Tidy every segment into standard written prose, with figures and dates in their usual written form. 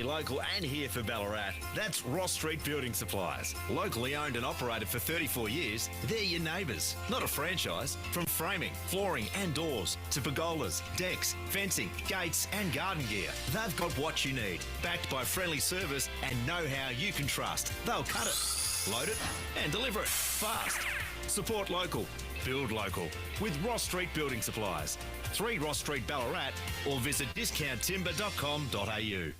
local and here for Ballarat. That's Ross Street Building Supplies. Locally owned and operated for 34 years, they're your neighbours, not a franchise. From framing, flooring and doors to pergolas, decks, fencing, gates and garden gear, they've got what you need. Backed by friendly service and know-how you can trust. They'll cut it, load it and deliver it fast. Support local, build local with Ross Street Building Supplies. 3 Ross Street, Ballarat, or visit discounttimber.com.au.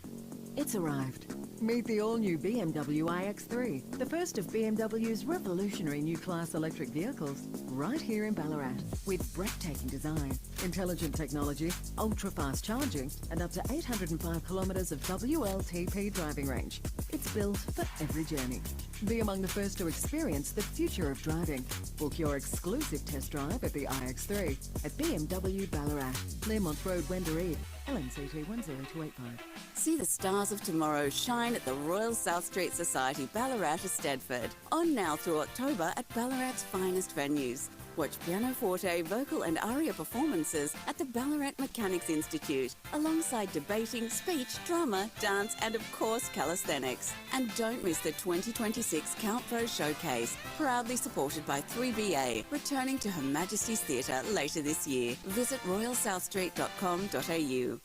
It's arrived. Meet the all-new BMW iX3, the first of BMW's revolutionary new class electric vehicles, right here in Ballarat. With breathtaking design, intelligent technology, ultra-fast charging, and up to 805 kilometres of WLTP driving range. It's built for every journey. Be among the first to experience the future of driving. Book your exclusive test drive at the iX3 at BMW Ballarat, Claremont Road, Wendouree, LNCT 10285. See the stars of tomorrow shine at the Royal South Street Society, Ballarat, Stedford. On now through October at Ballarat's finest venues. Watch pianoforte, vocal and aria performances at the Ballarat Mechanics Institute, alongside debating, speech, drama, dance and of course calisthenics. And don't miss the 2026 Count Pro Showcase, proudly supported by 3BA, returning to Her Majesty's Theatre later this year. Visit royalsouthstreet.com.au.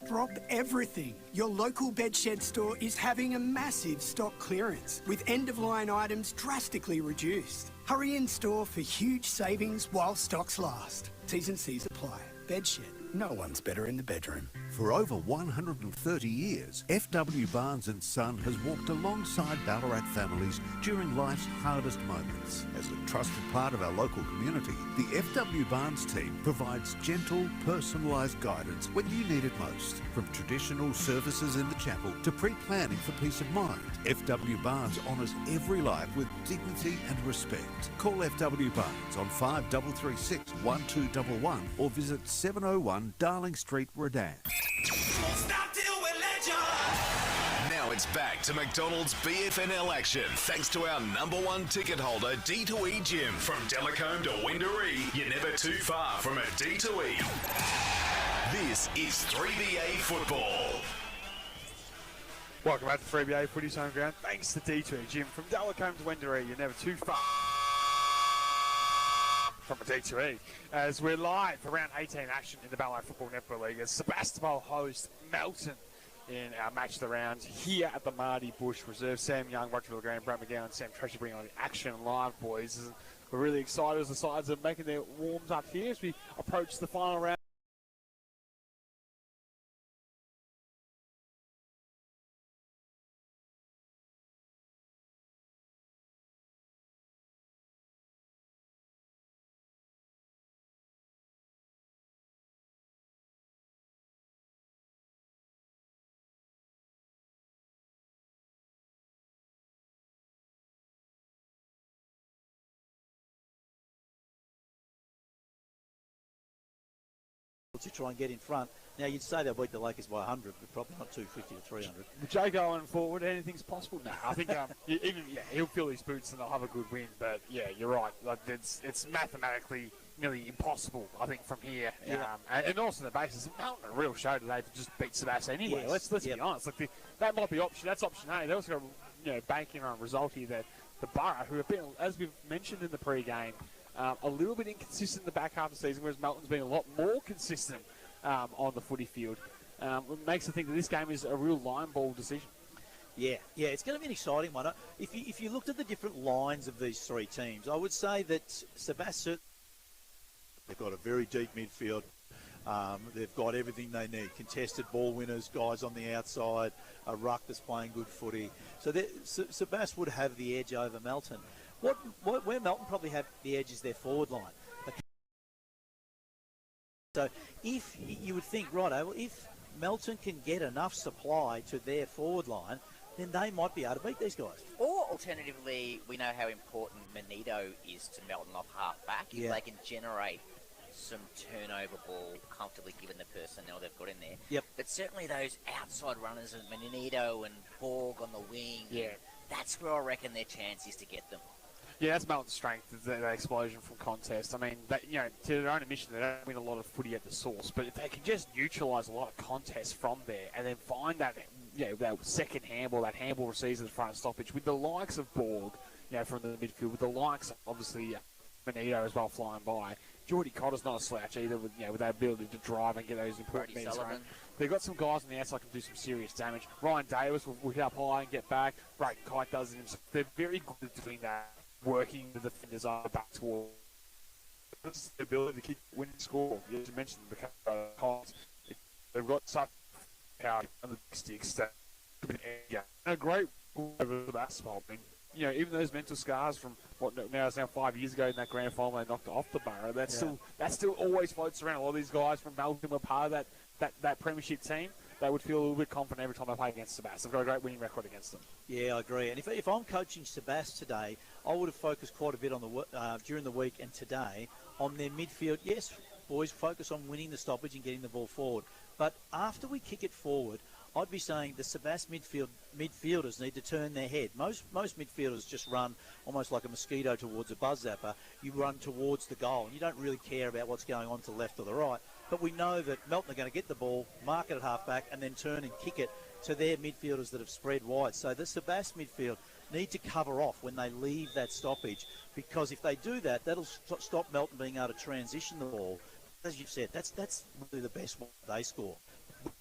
Drop everything. Your local bedshed store is having a massive stock clearance with end-of-line items drastically reduced. Hurry in store for huge savings while stocks last. T's and C's apply. Bedshed. No one's better in the bedroom. For over 130 years, FW Barnes & Son has walked alongside Ballarat families during life's hardest moments. As a trusted part of our local community, the FW Barnes team provides gentle, personalised guidance when you need it most. From traditional services in the chapel to pre-planning for peace of mind, FW Barnes honours every life with dignity and respect. Call FW Barnes on 5336 1211 or visit 701 Darling Street, Redan. Now it's back to McDonald's BFNL action, thanks to our #1 ticket holder, D2E Gym. From Delacombe to Wendouree, you're never too far from a D2E. This is 3BA Football. Welcome back to 3BA Footy's Home Ground. Thanks to D2E Gym. From Delacombe to Wendouree, you're never too far from a D2E. As we're live for round 18 action in the Ballarat Football Netball League as Sebastopol host Melton in our match of the round here at the Marty Busch Reserve. Sam Young, Roger Legrand, Brad McGowan, Sam Treasure bringing on the action live, boys. We're really excited as the sides are making their warms up here as we approach the final round. To try and get in front. Now, you'd say they'll beat the Lakers by 100, but probably not 250 to 300. Jay going forward, anything's possible now. I think he'll fill his boots and they'll have a good win. But yeah, you're right. Like, it's mathematically nearly impossible, I think, from here. Yeah. And also the basis, Melton a real show today to just beat Sebas anyway. Yes. Let's be honest. Like that might be option. That's option A. They also got banking on a result here that the Borough, who have been, as we've mentioned in the pre-game, a little bit inconsistent in the back half of the season, whereas Melton's been a lot more consistent on the footy field. It makes me think that this game is a real line ball decision. Yeah, it's going to be an exciting one. If you looked at the different lines of these three teams, I would say that Sebastopol, they've got a very deep midfield. They've got everything they need. Contested ball winners, guys on the outside, a ruck that's playing good footy. So Sebastopol would have the edge over Melton. Where Melton probably have the edge is their forward line. So if you would think, righto, well, if Melton can get enough supply to their forward line, then they might be able to beat these guys. Or alternatively, we know how important Manito is to Melton off half-back. Yeah. If they can generate some turnover ball comfortably given the personnel they've got in there. Yep. But certainly those outside runners of Manito and Borg on the wing, that's where I reckon their chance is to get them. Yeah, that's Melton's strength, that explosion from contest. I mean, to their own admission, they don't win a lot of footy at the source, but if they can just neutralise a lot of contests from there and then find that that second handball, that handball receives at the front stoppage with the likes of Borg, from the midfield, with the likes of, obviously, Benito as well flying by. Geordie Cotter's not a slouch either with that ability to drive and get those important metres. They've got some guys on the outside that can do some serious damage. Ryan Davis will hit up high and get back. Brayton Kite does it himself. They're very good at doing that, working the defenders up back toward. It's the ability to keep winning score. As you mentioned, they've got such power on the sticks that a great over the basketball. I mean, even those mental scars from it's now 5 years ago in that grand final they knocked off the Borough. That still always floats around. A lot of these guys from Melton were part of that premiership team. They would feel a little bit confident every time they play against Sebastopol. They've got a great winning record against them. Yeah, I agree. And if I'm coaching Sebastopol today, I would have focused quite a bit on during the week and today on their midfield. Yes, boys, focus on winning the stoppage and getting the ball forward. But after we kick it forward, I'd be saying the Sebastopol midfielders need to turn their head. Most midfielders just run almost like a mosquito towards a buzz zapper. You run towards the goal, and you don't really care about what's going on to the left or the right. But we know that Melton are going to get the ball, mark it at half-back, and then turn and kick it to their midfielders that have spread wide. So the Sebastopol midfield need to cover off when they leave that stoppage, because if they do that, that'll stop Melton being able to transition the ball. As you've said, that's really the best one they score.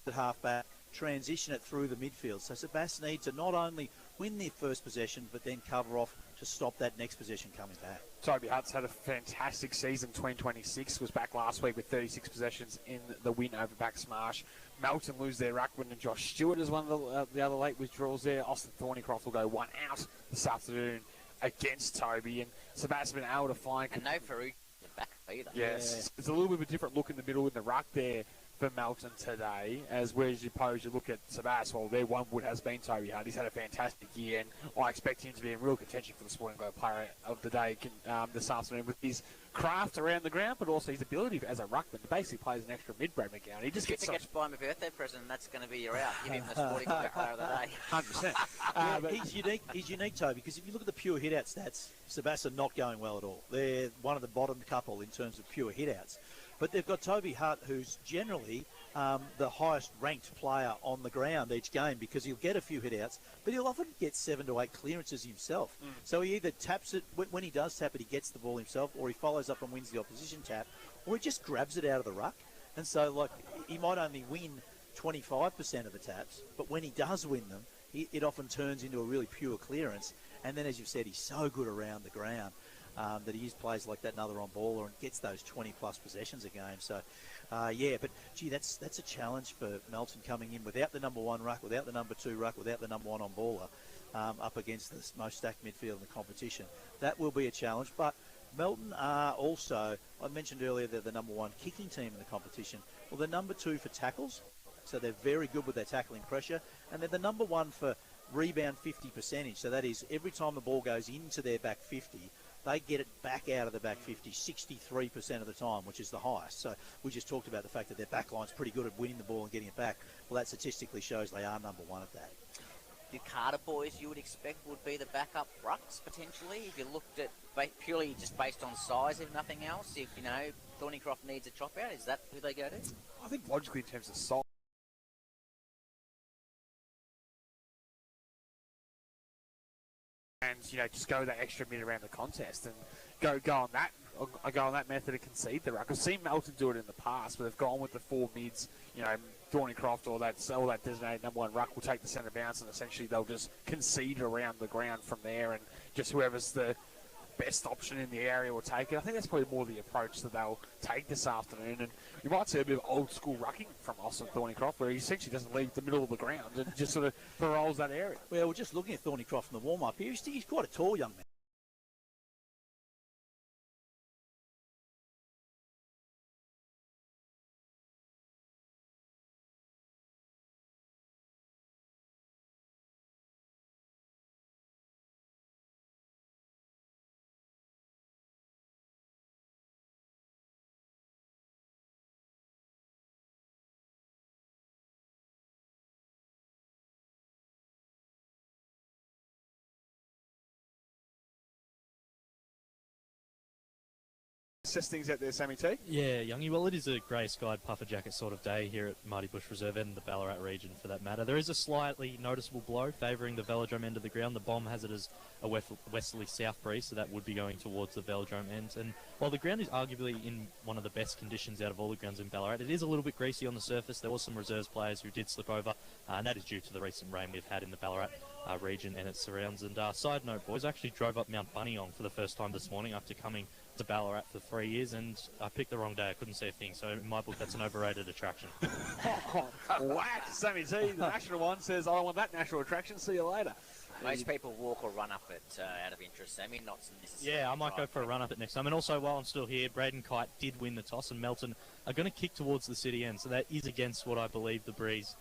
At half-back, transition it through the midfield. So Sebastopol need to not only win their first possession, but then cover off to stop that next possession coming back. Toby Hutt's had a fantastic season. 2026 was back last week with 36 possessions in the win over Bacchus Marsh. Melton lose their ruckman, and Josh Stewart is one of the other late withdrawals there. Austin Thornycroft will go one out this afternoon against Toby, and Sebastopol been able to find... And no Farouk back either. Yes, it's a little bit of a different look in the middle in the ruck there for Melton today, as whereas you look at Sebastopol, their one wood has been Toby Hutt. He's had a fantastic year, and I expect him to be in real contention for the Sporting Globe Player of the Day this afternoon with his craft around the ground, but also his ability as a ruckman to basically play as an extra mid-Brad McGowan. He just gets to buy him a birthday present, and that's going to be your out. Give him the Sporting Globe Player of the Day. 100%. He's unique, Toby, because if you look at the pure hit-out stats, Sebastopol are not going well at all. They're one of the bottom couple in terms of pure hit-outs. But they've got Toby Hutt, who's generally the highest-ranked player on the ground each game, because he'll get a few hit-outs, but he'll often get 7 to 8 clearances himself. So he either taps it, when he does tap it, he gets the ball himself, or he follows up and wins the opposition tap, or he just grabs it out of the ruck. And so, he might only win 25% of the taps, but when he does win them, it often turns into a really pure clearance. And then, as you've said, he's so good around the ground. That he plays like that another on-baller and gets those 20-plus possessions a game. So, but, gee, that's a challenge for Melton coming in without the number 1 ruck, without the number 2 ruck, without the number 1 on-baller, up against the most stacked midfield in the competition. That will be a challenge. But Melton are also, I mentioned earlier, they're the number 1 kicking team in the competition. Well, they're number 2 for tackles, so they're very good with their tackling pressure, and they're the number 1 for rebound 50 percentage. So that is every time the ball goes into their back 50, they get it back out of the back 50 63% of the time, which is the highest. So we just talked about the fact that their back line's pretty good at winning the ball and getting it back. Well, that statistically shows they are number 1 at that. The Carter boys, you would expect, would be the backup rucks, potentially, if you looked at purely just based on size, if nothing else. If, Thornycroft needs a chop out, is that who they go to? I think logically in terms of size, and just go that extra minute around the contest and go on that method and concede the ruck. I've seen Melton do it in the past, but they've gone with the 4 mids. Thornycroft or that designated number 1 ruck will take the centre bounce, and essentially they'll just concede around the ground from there, and just whoever's the best option in the area will take it. I think that's probably more the approach that they'll take this afternoon, and you might see a bit of old school rucking from Austin Thornycroft, where he essentially doesn't leave the middle of the ground and just sort of paroles that area. Well, we're just looking at Thornycroft in the warm-up here. He's quite a tall young man. assess things out there, Sammy T? Yeah, Youngie. Well, it is a grey skied puffer jacket sort of day here at Marty Busch Reserve and the Ballarat region for that matter. There is a slightly noticeable blow favouring the velodrome end of the ground. The bomb has it as a westerly south breeze, so that would be going towards the velodrome end. And while the ground is arguably in one of the best conditions out of all the grounds in Ballarat, it is a little bit greasy on the surface. There was some reserves players who did slip over, and that is due to the recent rain we've had in the Ballarat region and its surrounds. And side note, boys, I actually drove up Mount Buninyong for the first time this morning after coming to Ballarat for 3 years, and I picked the wrong day. I couldn't see a thing, so in my book that's an overrated attraction. Whack! Sammy T, the national one, says, I don't want that national attraction, see you later. Most people walk or run up it out of interest, Sammy, not necessarily. Yeah, I might go for a run up it next time. And also, while I'm still here, Braden Kite did win the toss, and Melton are going to kick towards the city end, so that is against what I believe the breeze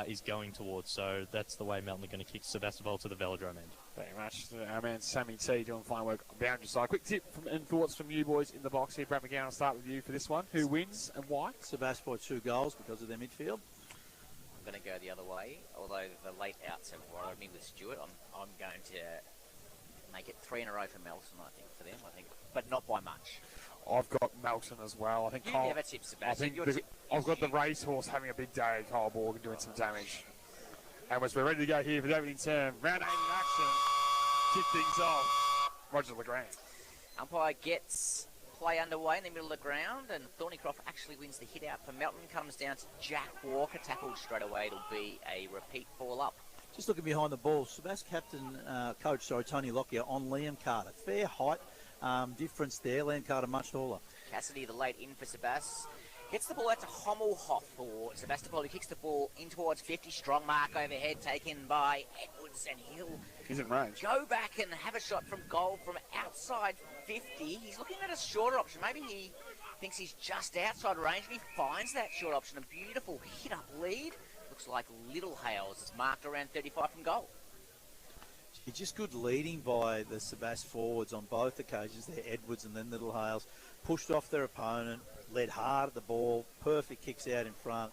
is going towards. So that's the way Melton are going to kick Sebastopol to the velodrome end. Very much. Our man Sammy T doing fine work on boundary side. Quick tip and thoughts from you boys in the box here. Brad McGowan, I'll start with you for this one. Who wins and why? Sebastopol 2 goals because of their midfield. I'm going to go the other way, although the late outs have worried me with Stewart. I'm going to make it 3 in a row for Melton, I think, for them, but not by much. I've got Melton as well. I think You Cole, never tip Sebastian. I've got the racehorse having a big day, Kyle Borg, doing some damage. And as we're ready to go here for the opening term, round 8 in action, tip things off. Roger LeGrand. Umpire gets play underway in the middle of the ground, and Thornycroft actually wins the hit out for Melton. Comes down to Jack Walker, tackled straight away. It'll be a repeat ball up. Just looking behind the ball, coach Tony Lockyer on Liam Carter. Fair height difference there. Liam Carter much taller. Cassidy, the late in for Sebas. Gets the ball out to Hommelhoff for Sebastopol, who kicks the ball in towards 50. Strong mark overhead taken by Edwards, and he'll He's in range. go back and have a shot from goal from outside 50. He's looking at a shorter option. Maybe he thinks he's just outside range, and he finds that short option. A beautiful hit-up lead. Looks like Little Hales is marked around 35 from goal. It's just good leading by the Sebas forwards on both occasions there, Edwards and then Little Hales. Pushed off their opponent, led hard at the ball, perfect kicks out in front.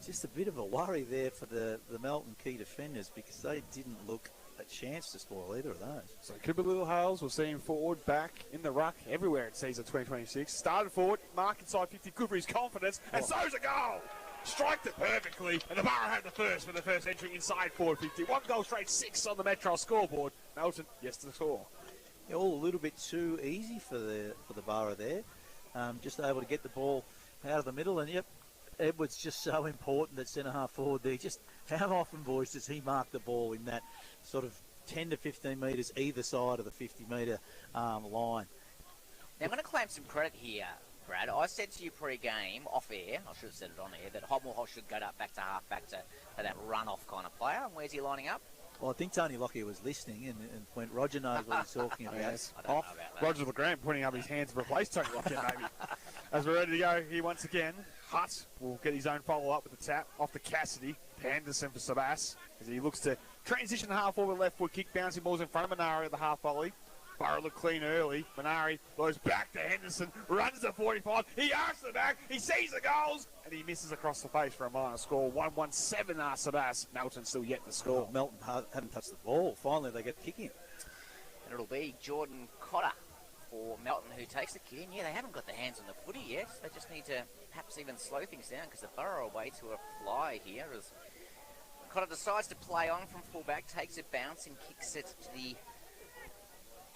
Just a bit of a worry there for the Melton key defenders because they didn't look a chance to spoil either of those. So Cooper Little Hales, we'll see him forward, back, in the ruck, everywhere it season 2026. Started forward, mark inside 50, good for his confidence, and so's a goal! Striked it perfectly, and the Borough had the first for the first entry inside forward 50. 1 goal straight, 6 on the Metro scoreboard. Melton, yes to the score. Yeah, all a little bit too easy for the Borough there. Just able to get the ball out of the middle, and yep, Edwards just so important at centre-half forward there. Just how often, boys, does he mark the ball in that sort of 10 to 15 metres either side of the 50-metre line? Now, I'm going to claim some credit here, Brad. I said to you pre-game, off air, I should have said it on air, that Hommelhoff should go back to half, back to that run-off kind of player. And where's he lining up? Well, I think Tony Lockyer was listening and went, Roger knows what he's talking about. Yes. I don't know about that. Roger LeGrand putting up his hands to replace Tony Lockyer, maybe. As we're ready to go here once again, Hutt will get his own follow-up with the tap off to Cassidy. Henderson for Sebas as he looks to transition the half forward left foot kick, bouncing balls in front of Minari at the half volley. Burrow looked clean early. Minari goes back to Henderson, runs to 45. He arcs the back, he sees the goals, and he misses across the face for a minor score. 1-1-7 Sebas. Melton still yet to score. Melton hadn't touched the ball. Finally, they get kicking. And it'll be Jordan Cotter for Melton who takes the kick in. Yeah, they haven't got their hands on the footy yet. They just need to perhaps even slow things down because the Borough away to a fly here as Cotter decides to play on from fullback, takes a bounce and kicks it to the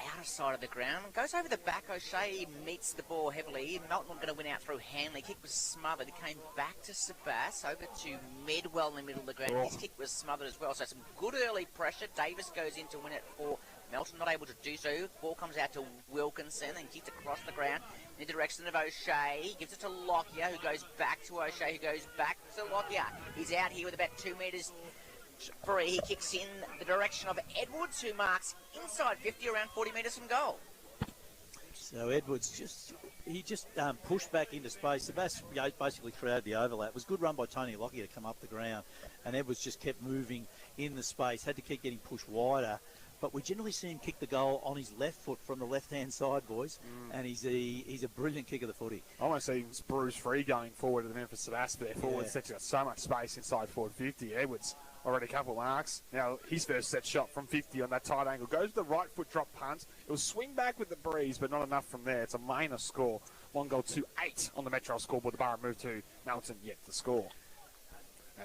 outer side of the ground. Goes over the back. O'Shea meets the ball heavily. Melton going to win out through Hanley. Kick was smothered. It came back to Sebas. Over to Medwell in the middle of the ground. His kick was smothered as well. So some good early pressure. Davis goes in to win it for Melton. Not able to do so. Ball comes out to Wilkinson and kicked across the ground in the direction of O'Shea. Gives it to Lockyer, who goes back to O'Shea, who goes back to Lockyer. He's out here with about 2 metres free. He kicks in the direction of Edwards, who marks inside 50, around 40 metres from goal. So Edwards just pushed back into space. Sebastian basically created the overlap. It was a good run by Tony Lockyer to come up the ground, and Edwards just kept moving in the space. Had to keep getting pushed wider. But we generally see him kick the goal on his left foot from the left-hand side, boys. And he's a brilliant kick of the footy. I want to see Bruce Free going forward to the Memphis Sebas. Their forward set's got so much space inside forward 50. Edwards already a couple of marks. Now his first set shot from 50 on that tight angle. Goes with the right foot drop punt. It was swing back with the breeze, but not enough from there. It's a minor score. 1 goal to 8 on the Metro scoreboard. The Borough move to Melton yet to score.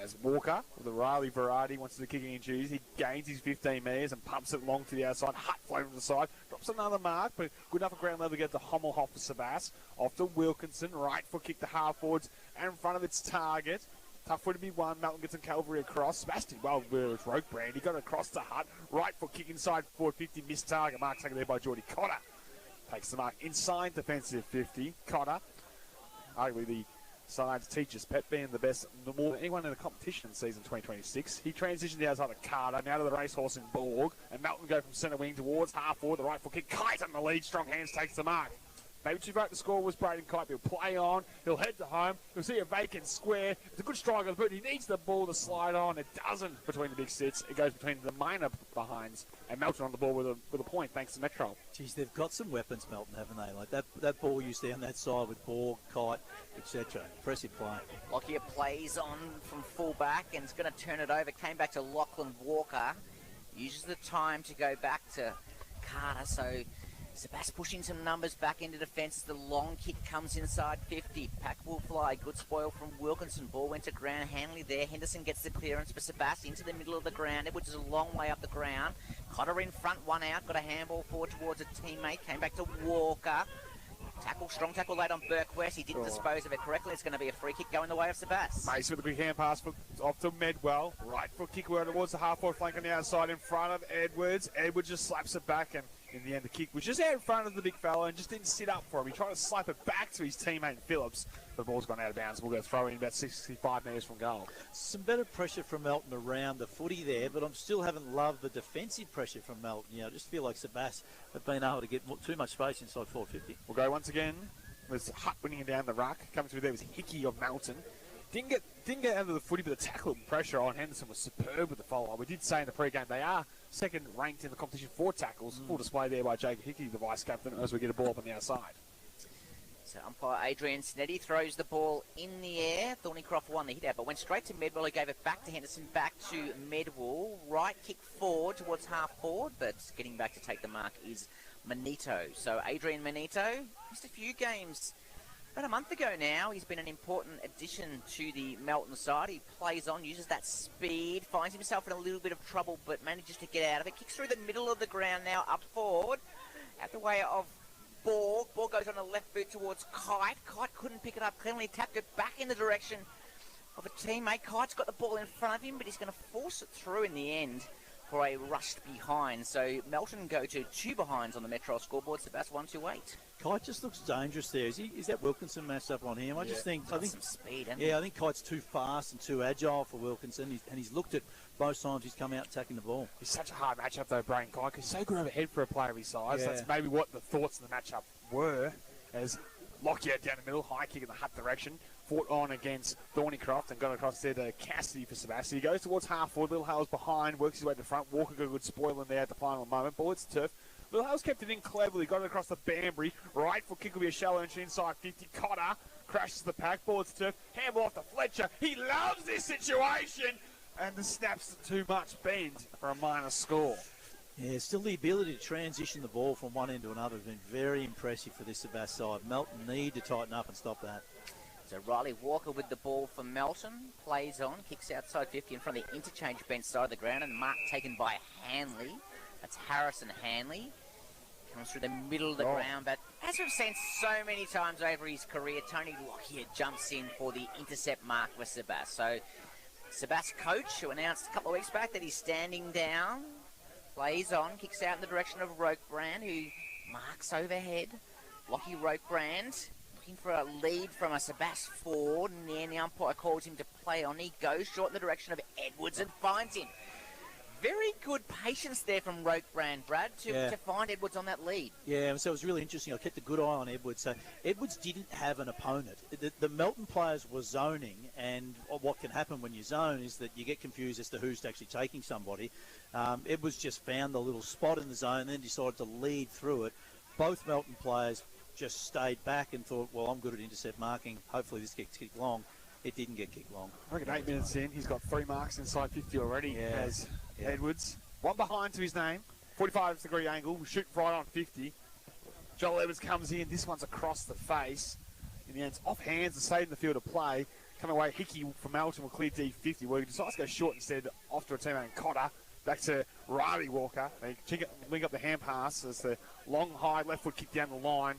As Walker, with the Riley variety, wants to kick in cheese. He gains his 15 metres and pumps it long to the outside. Hutt floating to the side. Drops another mark, but good enough at ground level to get the Hommelhoff for Sebas. Off to Wilkinson. Right foot kick to half forwards and in front of its target. Tough for it to be won. Melton gets some cavalry across. Sebastian, well, with Rokebrand. He got across to Hutt. Right foot kick inside forward 50. Missed target. Mark taken there by Geordie Cotter. Takes the mark inside defensive 50. Cotter, arguably the side's teacher's pet, being the best more than anyone in the competition in season 2026. He transitioned the outside of Carter, now to the racehorse in Borg, and Melton go from centre wing towards half forward. The right foot kick. Kite on the lead. Strong hands takes the mark. Maybe too late to score was Braden Kite. He'll play on. He'll head to home. He'll see a vacant square. It's a good strike on the boot. He needs the ball to slide on. It doesn't between the big sits. It goes between the minor behinds. And Melton on the ball with a point thanks to Metro. Geez, they've got some weapons, Melton, haven't they? Like that ball used down that side with Borg, Kite, etc. Impressive play. Lockyer plays on from full-back and is going to turn it over. Came back to Lachlan Walker. Uses the time to go back to Carter. So Sebas pushing some numbers back into defence as the long kick comes inside 50. Pack will fly. Good spoil from Wilkinson. Ball went to ground. Hanley there. Henderson gets the clearance for Sebas into the middle of the ground. Edwards is a long way up the ground. Cotter in front, one out. Got a handball forward towards a teammate. Came back to Walker. Tackle, strong tackle late on Burkwest. He didn't dispose of it correctly. It's going to be a free kick going the way of Sebas. Mace with a quick hand pass off to Medwell. Right foot kick towards the half-forward flank on the outside in front of Edwards. Edwards just slaps it back, and in the end the kick was just out in front of the big fella and just didn't sit up for him. He tried to slap it back to his teammate Phillips. The ball's gone out of bounds. We'll go throw in about 65 metres from goal. Some better pressure from Melton around the footy there, but I'm still haven't loved the defensive pressure from Melton. I just feel like Sebas have been able to get too much space inside 450. We'll go once again. Was Hutt winning it down the ruck. Coming through there was Hickey of Melton. Didn't get out of the footy, but the tackle and pressure on Henderson was superb with the follow-up. We did say in the pre-game they are second ranked in the competition for tackles. Full display there by Jacob Hickey, the vice-captain, as we get a ball up on the outside. So umpire Adrian Sneddie throws the ball in the air. Thornycroft won the hit-out, but went straight to Medwell. He gave it back to Henderson, back to Medwell. Right kick forward towards half-forward, but getting back to take the mark is Manito. So Adrian Manito missed a few games about a month ago now. He's been an important addition to the Melton side. He plays on, uses that speed, finds himself in a little bit of trouble, but manages to get out of it. Kicks through the middle of the ground now, up forward, out the way of Borg. Borg goes on the left boot towards Kite. Kite couldn't pick it up cleanly, tapped it back in the direction of a teammate. Kite's got the ball in front of him, but he's going to force it through in the end for a rushed behind. So Melton go to 2 behinds on the Metro scoreboard. Sebas 1-2-8. Kite just looks dangerous there. Is that Wilkinson matched up on him? I think some speed. I think Kite's too fast and too agile for Wilkinson, and he's looked at both times he's come out attacking the ball. He's such a hard matchup though, Brain Kite. He's so good overhead for a player of his size. Yeah. That's maybe what the thoughts of the matchup were, as Lockyer down the middle, high kick in the Hutt direction, fought on against Thornycroft and got across there to Cassidy for Sebastian. He goes towards half forward. Little Hale's behind, works his way to the front. Walker got a good spoil in there at the final moment. Ball hits the turf. Little Hale's kept it in cleverly, got it across the Banbury. Right foot kick will be a shallow entry inside 50. Cotter crashes the pack. Ball hits the turf. Handball off to Fletcher. He loves this situation. And the snaps too much bend for a minor score. Yeah, still the ability to transition the ball from one end to another has been very impressive for this Sebas side. Melton need to tighten up and stop that. So Riley Walker with the ball for Melton, plays on, kicks outside 50 in front of the interchange bench side of the ground, and mark taken by Hanley. That's Harrison Hanley. Comes through the middle of the ground, but as we've seen so many times over his career, Tony Lockyer jumps in for the intercept mark for Sebas. So Sebas coach, who announced a couple of weeks back that he's standing down, plays on, kicks out in the direction of Rokebrand, who marks overhead. Lockie Rokebrand looking for a lead from a Sebas forward, and then the umpire calls him to play on. He goes short in the direction of Edwards and finds him. Very good patience there from Rokebrand, Brad, to find Edwards on that lead. Yeah, so it was really interesting. I kept a good eye on Edwards. So Edwards didn't have an opponent. The Melton players were zoning, and what can happen when you zone is that you get confused as to who's actually taking somebody. Edwards just found the little spot in the zone and then decided to lead through it. Both Melton players just stayed back and thought, well, I'm good at intercept marking. Hopefully this gets kicked long. It didn't get kicked long. I reckon 8 minutes in, he's got 3 marks inside 50 already. As Edwards. One behind to his name. 45-degree angle. Shoot right on 50. Joel Evans comes in. This one's across the face. In the end, it's off hands and stayed in the field of play. Coming away, Hickey from Melton will clear D50. Well, he decides to go short instead, off to a teammate in Cotter. Back to Riley Walker. They link up the hand pass as the long, high left foot kick down the line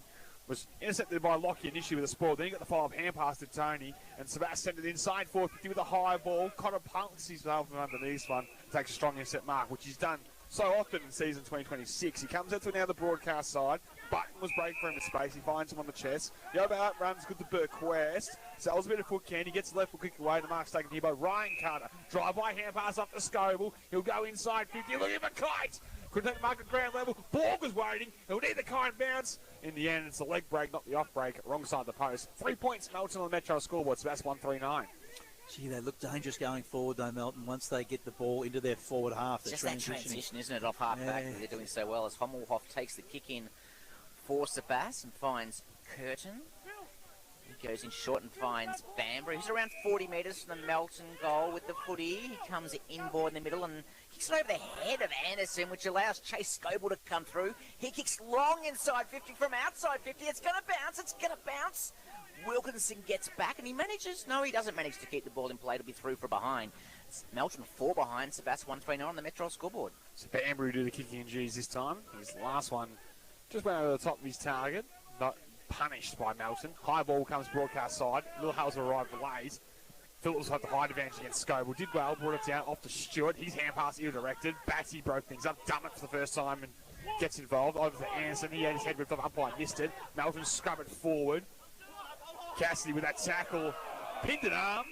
was intercepted by Lockie initially with a spoil. Then he got the follow-up hand pass to Tony. And Sebastopol sent it inside 450 with a high ball. Cotter punts himself from underneath one. Takes a strong intercept mark, which he's done so often in season 2026. He comes out to now the broadcast side. Button was breaking for him in space. He finds him on the chest. The over runs good to Burke West. Sells a bit of foot can. He gets the left foot kick away. The mark's taken here by Ryan Carter. Drive by hand pass up to Scoble. He'll go inside 50. Look at the kite. Couldn't take the mark at ground level. Borg was waiting. He'll need the kite bounce. In the end, it's the leg break, not the off break. Wrong side of the post. 3 points, Melton on the Metro scoreboard. So that's 139. Gee, they look dangerous going forward, though, Melton, once they get the ball into their forward half. Just that transition, isn't it, off half-back that they're doing so well as Hommelhoff takes the kick in for Sebas and finds Curtin. He goes in short and finds Banbury, who's around 40 metres from the Melton goal with the footy. He comes inboard in the middle and kicks it over the head of Anderson, which allows Chase Scoble to come through. He kicks long inside 50 from outside 50. It's going to bounce. It's going to bounce. Wilkinson gets back and he manages. No, he doesn't manage to keep the ball in play. It'll be through for behind. It's Melton 4 behind. Sebas 129 on the Metro scoreboard. So Banbury do the kicking in G's this time. His last one just went over the top of his target. Not punished by Melton. High ball comes broadcast side. Little Hales arrived late. Phillips had the high advantage against Scoble. Did well, brought it down off to Stewart. His hand pass ill-directed. Batty broke things up. Done it for the first time and gets involved. Over to Anderson. He had his head ripped off. Umpire missed it. Melton scrub it forward. Cassidy with that tackle. Pinned an arm.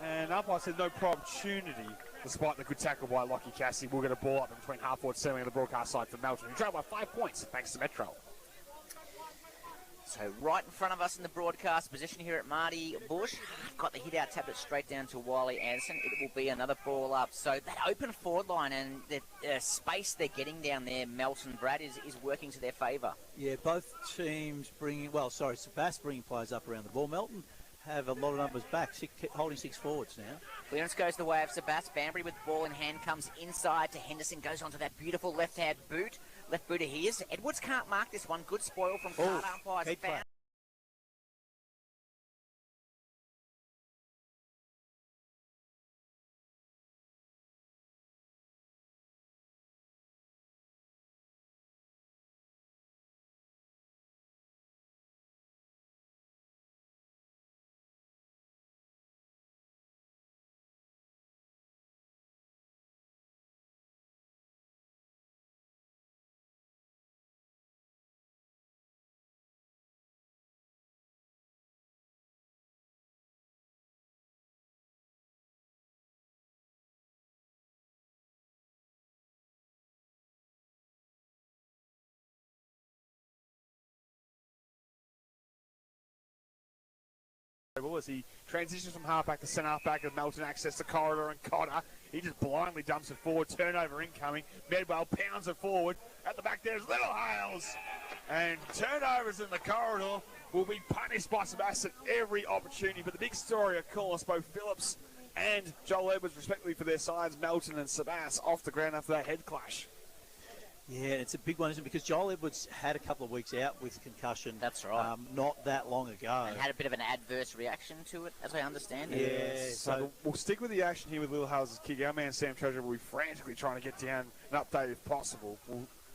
And umpire said no opportunity. Despite the good tackle by Lockie Cassidy, we'll get a ball up between half forward 7 on the broadcast side for Melton. He trailed by 5 points thanks to Metro. So right in front of us in the broadcast position here at Marty Busch. Got the hit-out tablet straight down to Wiley Anderson. It will be another ball up. So that open forward line and the space they're getting down there, Melton, Brad, is working to their favour. Yeah, both teams bringing, Sebas bringing players up around the ball. Melton have a lot of numbers back, holding 6 forwards now. Clearance goes the way of Sebas. Banbury with ball in hand comes inside to Henderson. Goes onto that beautiful left-hand boot. Left booter he is. Edwards can't mark this one. Good spoil from Carter. Umpires found. As he transitions from half-back to centre-half-back of Melton, access the corridor and Cotter. He just blindly dumps it forward. Turnover incoming. Medwell pounds it forward. At the back there's Little Hales. And turnovers in the corridor will be punished by Sebastopol every opportunity. But the big story, of course, both Phillips and Joel Edwards, respectively for their sides, Melton and Sebastopol, off the ground after that head clash. Yeah, it's a big one, isn't it? Because Joel Edwards had a couple of weeks out with concussion. That's right. Not that long ago. And had a bit of an adverse reaction to it, as I understand it. Yeah, so we'll stick with the action here with Little Hales' kick. Our man Sam Treasure will be frantically trying to get down an update if possible.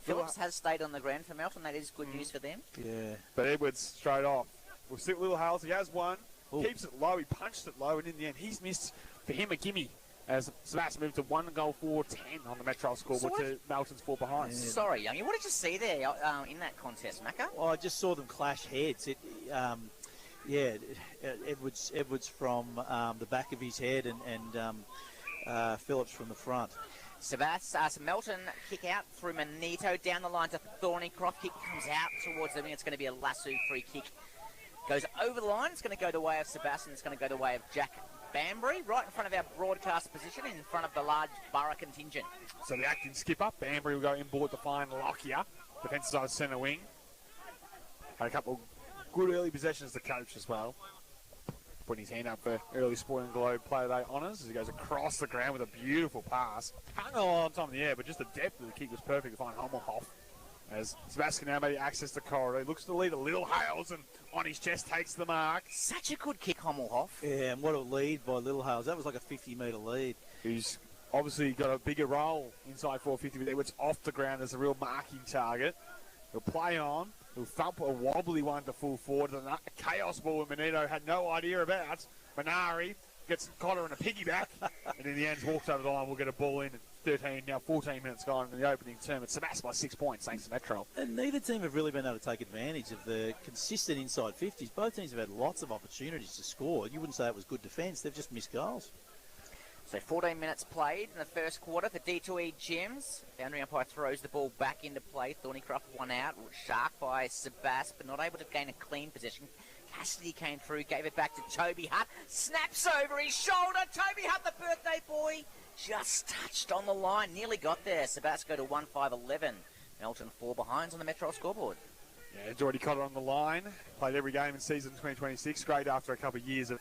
Phillips has stayed on the ground for Melton. That is good news for them. Yeah. But Edwards straight off. We'll stick with Little Hales. He has one. Ooh. Keeps it low. He punched it low, and in the end, he's missed for him a gimme. As Sebastopol moved to 1 goal 4-10 on the Metro scoreboard to Melton's 4 behind. Yeah. Sorry, Youngie, what did you see there in that contest, Macca? Well, I just saw them clash heads. Edwards from the back of his head and Phillips from the front. Melton kick out through Manito down the line to Thornycroft. Kick comes out towards them. It's going to be a lasso free kick. Goes over the line. It's going to go the way of Sebastian. It's going to go the way of Jack Banbury, right in front of our broadcast position, in front of the large Borough contingent. So the acting skipper, Banbury will go inboard to find Lockyer, defensive side centre wing. Had a couple of good early possessions to coach as well. Putting his hand up for early Sporting Globe Player Day honours as he goes across the ground with a beautiful pass. Hung a long time in the air, but just the depth of the kick was perfect to find Hommelhoff. As Sebastian now maybe access the corridor. He looks to lead a little Hales and on his chest takes the mark. Such a good kick, Hommelhoff. Yeah, and what a lead by Little Hales. That was like a 50-metre lead. He's obviously got a bigger role inside 450, but it's off the ground as a real marking target. He'll play on. He'll thump a wobbly one to full forward. And a chaos ball Benito had no idea about. Minari gets Cotter in a piggyback. And in the end, walks over the line. We'll get a ball in at 14 minutes gone in the opening term. It's Sebastopol by 6 points, thanks to Metro. And neither team have really been able to take advantage of the consistent inside 50s. Both teams have had lots of opportunities to score. You wouldn't say it was good defence. They've just missed goals. So 14 minutes played in the first quarter for D2E Gyms. Boundary umpire throws the ball back into play. Thornycroft one out. Shark by Sebast, but not able to gain a clean possession. Cassidy came through, gave it back to Toby Hutt. Snaps over his shoulder. Toby Hutt, the birthday boy, just touched on the line. Nearly got there. Sebast go to 1-5-11. Melton 4 behinds on the Metro scoreboard. Yeah, it's already caught it on the line. Played every game in season 2026. Great after a couple of years of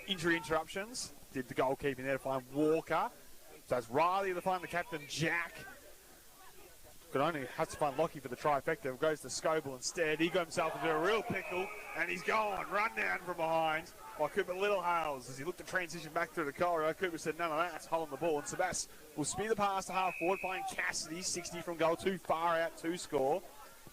injury interruptions. Did the goalkeeping there to find Walker. So it's Riley to find the captain, Jack. Could only have to find Lockie for the trifecta. Goes to Scoble instead. He got himself into a real pickle, and he's gone. Run down from behind by Cooper Littlehales. As he looked to transition back through the corridor, Cooper said, none of that. Holding the ball. And Sebast will spear the pass to half forward, finding Cassidy, 60 from goal, too far out to score.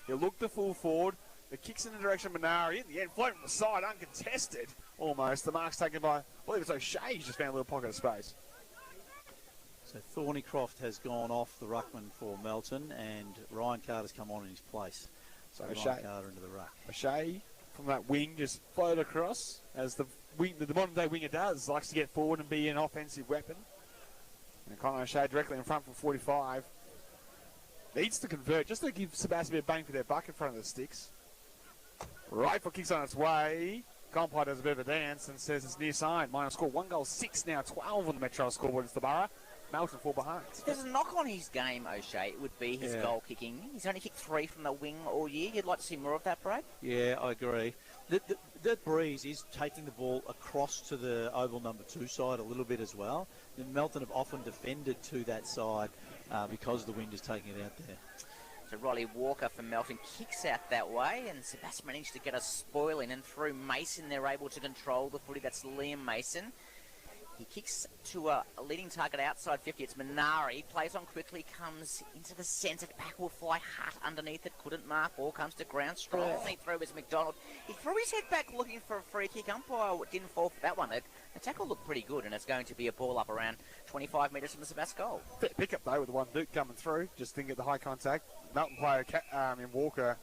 He'll look to full forward. The kicks in the direction of Minari. In the end, floating from the side, uncontested. Almost. The mark's taken by, I believe it's O'Shea. He's just found a little pocket of space. So Thornycroft has gone off the ruckman for Melton, and Ryan Carter's come on in his place. So Ryan Carter into the ruck. O'Shea from that wing just float across, as the modern-day winger does. Likes to get forward and be an offensive weapon. And Connor O'Shea directly in front from 45. Needs to convert just to give Sebastopol a bit of bang for their buck in front of the sticks. Rifle kicks on its way. Compy does a bit of a dance and says it's near side. Minor score 1 goal, 6 now, 12 on the Metro scoreboard. It's the Borough. Melton 4 behind. There's a knock on his game, O'Shea. It would be his goal kicking. He's only kicked 3 from the wing all year. You'd like to see more of that, Brad? Yeah, I agree. That breeze is taking the ball across to the oval number 2 side a little bit as well. And Melton have often defended to that side because the wind is taking it out there. So Riley Walker from Melton kicks out that way, and Sebastopol managed to get a spoil in, and through Mason they're able to control the footy. That's Liam Mason. He kicks to a leading target outside 50. It's Minari. Plays on quickly, comes into the centre. Back will fly Hart underneath it. Couldn't mark. Ball comes to ground. Strong throw is McDonald. He threw his head back looking for a free kick. Umpire didn't fall for that one. The tackle looked pretty good, and it's going to be a ball up around 25 metres from the Sebastopol goal. Bit pick up though with one Duke coming through. Just didn't get the high contact. Melton player in Walker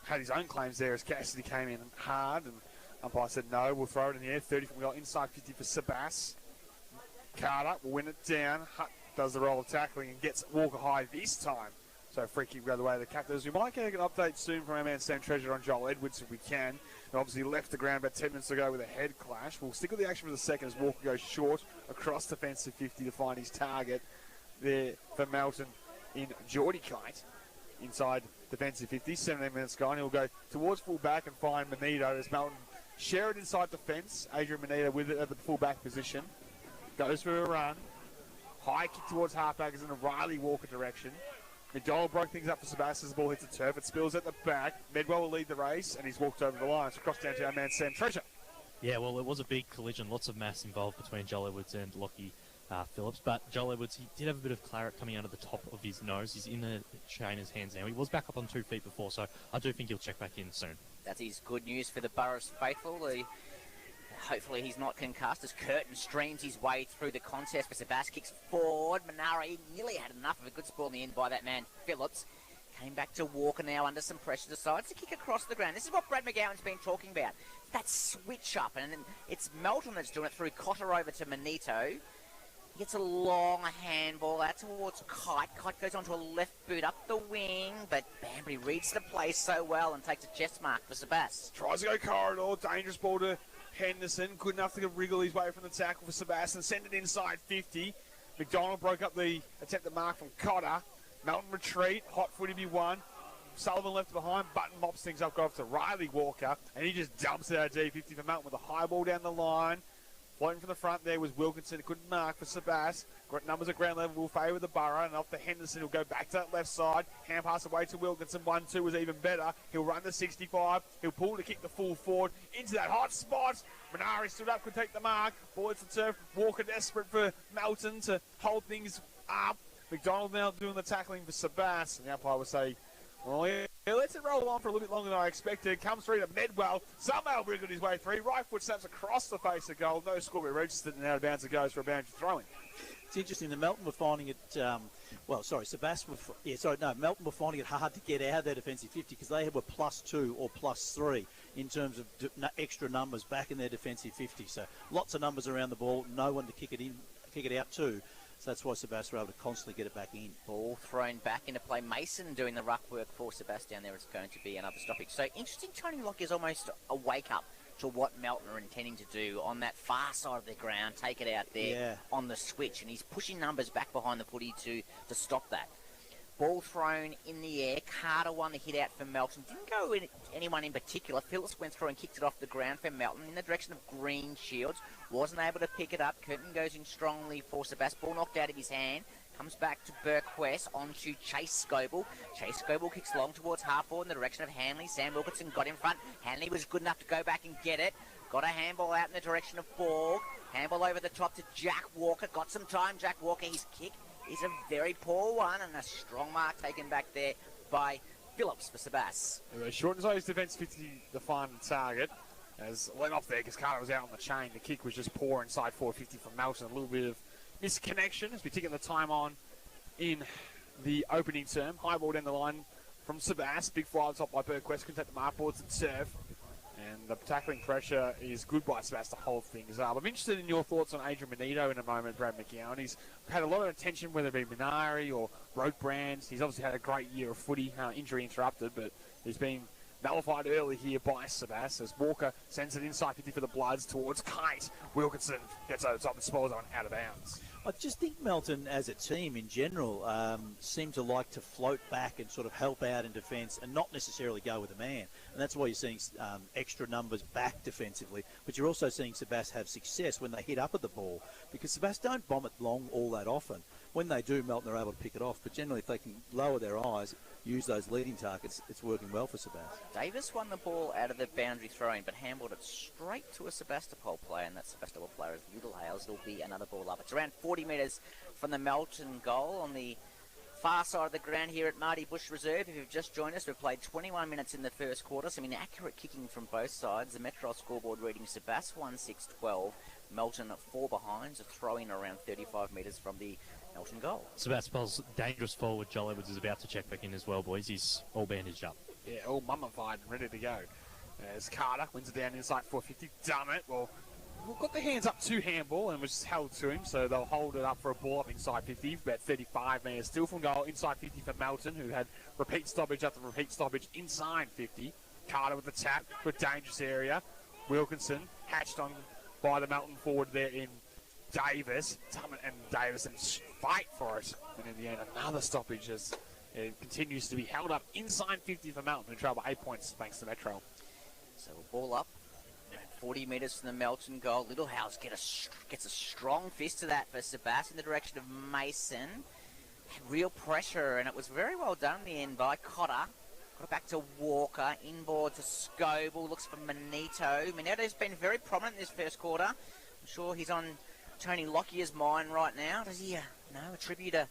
had his own claims there as Cassidy came in hard, and umpire said no, we'll throw it in the air. 30 from goal, inside 50 for Sebas. Carter will win it down. Hutt does the roll of tackling and gets Walker high this time. So free kick go the way of the captains. We might get an update soon from our man Sam Treasure on Joel Edwards if we can. He obviously left the ground about 10 minutes ago with a head clash. We'll stick with the action for the second as Walker goes short across defensive 50 to find his target there for Melton in Geordie Kite. Inside defensive 50, 17 minutes gone. He'll go towards full back and find Manito as Melton share it inside defence. Adrian Manito with it at the full back position. Goes for a run. High kick towards halfback is in a Riley Walker direction. McDonald broke things up for Sebastian as the ball hits the turf. It spills at the back. Medwell will lead the race, and he's walked over the line. So across down to our man Sam Treasure. Yeah, well, it was a big collision. Lots of mass involved between Joel Edwards and Lockie Phillips. But Joel Edwards, he did have a bit of claret coming out of the top of his nose. He's in the trainer's hands now. He was back up on 2 feet before, so I do think he'll check back in soon. That is good news for the Borough's faithful. Hopefully he's not concussed as Curtin streams his way through the contest for Sebas. Kicks forward. Minari nearly had enough of a good spoil in the end by that man Phillips. Came back to Walker now under some pressure. Decides to kick across the ground. This is what Brad McGowan's been talking about. That switch up. And it's Melton that's doing it through Cotter over to Manito. He gets a long handball out towards Kite. Kite goes onto a left boot up the wing, but Banbury reads the play so well and takes a chest mark for Sebas. Tries to go corridor. Dangerous ball to Henderson. Good enough to wriggle his way from the tackle for Sebastian. Send it inside 50. McDonald broke up the attempted mark from Cotter. Melton retreat. Hot footy be won. Sullivan left behind. Button mops things up. Go off to Riley Walker. And he just dumps it out of D50 for Melton with a high ball down the line. Floating from the front there was Wilkinson. Couldn't mark for Sebas. Got numbers at ground level will favour the Borough. And off to Henderson. He'll go back to that left side. Hand pass away to Wilkinson. 1-2 was even better. He'll run the 65. He'll pull to kick the full forward into that hot spot. Minari stood up, could take the mark. Boards the turf. Walker desperate for Melton to hold things up. McDonald now doing the tackling for Sebas. And the umpire will say, well, yeah, lets it roll on for a little bit longer than I expected. Comes through to Medwell. Somehow wriggled his way through. Right foot snaps across the face of goal. No score registered, and out of bounds it goes for a boundary throw-in. It's interesting. The Melton were finding it. Melton were finding it hard to get out of their defensive 50 because they were +2 or +3 in terms of extra numbers back in their defensive 50. So lots of numbers around the ball. No one to kick it out to. So that's why Sebastopol were able to constantly get it back in. Ball thrown back into play. Mason doing the ruck work for Sebastopol down there. It's going to be another stoppage. So interesting, Tony Locke is almost a wake-up to what Melton are intending to do on that far side of the ground, take it out there on the switch. And he's pushing numbers back behind the footy to stop that. Ball thrown in the air. Carter won the hit out for Melton. Didn't go with anyone in particular. Phillips went through and kicked it off the ground for Melton in the direction of Green Shields. Wasn't able to pick it up. Curtin goes in strongly for Sebastopol. Ball knocked out of his hand. Comes back to Burke West onto Chase Scoble. Chase Scoble kicks long towards half forward in the direction of Hanley. Sam Wilkinson got in front. Hanley was good enough to go back and get it. Got a handball out in the direction of Borg. Handball over the top to Jack Walker. Got some time. Jack Walker, his kick is a very poor one, and a strong mark taken back there by Phillips for Sebas. Shortens those defence 50 to find the target. As went off there because Carter was out on the chain. The kick was just poor inside 450 from Melton. A little bit of misconnection as we taking the time on in the opening term. High ball down the line from Sebas. Big fly on top by Burke West. Can take the mark boards and serve. And the tackling pressure is good by Sebas to hold things up. I'm interested in your thoughts on Adrian Benito in a moment, Brad McGowan. He's had a lot of attention, whether it be Minari or Roadbrand. He's obviously had a great year of footy, injury interrupted, but he's been nullified early here by Sebas as Walker sends it inside 50 for the Bloods towards Kite. Wilkinson gets over the top and spoils on out of bounds. I just think Melton as a team in general seem to like to float back and sort of help out in defence and not necessarily go with a man. And that's why you're seeing extra numbers back defensively. But you're also seeing Sebas have success when they hit up at the ball because Sebas don't bomb it long all that often. When they do, Melton are able to pick it off. But generally, if they can lower their eyes, use those leading targets, it's working well for Sebas. Davis won the ball out of the boundary throw-in, but handballed it straight to a Sebastopol player, and that Sebastopol player is Udelhales. It'll be another ball up. It's around 40 metres from the Melton goal on the far side of the ground here at Marty Busch Reserve. If you've just joined us, we've played 21 minutes in the first quarter. Some inaccurate kicking from both sides. The Metro scoreboard reading Sebas 1-6-12. Melton at 4 behinds, a throw-in around 35 metres from the Melton goal. Sebastopol's dangerous forward, Joel Edwards, is about to check back in as well, boys. He's all bandaged up. Yeah, all mummified and ready to go. As Carter wins it down inside 450. Damn it. Well, we've got the hands up to handball and was just held to him, so they'll hold it up for a ball up inside 50, about 35 metres. Still from goal, inside 50 for Melton, who had repeat stoppage after repeat stoppage inside 50. Carter with the tap, good dangerous area. Wilkinson hatched on by the Melton forward there in Davis. Tummett and Davis and fight for it. And in the end, another stoppage as it continues to be held up inside 50 for Melton, who trail by 8 points thanks to Metro. So ball up. 40 metres from the Melton goal. Littlehouse gets a strong fist to that for Sebas in the direction of Mason. Real pressure, and it was very well done in the end by Cotter. Got it back to Walker. Inboard to Scoble. Looks for Manito. Manito's been very prominent in this first quarter. I'm sure he's on Tony Lockyer's mind right now. Does he attribute a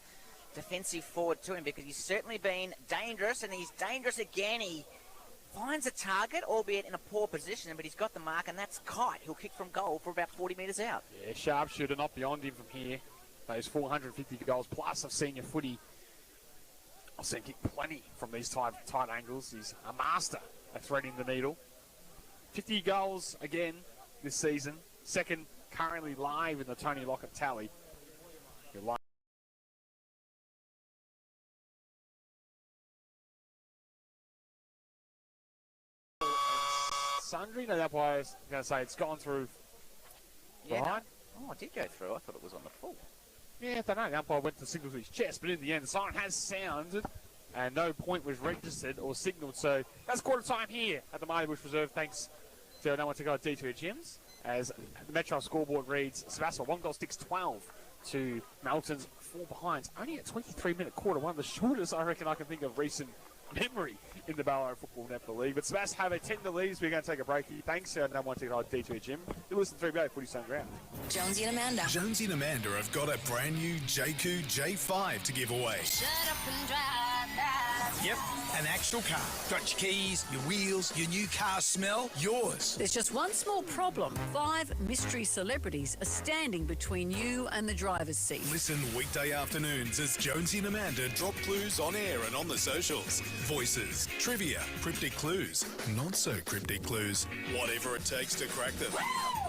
defensive forward to him? Because he's certainly been dangerous, and he's dangerous again. He finds a target, albeit in a poor position, but he's got the mark, and that's Kite. He'll kick from goal for about 40 metres out. Yeah, sharpshooter, not beyond him from here. Those 450 goals plus of senior footy. I've seen him kick plenty from these tight angles. He's a master at threading the needle. 50 goals again this season. Second currently live in the Tony Lockett tally. Sundry? No, that's why I was going to say it's gone through behind. Oh, it did go through. I thought it was on the full. Yeah, I don't know. The umpire went to signal to his chest, but in the end, the siren has sounded and no point was registered or signalled. So that's quarter time here at the Marty Busch Reserve. Thanks to no one to go at D2 Gyms. as the Metro scoreboard reads Sebastopol 1 goal 6-12 to Melton's 4 behinds. Only a 23-minute quarter, one of the shortest I reckon I can think of recent memory in the Ballarat Football Netball League. But Sebast have a 10-0 lead. We're going to take a break here. Thanks to our number one ticket holder, D2 Jim. You listen to 3BA Footy Stone Ground. Jonesy and Amanda. Jonesy and Amanda have got a brand new JQ J5 to give away. Shut up and drive that. Yep, an actual car. Got your keys, your wheels, your new car smell, yours. There's just one small problem. 5 mystery celebrities are standing between you and the driver's seat. Listen weekday afternoons as Jonesy and Amanda drop clues on air and on the socials. Voices, trivia, cryptic clues, not so cryptic clues, whatever it takes to crack them.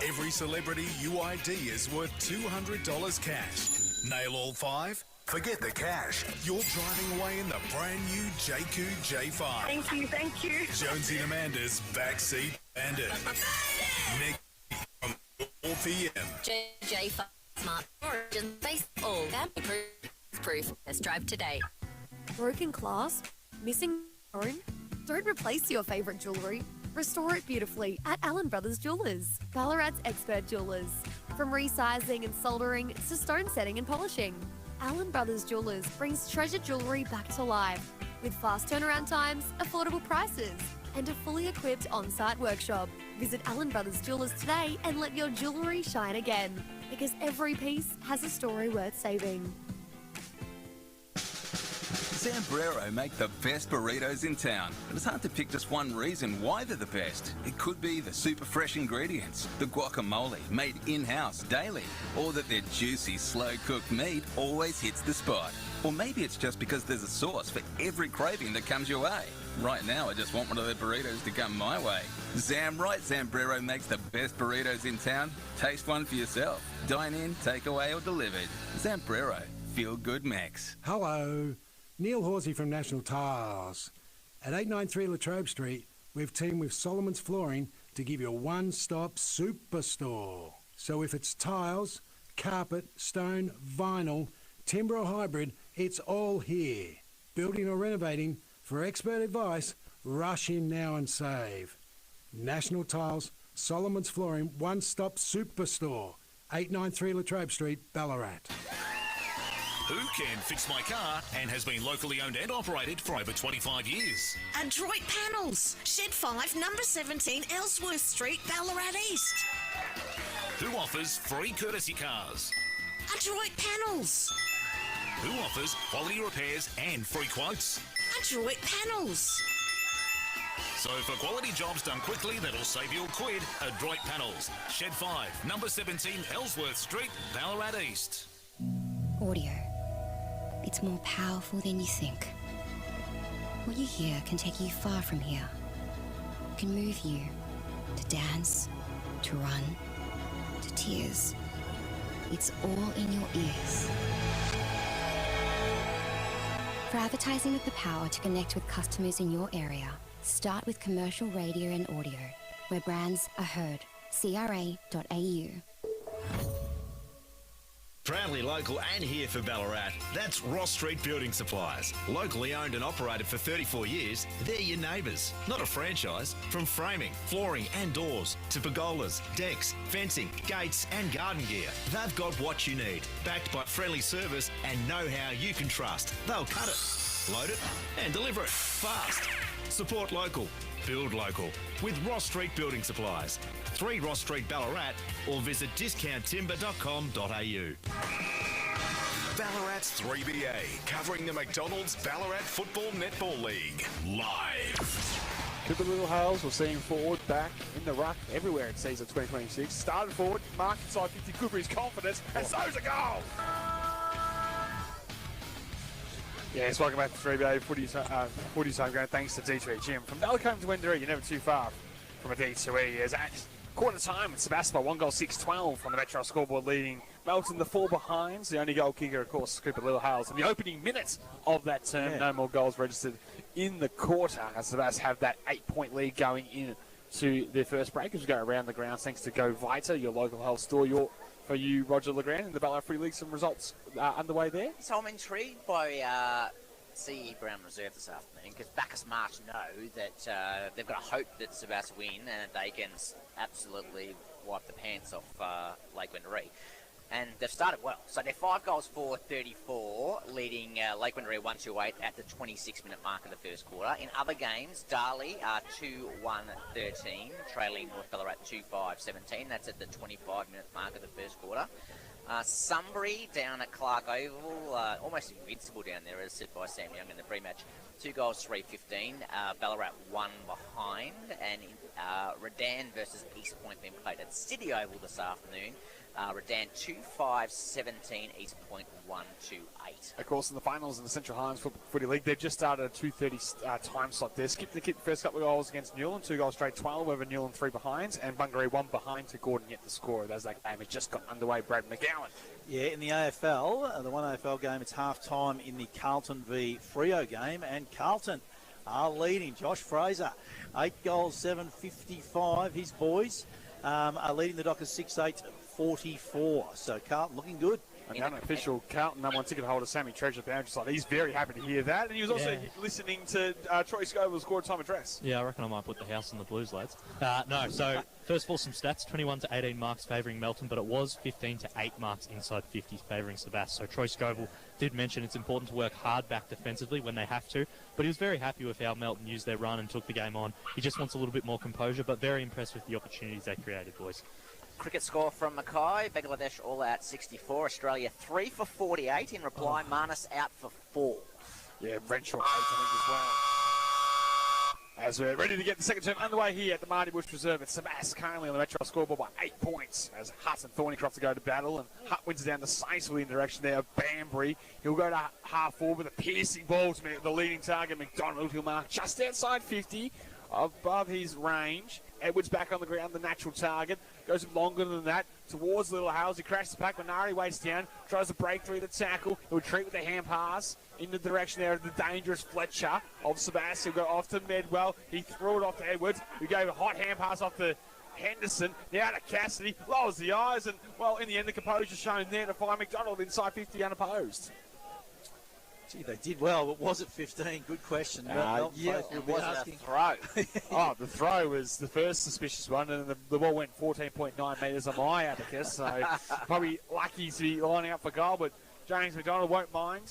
Every celebrity UID is worth $200 cash. Nail all 5? Forget the cash. You're driving away in the brand new JQ J5. Thank you. Jonesy and Amanda's Backseat Bandit. Next from 4 p.m. J5 Smart Origin Face All Family Proof. Let's drive today. Broken glass? Missing phone? Don't replace your favourite jewellery. Restore it beautifully at Allen Brothers Jewellers. Ballarat's expert jewellers. From resizing and soldering to stone setting and polishing. Allen Brothers Jewellers brings treasured jewellery back to life with fast turnaround times, affordable prices, and a fully equipped on-site workshop. Visit Allen Brothers Jewellers today and let your jewellery shine again, because every piece has a story worth saving. Zambrero make the best burritos in town, but it's hard to pick just one reason why they're the best. It could be the super fresh ingredients, the guacamole made in-house daily, or that their juicy, slow-cooked meat always hits the spot. Or maybe it's just because there's a sauce for every craving that comes your way. Right now, I just want one of their burritos to come my way. Zambrero makes the best burritos in town. Taste one for yourself. Dine in, take away, or delivered. Zambrero. Feel good mix. Hello. Neil Horsey from National Tiles. At 893 Latrobe Street, we've teamed with Solomon's Flooring to give you a one-stop superstore. So if it's tiles, carpet, stone, vinyl, timber or hybrid, it's all here. Building or renovating, for expert advice, rush in now and save. National Tiles, Solomon's Flooring, one-stop superstore. 893 Latrobe Street, Ballarat. Who can fix my car and has been locally owned and operated for over 25 years? Adroit Panels, Shed 5, number 17, Ellsworth Street, Ballarat East. Who offers free courtesy cars? Adroit Panels. Who offers quality repairs and free quotes? Adroit Panels. So for quality jobs done quickly that'll save you a quid, Adroit Panels, Shed 5, number 17, Ellsworth Street, Ballarat East. Audio. It's more powerful than you think. What you hear can take you far from here. It can move you to dance, to run, to tears. It's all in your ears. For advertising with the power to connect with customers in your area, start with commercial radio and audio, where brands are heard. CRA.au. Proudly local and here for Ballarat, that's Ross Street Building Supplies. Locally owned and operated for 34 years, they're your neighbours, not a franchise. From framing, flooring and doors to pergolas, decks, fencing, gates and garden gear, they've got what you need. Backed by friendly service and know-how you can trust. They'll cut it, load it and deliver it fast. Support local, build local with Ross Street Building Supplies. 3 Ross Street, Ballarat, or visit discounttimber.com.au. Ballarat's 3BA, covering the McDonald's Ballarat Football Netball League, live. Cooper Little Hales will see him forward, back, in the ruck, everywhere in season 2026. Started forward, mark inside 50, Cooper is confident, and so's a goal! Yes, welcome back to 3BA Footy's Home Ground. Thanks to D2E Gym. From Malcolm to Wendouree, you're never too far from a D2E. As at quarter time with Sebastopol, 1 goal 6-12 on the Metro scoreboard, leading Melton the 4 behinds. The only goal kicker, of course, Cooper Little Hales. In the opening minutes of that term, no more goals registered in the quarter. As Sebast have that 8-point lead going into their first break as we go around the grounds. Thanks to Go Vita, your local health store. For you, Roger Legrand, in the Ballarat Free League, some results underway there? So I'm intrigued by CE Brown Reserve this afternoon, because Bacchus March know that they've got a hope that Sebastopol win and they can absolutely wipe the pants off Lake Wendouree. And they've started well. So they're 5 goals for 34, leading Lake Wendouree 1-2-8 at the 26-minute mark of the first quarter. In other games, Darley are 2-1-13, trailing North Ballarat 2-5-17. That's at the 25-minute mark of the first quarter. Sunbury down at Clark Oval, almost invincible down there, as said by Sam Young in the pre-match. 2 goals, 3-15. Ballarat 1 behind. And Redan versus East Point being played at City Oval this afternoon. Redan 2-5-17, East Point 1-2-8. Of course, in the finals in the Central Highlands Footy League, they've just started a 2:30 time slot there. Skipped the kid first couple of goals against Newland, 2 goals straight 12 over Newland, 3 behind, and Bungaree 1 behind to Gordon yet to score as that game has just got underway. Brad McGowan. Yeah, in the AFL, the one AFL game, it's half-time in the Carlton v Freo game, and Carlton are leading. Josh Fraser, 8 goals, 7.55. His boys are leading the Dockers 6-8-44. So Carlton looking good. And the unofficial Carlton number 1 ticket holder, Sammy Treasure, he's very happy to hear that. And he was also listening to Troy Scoville's score time address. Yeah, I reckon I might put the house on the Blues, lads. No, so first of all, some stats. 21-18 marks favouring Melton, but it was 15-8 marks inside 50 favouring Sebastopol. So Troy Scoville did mention it's important to work hard back defensively when they have to, but he was very happy with how Melton used their run and took the game on. He just wants a little bit more composure, but very impressed with the opportunities they created, boys. Cricket score from Mackay. Bangladesh all out 64. Australia 3 for 48. In reply, Marnus out for 4. Yeah, Renshaw 8, I think, as well. As we're ready to get the second term underway here at the Marty Busch Reserve, it's Sebastopol currently on the Metro scoreboard by 8 points as Hutt and Thornycroft to go to battle, and Hutt wins it down decisively in the direction there of Banbury. He'll go to half forward with a piercing ball to the leading target, McDonald. He'll mark just outside 50, above his range. Edwards back on the ground, the natural target. Goes longer than that towards Little Hales. He crashes the pack. Minari waits down, tries to break through the tackle. He'll retreat with a hand pass in the direction there of the dangerous Fletcher of Sebastopol. He'll go off to Medwell. He threw it off to Edwards, who gave a hot hand pass off to Henderson. Now to Cassidy. Lowers the eyes, and, well, in the end, the composure shown there to find McDonald inside 50 unopposed. Gee, they did well, but was it 15? Good question. Yeah, it was a throw. The throw was the first suspicious one, and the ball went 14.9 metres on my abacus, so probably lucky to be lining up for goal, but James McDonald won't mind.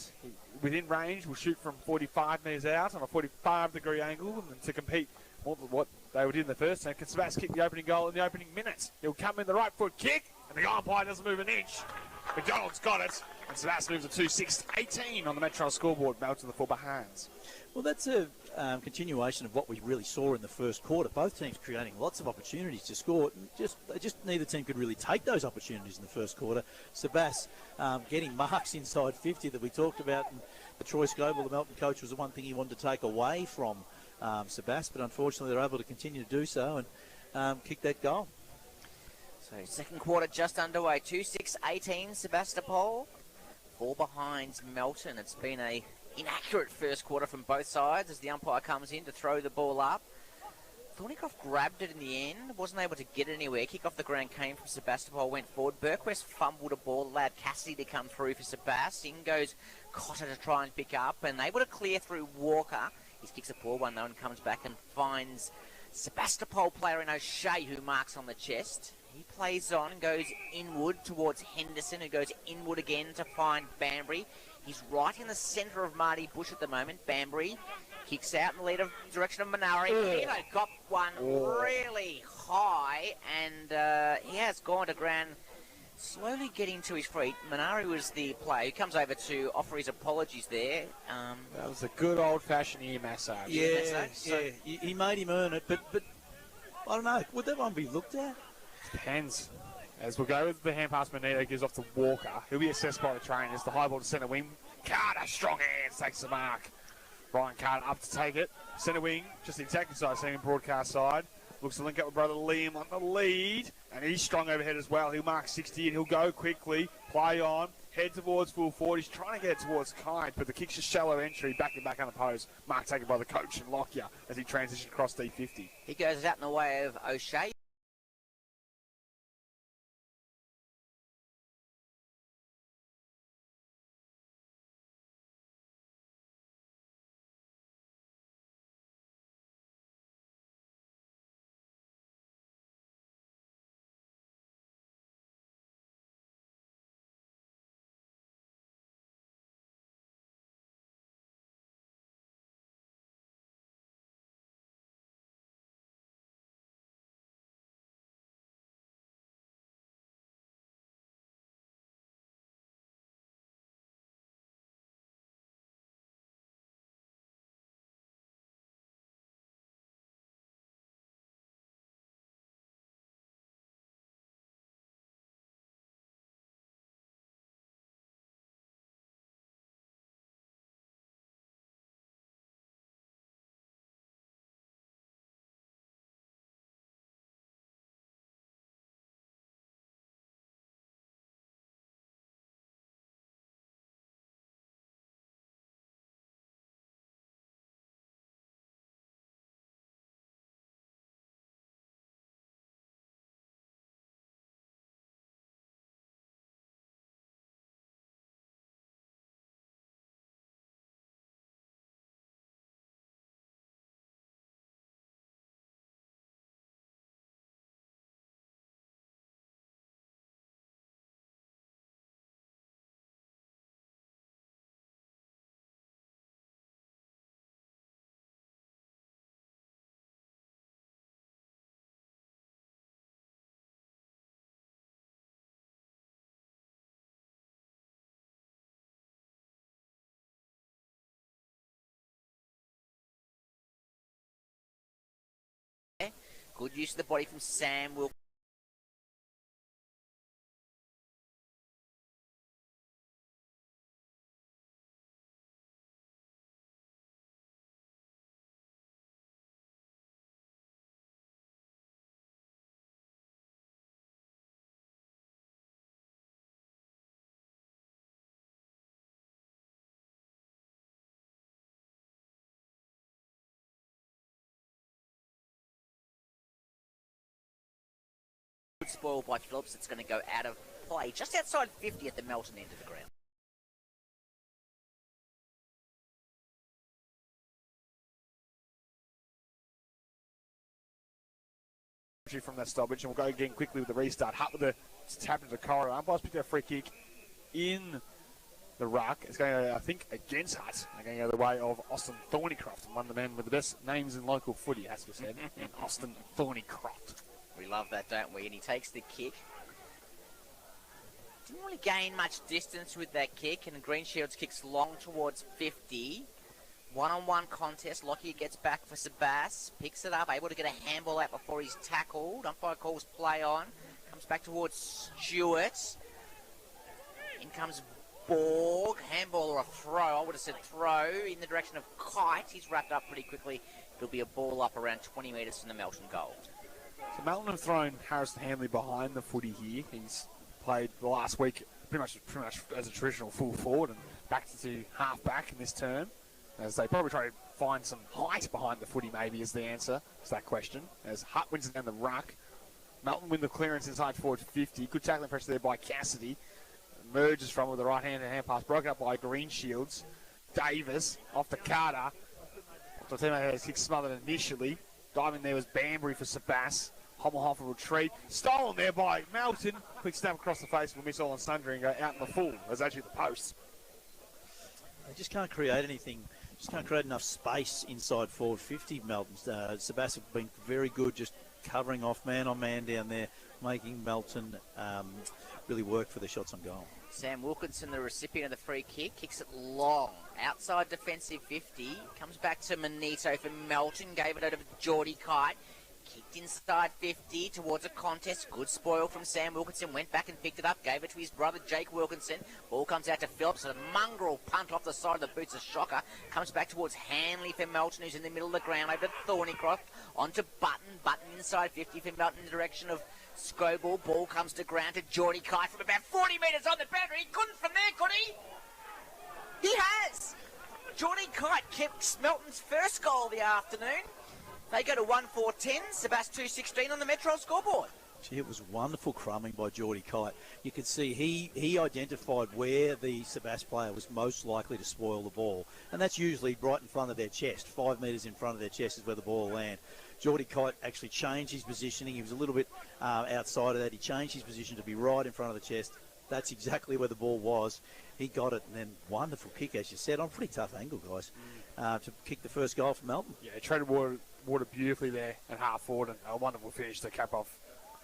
Within range, will shoot from 45 metres out on a 45-degree angle, and to compete more than what they would in the first time. Can Sebastopol kick the opening goal in the opening minutes? He'll come in the right foot kick, and the goal umpire doesn't move an inch. McDonald's got it, and Sebastopol moves to 2-6-18 on the Metro scoreboard. Melton the 4 behinds. Well, that's a continuation of what we really saw in the first quarter. Both teams creating lots of opportunities to score. Just neither team could really take those opportunities in the first quarter. Sebastopol getting marks inside 50 that we talked about. And the Troy Scoville, the Melton coach, was the one thing he wanted to take away from Sebastopol, but unfortunately they're able to continue to do so and kick that goal. So second quarter just underway. 2-6-18 Sebastopol. 4 behind Melton. It's been a inaccurate first quarter from both sides as the umpire comes in to throw the ball up. Thornycroft grabbed it in the end, wasn't able to get it anywhere. Kick off the ground came from Sebastopol, went forward. Burquest fumbled a ball, allowed Cassidy to come through for Sebastopol. In goes Cotter to try and pick up, and able to clear through Walker. He kicks a poor one though and comes back and finds Sebastopol player in O'Shea, who marks on the chest. He plays on and goes inward towards Henderson, who goes inward again to find Banbury. He's right in the centre of Marty Busch at the moment. Banbury kicks out in the lead of direction of Minari. He got one really high, and he has gone to ground, slowly getting to his feet. Minari was the player who comes over to offer his apologies there. That was a good old-fashioned ear massage. Yeah, he made him earn it, but I don't know. Would that one be looked at? Depends. As we'll go with the hand pass, Manito gives off to Walker. He'll be assessed by the trainers. The high ball to centre wing. Carter, strong hands, takes the mark. Ryan Carter up to take it. Centre wing, just the attacking side, same broadcast side. Looks to link up with brother Liam on the lead. And he's strong overhead as well. He'll mark 60 and he'll go quickly. Play on. Head towards full forward. He's trying to get towards Kite, but the kick's a shallow entry. Back and back unopposed. Mark taken by the coach and Lockyer as he transitions across D50. He goes out in the way of O'Shea. Good use of the body from Sam Wilkinson. Spoiled by Phillips. It's going to go out of play just outside 50 at the Melton end of the ground. From that stoppage, and we'll go again quickly with the restart. Hutt with a tap into the corridor. Umpires picked a free kick in the ruck. It's going to go, I think, against Hutt. They're going to go the way of Austin Thornycroft, one of the men with the best names in local footy, has to be said, and Austin Thornycroft. We love that, don't we? And he takes the kick. Didn't really gain much distance with that kick, and Greenshields kicks long towards 50. One-on-one contest. Lockyer gets back for Sebas. Picks it up, able to get a handball out before he's tackled. Umpire calls play on. Comes back towards Stewart. In comes Borg. Handball or a throw. I would have said throw in the direction of Kite. He's wrapped up pretty quickly. It'll be a ball up around 20 metres from the Melton goal. So Melton have thrown Harrison Hanley behind the footy here. He's played the last week pretty much as a traditional full forward and back to half back in this term. As they probably try to find some height behind the footy, maybe, is the answer to that question. As Hutt wins it down the ruck. Melton win the clearance inside forward 50. Good tackling pressure there by Cassidy. Emerges from with the right hand and hand pass. Broken up by Greenshields. Davis off to Carter. The teammate had his kick smothered initially. Diving there was Banbury for Sebas. Hommelhofer retreat. Stolen there by Melton. Quick snap across the face. Will miss all and sundry and go out in the full. That's actually the post. They just can't create anything. Just can't create enough space inside forward 50, Melton. Sebas have been very good just covering off man on man down there, making Melton really work for the shots on goal. Sam Wilkinson, the recipient of the free kick, kicks it long. Outside defensive 50. Comes back to Manito for Melton. Gave it over to Geordie Kite. Kicked inside 50 towards a contest. Good spoil from Sam Wilkinson. Went back and picked it up. Gave it to his brother Jake Wilkinson. Ball comes out to Phillips. A mongrel punt off the side of the boots. A shocker. Comes back towards Hanley for Melton, who's in the middle of the ground. Over to Thornycroft. Onto Button. Button inside 50 for Melton in the direction of Scobell. Ball comes to ground to Geordie Kite from about 40 metres on the boundary. He couldn't from there, could he? He has! Geordie Kite kept Melton's first goal of the afternoon. They go to 1-4-10. Sebas 2-16 on the Metro scoreboard. Gee, it was wonderful crumbing by Geordie Kite. You could see he identified where the Sebas player was most likely to spoil the ball. And that's usually right in front of their chest. 5 metres in front of their chest is where the ball will land. Geordie Kite actually changed his positioning. He was a little bit outside of that. He changed his position to be right in front of the chest. That's exactly where the ball was. He got it, and then wonderful kick, as you said, on a pretty tough angle, guys, to kick the first goal for Melton. Yeah, he traded water beautifully there at half forward, and a wonderful finish to cap off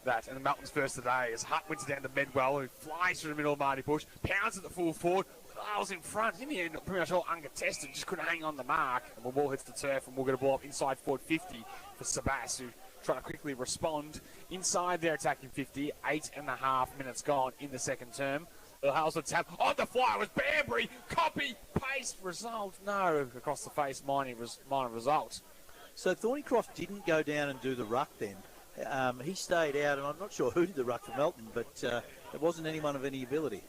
that. And Melton's first today as Hutt wins it down to Medwell, who flies through the middle of Marty Busch, pounds at the full forward. Lyle's in front. In the end, pretty much all uncontested, just couldn't hang on the mark. And the ball hits the turf, and we'll get a ball up inside forward 50 for Sebas, who trying to quickly respond inside their attacking 50. 8.5 minutes gone in the second term. The Halswood tap on the fly was Banbury. Copy, paste, result. No, across the face, minor result. So Thornycroft didn't go down and do the ruck then. He stayed out, and I'm not sure who did the ruck for Melton, but it wasn't anyone of any ability.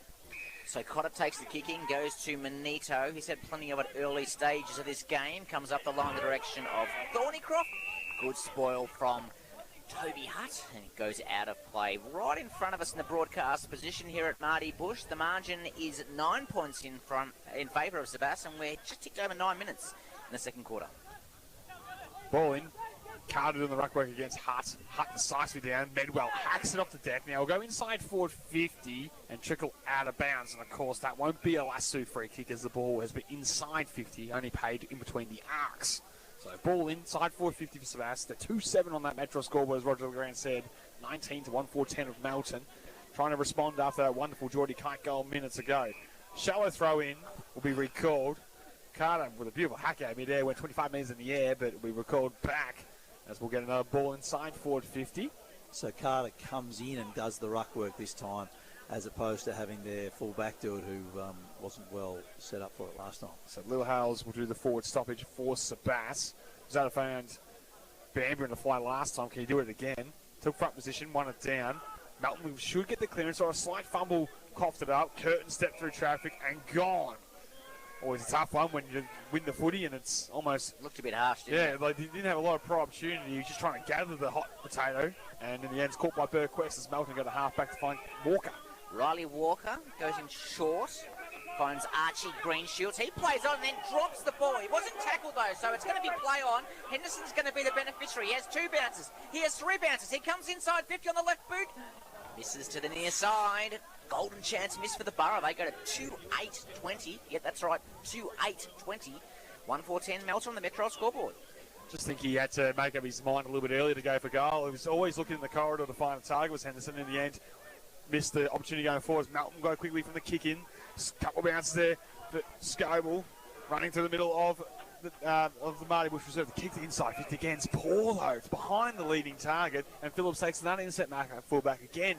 So Cotter takes the kick in, goes to Manito. He's had plenty of it early stages of this game. Comes up the line in the direction of Thornycroft. Good spoil from Toby Hutt, and it goes out of play right in front of us in the broadcast position here at Marty Busch. The margin is 9 points in favour of Sebas, and we're just ticked over 9 minutes in the second quarter. Ball in. Carter doing the ruck work against Hutt. Hutt decisively down. Medwell hacks it off the deck. Now we'll go inside forward 50 and trickle out of bounds. And of course, that won't be a lasso free kick as the ball has been inside 50, only paid in between the arcs. So ball inside forward 50 for Sebas. They're 2-7 on that Metro scoreboard, as Roger LeGrand said. 19 to 1-4-10 of Melton. Trying to respond after that wonderful Geordie Kite goal minutes ago. Shallow throw in will be recalled. Carter with a beautiful hack out mid-air, went 25 metres in the air, but we recalled back as we'll get another ball inside forward 50. So Carter comes in and does the ruck work this time, as opposed to having their full-back do it, who wasn't well set up for it last time. So Lil Hales will do the forward stoppage for Sebas. Zada found Bamber in the fly last time. Can he do it again? Took front position, won it down. Melton should get the clearance, or a slight fumble, coughed it up. Curtin stepped through traffic and gone. Always a tough one when you win the footy and it's almost... Looked a bit harsh, didn't it? Yeah, like he didn't have a lot of pro opportunity. He was just trying to gather the hot potato. And in the end, it's caught by Burquest as Melton got a half back to find Walker. Riley Walker goes in short, finds Archie Greenshields. He plays on and then drops the ball. He wasn't tackled though, so it's going to be play on. Henderson's going to be the beneficiary. He has 2 bounces. He has 3 bounces. He comes inside 50 on the left boot. Misses to the near side. Golden chance miss for the Borough. They go to 2-8-20. Yeah, that's right, 2-8-20. 1-4-10 Melton on the Metro scoreboard. Just think he had to make up his mind a little bit earlier to go for goal. He was always looking in the corridor to find a target, was Henderson. In the end, missed the opportunity going forward. Melton go quickly from the kick in. Couple of bounces there, but Scoble running through the middle of the Marty Busch Reserve. The kick to inside 50 again. It's poor though. It's behind the leading target, and Phillips takes another intercept mark at fullback again.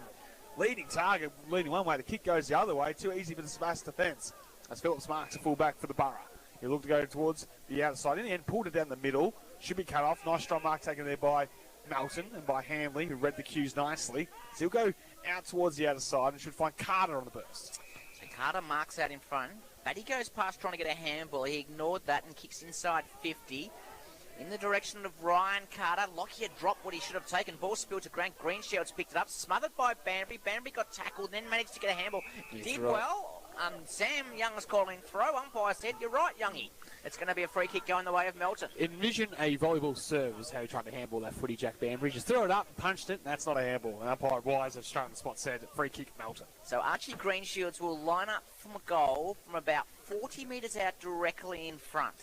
Leading target, leading one way. The kick goes the other way. Too easy for the Sebas defence. As Phillips marks a fullback for the Borough. He looked to go towards the outside. In the end, pulled it down the middle. Should be cut off. Nice strong mark taken there by Melton and by Hamley, who read the cues nicely. So he'll go out towards the outer side and should find Carter on the burst. So Carter marks out in front. Batty goes past trying to get a handball. He ignored that and kicks inside 50. In the direction of Ryan Carter. Lockyer dropped what he should have taken. Ball spilled to Grant Greenshields, picked it up. Smothered by Banbury. Banbury got tackled, then managed to get a handball. Did right. Well. Sam Young is calling throw. Umpire said, you're right, Youngie. It's going to be a free kick going the way of Melton. Envision a volleyball serve is how he tried to handball that footy, Jack Banbury. Just threw it up and punched it. That's not a handball. And umpire Wise has straight on the spot said, free kick Melton. So Archie Greenshields will line up from a goal from about 40 metres out directly in front.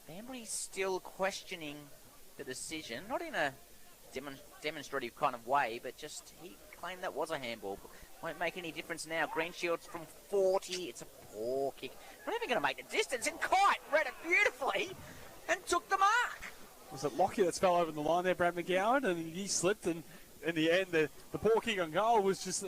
Banbury's still questioning the decision, not in a demonstrative kind of way, but just he claimed that was a handball. Won't make any difference now. Greenshields from 40. It's a poor kick. Not even going to make the distance. And Kite read it beautifully and took the mark. Was it Lockyer that fell over the line there, Brad McGowan? And he slipped, and in the end, the poor kick on goal was just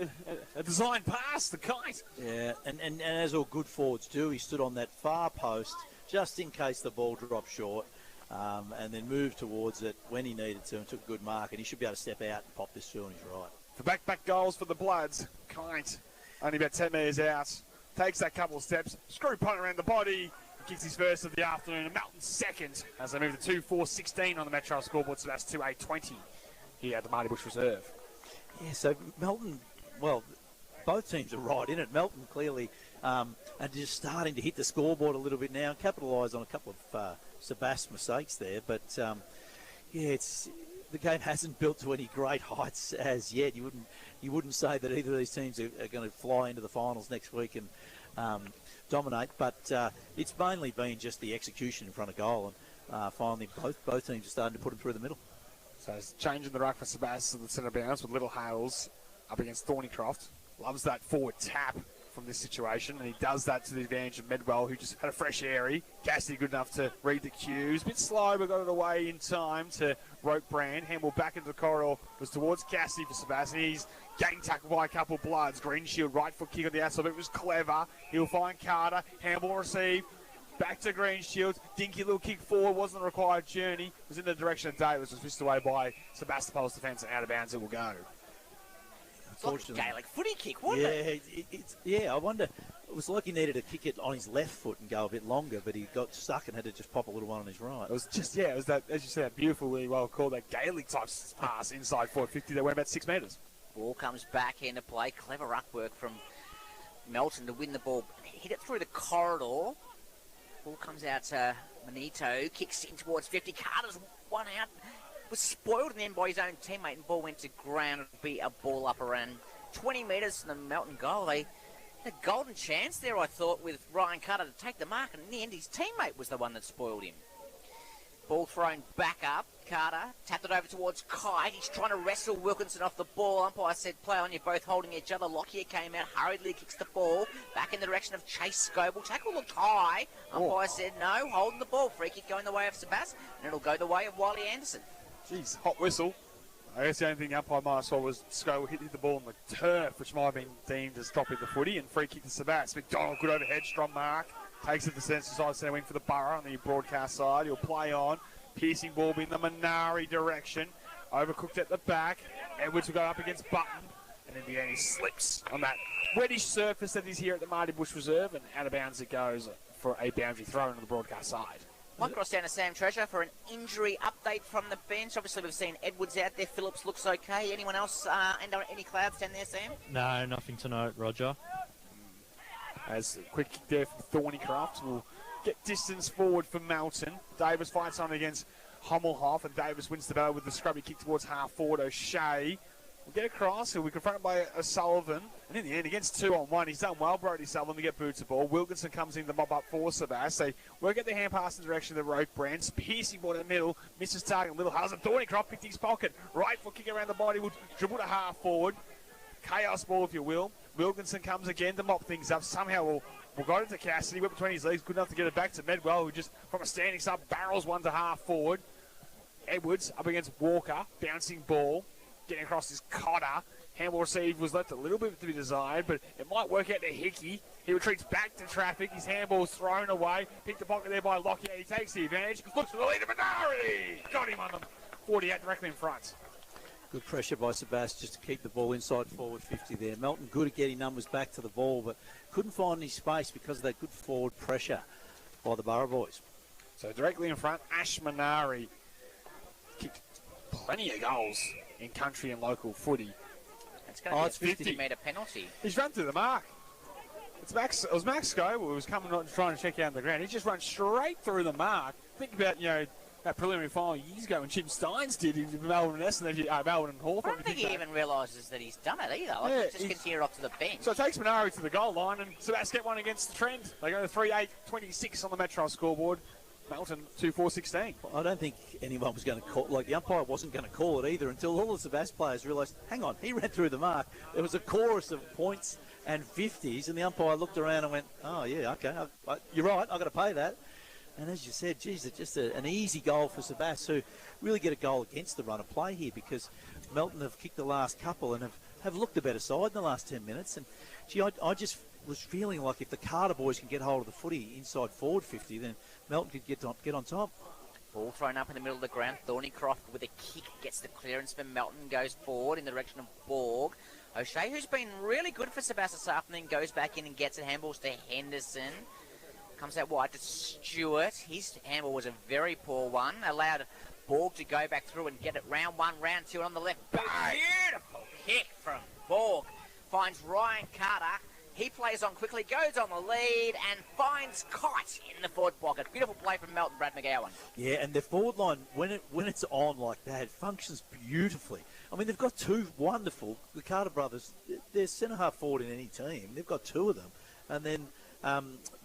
a design pass to Kite. Yeah, and as all good forwards do, he stood on that far post just in case the ball dropped short, and then moved towards it when he needed to and took a good mark. And he should be able to step out and pop this through, and he's right. For back goals for the Bloods, Kite, only about 10 metres out, takes that couple of steps, screw punt around the body, kicks his first of the afternoon, and Melton second as they move to 2-4-16 on the Metro scoreboard, so that's 2-8-20 here at the Marty Busch Reserve. Yeah, so Melton, well, both teams are right in it. Melton clearly are just starting to hit the scoreboard a little bit now and capitalise on a couple of Sebas mistakes there, but yeah, the game hasn't built to any great heights as yet. You wouldn't say that either of these teams are going to fly into the finals next week and dominate, but it's mainly been just the execution in front of goal, and finally both teams are starting to put them through the middle. So it's changing the ruck for Sebas to the centre bounce with Little Hales up against Thornycroft. Loves that forward tap from this situation, and he does that to the advantage of Medwell, who just had a fresh airy. Cassidy good enough to read the cues. Bit slow, but got it away in time to Roke Brand. Handball back into the corridor was towards Cassidy for Sebastian. He's gang tackled by a couple of Bloods. Greenshield, right foot kick on the outside, but it was clever. He'll find Carter. Handball received. Back to Greenshield. Dinky little kick forward. Wasn't a required journey. Was in the direction of Davis. Was missed away by Sebastopol's defence, and out of bounds it will go. It's like a Gaelic footy kick, wasn't it? Yeah, I wonder. It was like he needed to kick it on his left foot and go a bit longer, but he got stuck and had to just pop a little one on his right. It was just, it was that, as you said, beautifully well called, that Gaelic type pass inside 450 that went about 6 metres. Ball comes back into play. Clever ruck work from Melton to win the ball. Hit it through the corridor. Ball comes out to Manito. Kicks in towards 50. Carter's one out. Was spoiled in the end by his own teammate, and ball went to ground. It'll be a ball up around 20 metres from the Melton goal. They had a golden chance there, I thought, with Ryan Carter to take the mark, and in the end his teammate was the one that spoiled him. Ball thrown back up. Carter tapped it over towards Kite. He's trying to wrestle Wilkinson off the ball. Umpire said, play on, you're both holding each other. Lockyer came out, hurriedly kicks the ball back in the direction of Chase Scoble. Tackle looked high. Umpire said, no, holding the ball. Free kick going the way of Sebastopol, and it'll go the way of Wiley Anderson. Jeez, hot whistle. I guess the only thing the umpire might have saw was Scoble hit the ball on the turf, which might have been deemed as dropping the footy, and free kick to Sebastopol. McDonald, good overhead, strong mark. Takes it to the centre side, centre wing for the Borough on the broadcast side. He'll play on. Piercing ball in the Minari direction. Overcooked at the back. Edwards will go up against Button. And in the end, he slips on that reddish surface that is here at the Marty Busch Reserve. And out of bounds it goes for a boundary throw on the broadcast side. Might cross down to Sam Treasure for an injury update from the bench. Obviously, we've seen Edwards out there. Phillips looks okay. Anyone else under any clouds down there, Sam? No, nothing to note, Roger. As a quick kick there from Thornycroft will get distance forward for Melton. Davis fights on against Hommelhoff, and Davis wins the battle with the scrubby kick towards half forward. O'Shea will get across. He'll be confronted by O'Sullivan. And in the end, against 2-on-1, he's done well, Brody Sullivan, to get boots the ball. Wilkinson comes in to mop up for Sebas. They work at the hand pass in the direction of the rope. Brands, piercing ball in the middle, misses target. Little Hudson. Thornycroft picked his pocket. Right foot kick around the body, will dribble to half forward. Chaos ball, if you will. Wilkinson comes again to mop things up. Somehow we'll got it to Cassidy. Went between his legs, good enough to get it back to Medwell, who just from a standing start barrels one to half forward. Edwards up against Walker, bouncing ball, getting across his Cotter. Handball received was left a little bit to be desired, but it might work out to Hickey. He retreats back to traffic. His handball's thrown away. Picked the pocket there by Lockyer. He takes the advantage. Looks for the lead of Minari. Got him on them. 48 directly in front. Good pressure by Sebastopol just to keep the ball inside forward 50 there. Melton good at getting numbers back to the ball, but couldn't find any space because of that good forward pressure by the Borough boys. So directly in front, Ash Minari kicked plenty of goals in country and local footy. It's going to be a 50-metre penalty. He's run through the mark. It was Max Scoble who was coming on trying to check out the ground. He just run straight through the mark. Think about, that preliminary final years ago when Jim Steins did in Melbourne and Hawthorn. I don't think he even realises that he's done it either. Like, just continued off to the bench. So it takes Minari to the goal line, and Sebastopol get one against the trend. They go to 3-8-26 on the Metro scoreboard. Melton 2-4-16. I don't think anyone was going to call, the umpire wasn't going to call it either until all the Sebastopol players realised, hang on, he ran through the mark. There was a chorus of points and 50s, and the umpire looked around and went, oh, yeah, okay, you're right, I've got to pay that. And as you said, geez, it's just an easy goal for Sebastopol, who really get a goal against the run of play here, because Melton have kicked the last couple and have looked a better side in the last 10 minutes. And, gee, I just was feeling like if the Carter boys can get hold of the footy inside forward 50, then Melton could get on top. Ball thrown up in the middle of the ground. Thornycroft with a kick gets the clearance for Melton, goes forward in the direction of Borg. O'Shea, who's been really good for Sebastopol this afternoon, goes back in and gets it. Handballs to Henderson. Comes out wide to Stewart. His handball was a very poor one. Allowed Borg to go back through and get it round one, round two on the left. Beautiful kick from Borg. Finds Ryan Carter. He plays on quickly, goes on the lead, and finds Kite in the forward pocket. Beautiful play from Melton, Brad McGowan. Yeah, and their forward line, when it's on like that, it functions beautifully. I mean, they've got two wonderful, the Carter brothers, they're centre-half forward in any team. They've got two of them. And then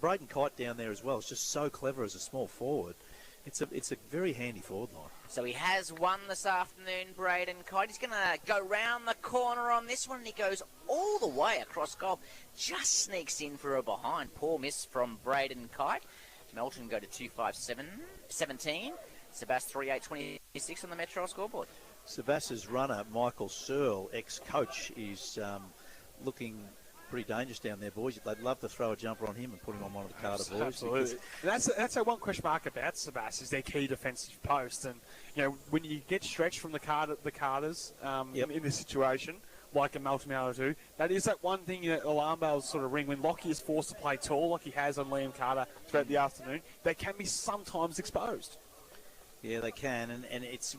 Braden Kite down there as well. It's just so clever as a small forward. It's a very handy forward line. So he has won this afternoon, Braden Kite. He's going to go round the corner on this one, and he goes all the way across goal. Just sneaks in for a behind. Poor miss from Braden Kite. Melton go to 2-5-17. Sebastopol 3-8-26 on the Metro scoreboard. Sebastopol's runner, Michael Searle, ex-coach, is looking pretty dangerous down there, boys. They'd love to throw a jumper on him and put him on one of the Carter boys. Absolutely. That's a one question mark about Sebastopol is their key defensive post. And, when you get stretched from the Carters in this situation, like a Melton do, that is that one thing that alarm bells sort of ring when Lockie is forced to play tall, like he has on Liam Carter throughout the afternoon. They can be sometimes exposed. Yeah, they can, and it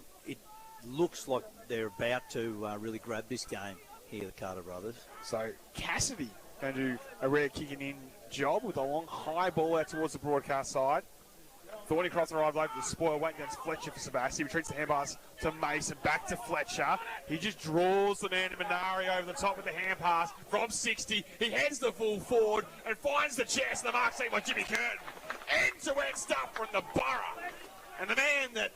looks like they're about to really grab this game here, the Carter brothers. So Cassidy going to do a rare kicking in job with a long high ball out towards the broadcast side. Thornycroft arrived late with the spoil, waiting against Fletcher for Sebastopol. He retreats the hand pass to Mason, back to Fletcher. He just draws the man to Minari over the top with the hand pass from 60. He heads the full forward and finds the chest. The mark seen by Jimmy Curtin. End-to-end stuff from the Borough. And the man that,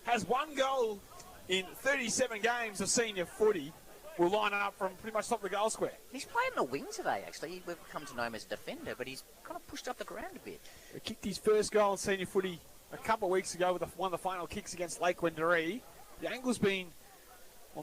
has one goal in 37 games of senior footy will line up from pretty much top of the goal square. He's playing the wing today, actually. We've come to know him as a defender, but he's kind of pushed up the ground a bit. He kicked his first goal in senior footy a couple of weeks ago with one of the final kicks against Lake Wendouree. The angle's been,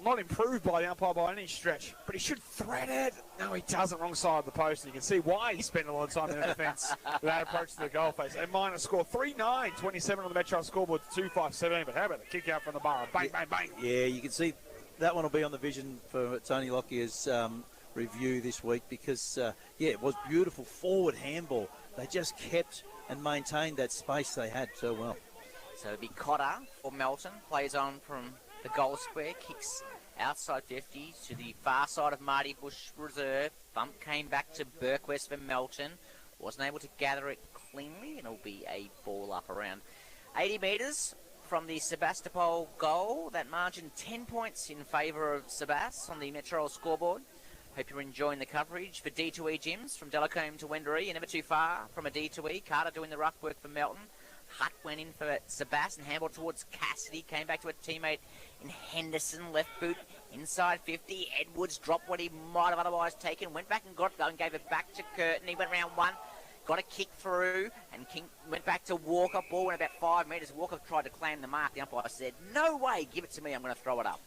not improved by the umpire by any stretch, but he should thread it. No, he doesn't. Wrong side of the post. And you can see why he spent a lot of time in the defence with that approach to the goal face. A minor score, 3-9, 27 on the Metro scoreboard, 2-5-17. But how about the kick out from the Borough? Bang, bang, bang. Yeah, you can see that one will be on the vision for Tony Lockyer's review this week because, it was beautiful forward handball. They just kept and maintained that space they had so well. So it'll be Cotter for Melton. Plays on from the goal square, kicks outside 50 to the far side of Marty Busch Reserve. Bump came back to Burkwest for Melton. Wasn't able to gather it cleanly, and it'll be a ball up around 80 metres from the Sebastopol goal. That margin 10 points in favour of Sebas on the Metro scoreboard. Hope you're enjoying the coverage for D2E Gyms from Delacombe to Wendouree. You're never too far from a D2E. Carter doing the rough work for Melton. Hutt went in for Sebas and handball towards Cassidy. Came back to a teammate in Henderson. Left boot inside 50. Edwards dropped what he might have otherwise taken. Went back and got it and gave it back to Curtin. He went round one. Got a kick through, and King went back to Walker. Ball went about 5 metres. Walker tried to claim the mark. The umpire said, "No way, give it to me, I'm going to throw it up."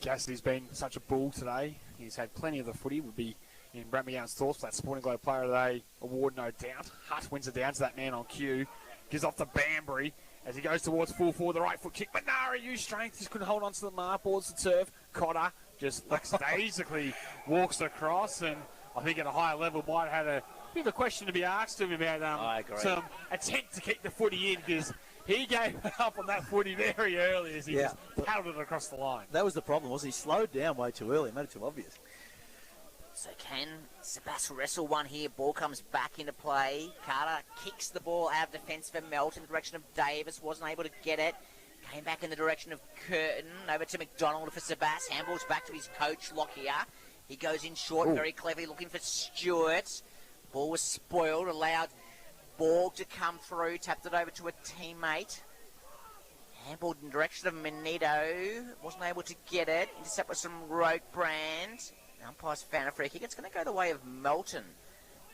Cassidy's been such a bull today. He's had plenty of the footy. Would be in Brad McGowan's thoughts for that Sporting Globe Player of the Day award, no doubt. Hutt wins it down to that man on cue. Gives off to Banbury as he goes towards full forward. The right foot kick. Manara used strength. Just couldn't hold on to the mark. Boards the turf. Cotter just lackadaisically walks across, and I think at a higher level might have had a bit of a question to be asked to him about some attempt to keep the footy in, because he gave it up on that footy very early as he just paddled it across the line. That was the problem, wasn't he? Slowed down way too early. It made it too obvious. So can Sebas wrestle one here? Ball comes back into play. Carter kicks the ball out of defence for Melton, direction of Davis. Wasn't able to get it. Came back in the direction of Curtin. Over to McDonald for Sebas. Handballs back to his coach, Lockyer. He goes in short, very cleverly, looking for Stewart. Ball was spoiled, allowed Borg to come through. Tapped it over to a teammate. Handballed in the direction of Menito. Wasn't able to get it. Intercept with some Rokebrand. Umpire's found a free kick. It's going to go the way of Melton.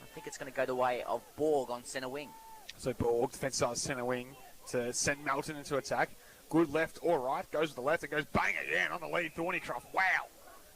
I think it's going to go the way of Borg on centre wing. So Borg, defence side centre wing, to send Melton into attack. Good left or right. Goes with the left and goes bang again on the lead. Thornycroft. Wow.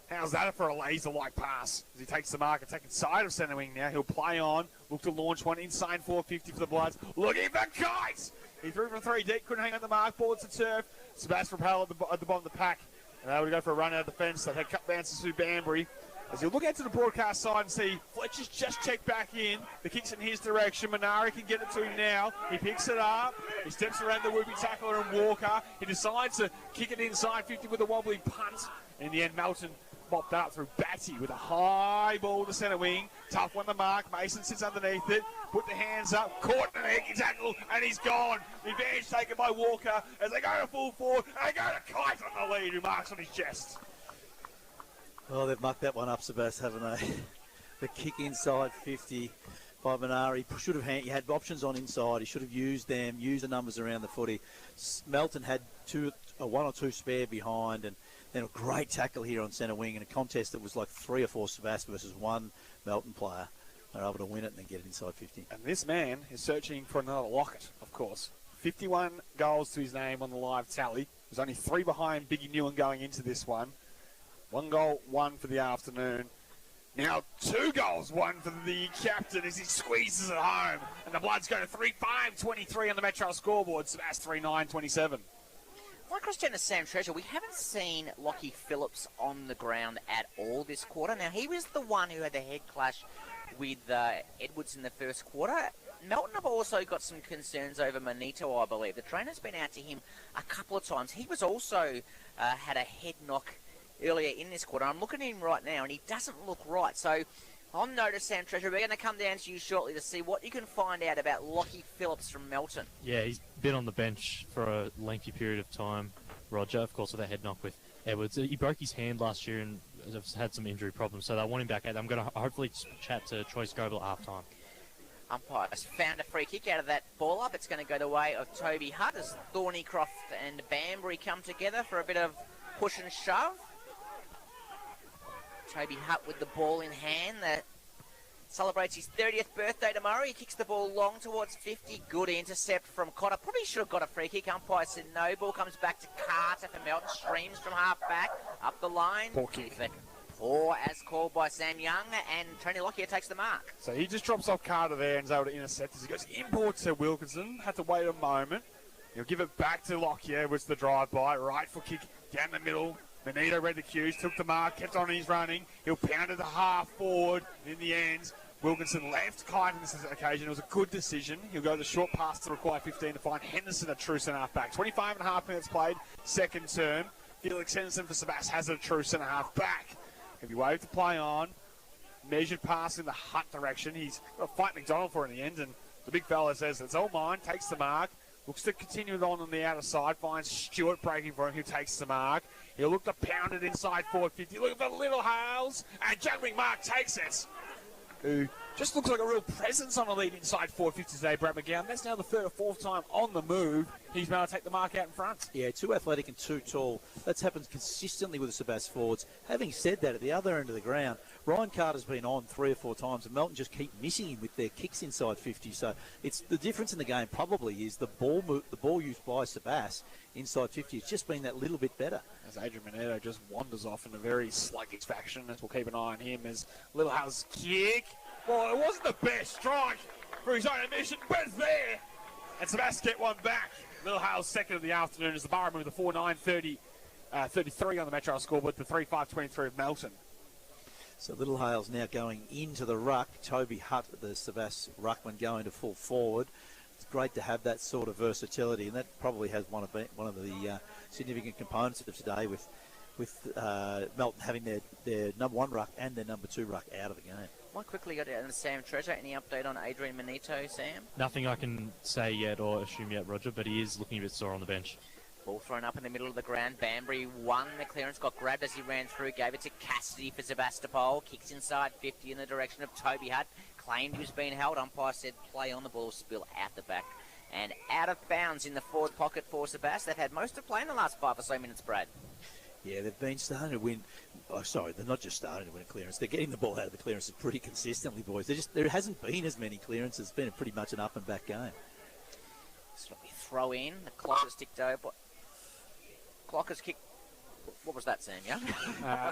How's that for a laser-like pass? As he takes the mark, attacking side of centre wing now. He'll play on. Look to launch one inside 450 for the Bloods. Looking for Kite. He threw from 3 deep. Couldn't hang on the mark. Boards the turf. Sebastopol at the bottom of the pack. And able to go for a run out of the fence. They've had cut bounces through Banbury. As you look out to the broadcast side and see Fletcher's just checked back in. The kick's in his direction. Manari can get it to him now. He picks it up. He steps around the whooping tackler and Walker. He decides to kick it inside 50 with a wobbly punt. In the end, Melton mopped up through Batty with a high ball to centre wing. Tough one to mark. Mason sits underneath it. Put the hands up. Caught in an eggy tackle, and he's gone. The advantage taken by Walker as they go to full forward. And they go to Kite on the lead, who marks on his chest. Oh, they've mucked that one up, Sebas, haven't they? The kick inside 50 by Manari. Should have he had options on inside. He should have used them, used the numbers around the footy. Melton had one or two spare behind, and then a great tackle here on centre wing in a contest that was like 3 or 4 Sebas versus 1 Melton player. They're able to win it and then get it inside 50. And this man is searching for another Lockett, of course. 51 goals to his name on the live tally. There's only 3 behind Biggie Newen going into this one. 1 goal, 1 for the afternoon. Now 2 goals, 1 for the captain as he squeezes it home. And the Bloods go to 3-5-23 on the Metro scoreboard. Sebas 3-9-27. My question to Sam Treasure, we haven't seen Lockie Phillips on the ground at all this quarter. Now, he was the one who had the head clash with Edwards in the first quarter. Melton have also got some concerns over Manito, I believe. The trainer's been out to him a couple of times. He was also had a head knock earlier in this quarter. I'm looking at him right now, and he doesn't look right. So, on notice, Sam Treasure, we're going to come down to you shortly to see what you can find out about Lockie Phillips from Melton. Yeah, he's been on the bench for a lengthy period of time, Roger, of course, with a head knock with Edwards. He broke his hand last year and has had some injury problems, so they want him back out. I'm going to hopefully chat to Troy Scoble at halftime. Umpires found a free kick out of that ball up. It's going to go the way of Toby Hutt as Thornycroft and Banbury come together for a bit of push and shove. Toby Hutt with the ball in hand. That celebrates his 30th birthday tomorrow. He kicks the ball long towards 50. Good intercept from Cotter. Probably should have got a free kick. Umpire said no. Ball comes back to Carter for Melton. Streams from half back. Up the line. Poor kick. Poor as called by Sam Young. And Tony Lockyer takes the mark. So he just drops off Carter there and is able to intercept as he goes inboard to Wilkinson. Had to wait a moment. He'll give it back to Lockyer, which the drive-by. Right foot kick down the middle. Benito read the cues, took the mark, kept on his running. He'll pound it to half forward. In the end, Wilkinson left Kite on this occasion. It was a good decision. He'll go the short pass to require 15 to find Henderson a true centre-half back. 25 and a half minutes played, second term. Felix Henderson for Sebas has a true centre-half back. He'll be waved to play on. Measured pass in the Hutt direction. He's got to fight McDonald for it in the end, and the big fella says it's all mine, takes the mark. Looks to continue it on the outer side. Finds Stewart breaking for him, who takes the mark. He'll look to pound it inside forward 50. Looking for Little Hales. And juggling mark takes it. Who just looks like a real presence on the lead inside 450 today, Brad McGowan. That's now the third or fourth time on the move. He's been able to take the mark out in front. Yeah, too athletic and too tall. That's happened consistently with the Sebas forwards. Having said that, at the other end of the ground, Ryan Carter's been on 3 or 4 times, and Melton just keep missing him with their kicks inside 50. So it's the difference in the game probably is the ball used by Sebas inside 50. It's just been that little bit better. As Adrian Manetto just wanders off in a very sluggish fashion, as we'll keep an eye on him as Little House's kick. Well, it wasn't the best strike for his own admission, but it's there. And Sebas get one back. Little Hale's second of the afternoon as the Borough move the 4-9-33 on the Metro scoreboard, the 3-5-23 of Melton. So Little Hale's now going into the ruck. Toby Hutt, the Sebas ruckman, going to full forward. It's great to have that sort of versatility, and that probably has one of the significant components of today with Melton having their number 1 ruck and their number 2 ruck out of the game. Might quickly go down to Sam Treasure. Any update on Adrian Manito, Sam? Nothing I can say yet or assume yet, Roger, but he is looking a bit sore on the bench. Ball thrown up in the middle of the ground. Banbury won the clearance, got grabbed as he ran through, gave it to Cassidy for Sebastopol. Kicks inside 50 in the direction of Toby Hutt. Claimed he was being held. Umpire said play on. The ball spill out the back. And out of bounds in the forward pocket for Sebas. They've had most of play in the last 5 or so minutes, Brad. Yeah, they've been starting to win. Oh, sorry, they're not just starting to win a clearance. They're getting the ball out of the clearances pretty consistently, boys. There hasn't been as many clearances. It's been pretty much an up and back game. So we throw in. The clock has ticked over. Clock has kicked. What was that, Sam? Yeah.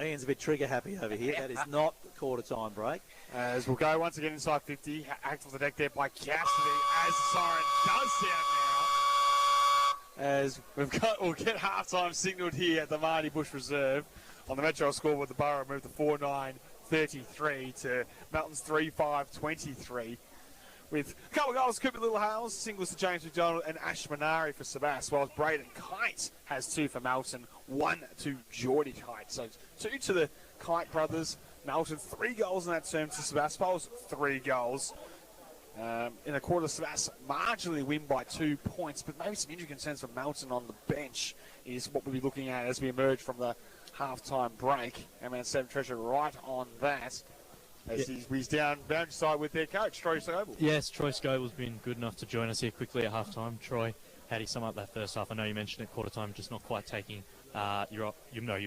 Ian's a bit trigger happy over here. That is not the quarter time break. As we'll go once again inside 50. Act off the deck there by Cassidy as the siren does sound now. As we'll get halftime signalled here at the Marty Busch Reserve on the Metro scoreboard. The Borough moved the 4-9-33 to Melton's 3-5-23. With a couple of goals, Cooper Little Hales, singles to James McDonald and Ash Minari for Sebas, whilst Braden Kite has 2 for Melton, 1 to Geordie Kite. So 2 to the Kite brothers. Melton 3 goals in that term to Sebastopol's 3 goals. In a quarter, Sebas marginally win by 2 points, but maybe some injury concerns for Melton on the bench is what we'll be looking at as we emerge from the halftime break. And Sam Treasure right on that. As he's down boundary side with their coach, Troy Scoble. Yes, Troy Scoble's been good enough to join us here quickly at halftime. Troy, how do you sum up that first half? I know you mentioned at quarter time, just not quite taking, you're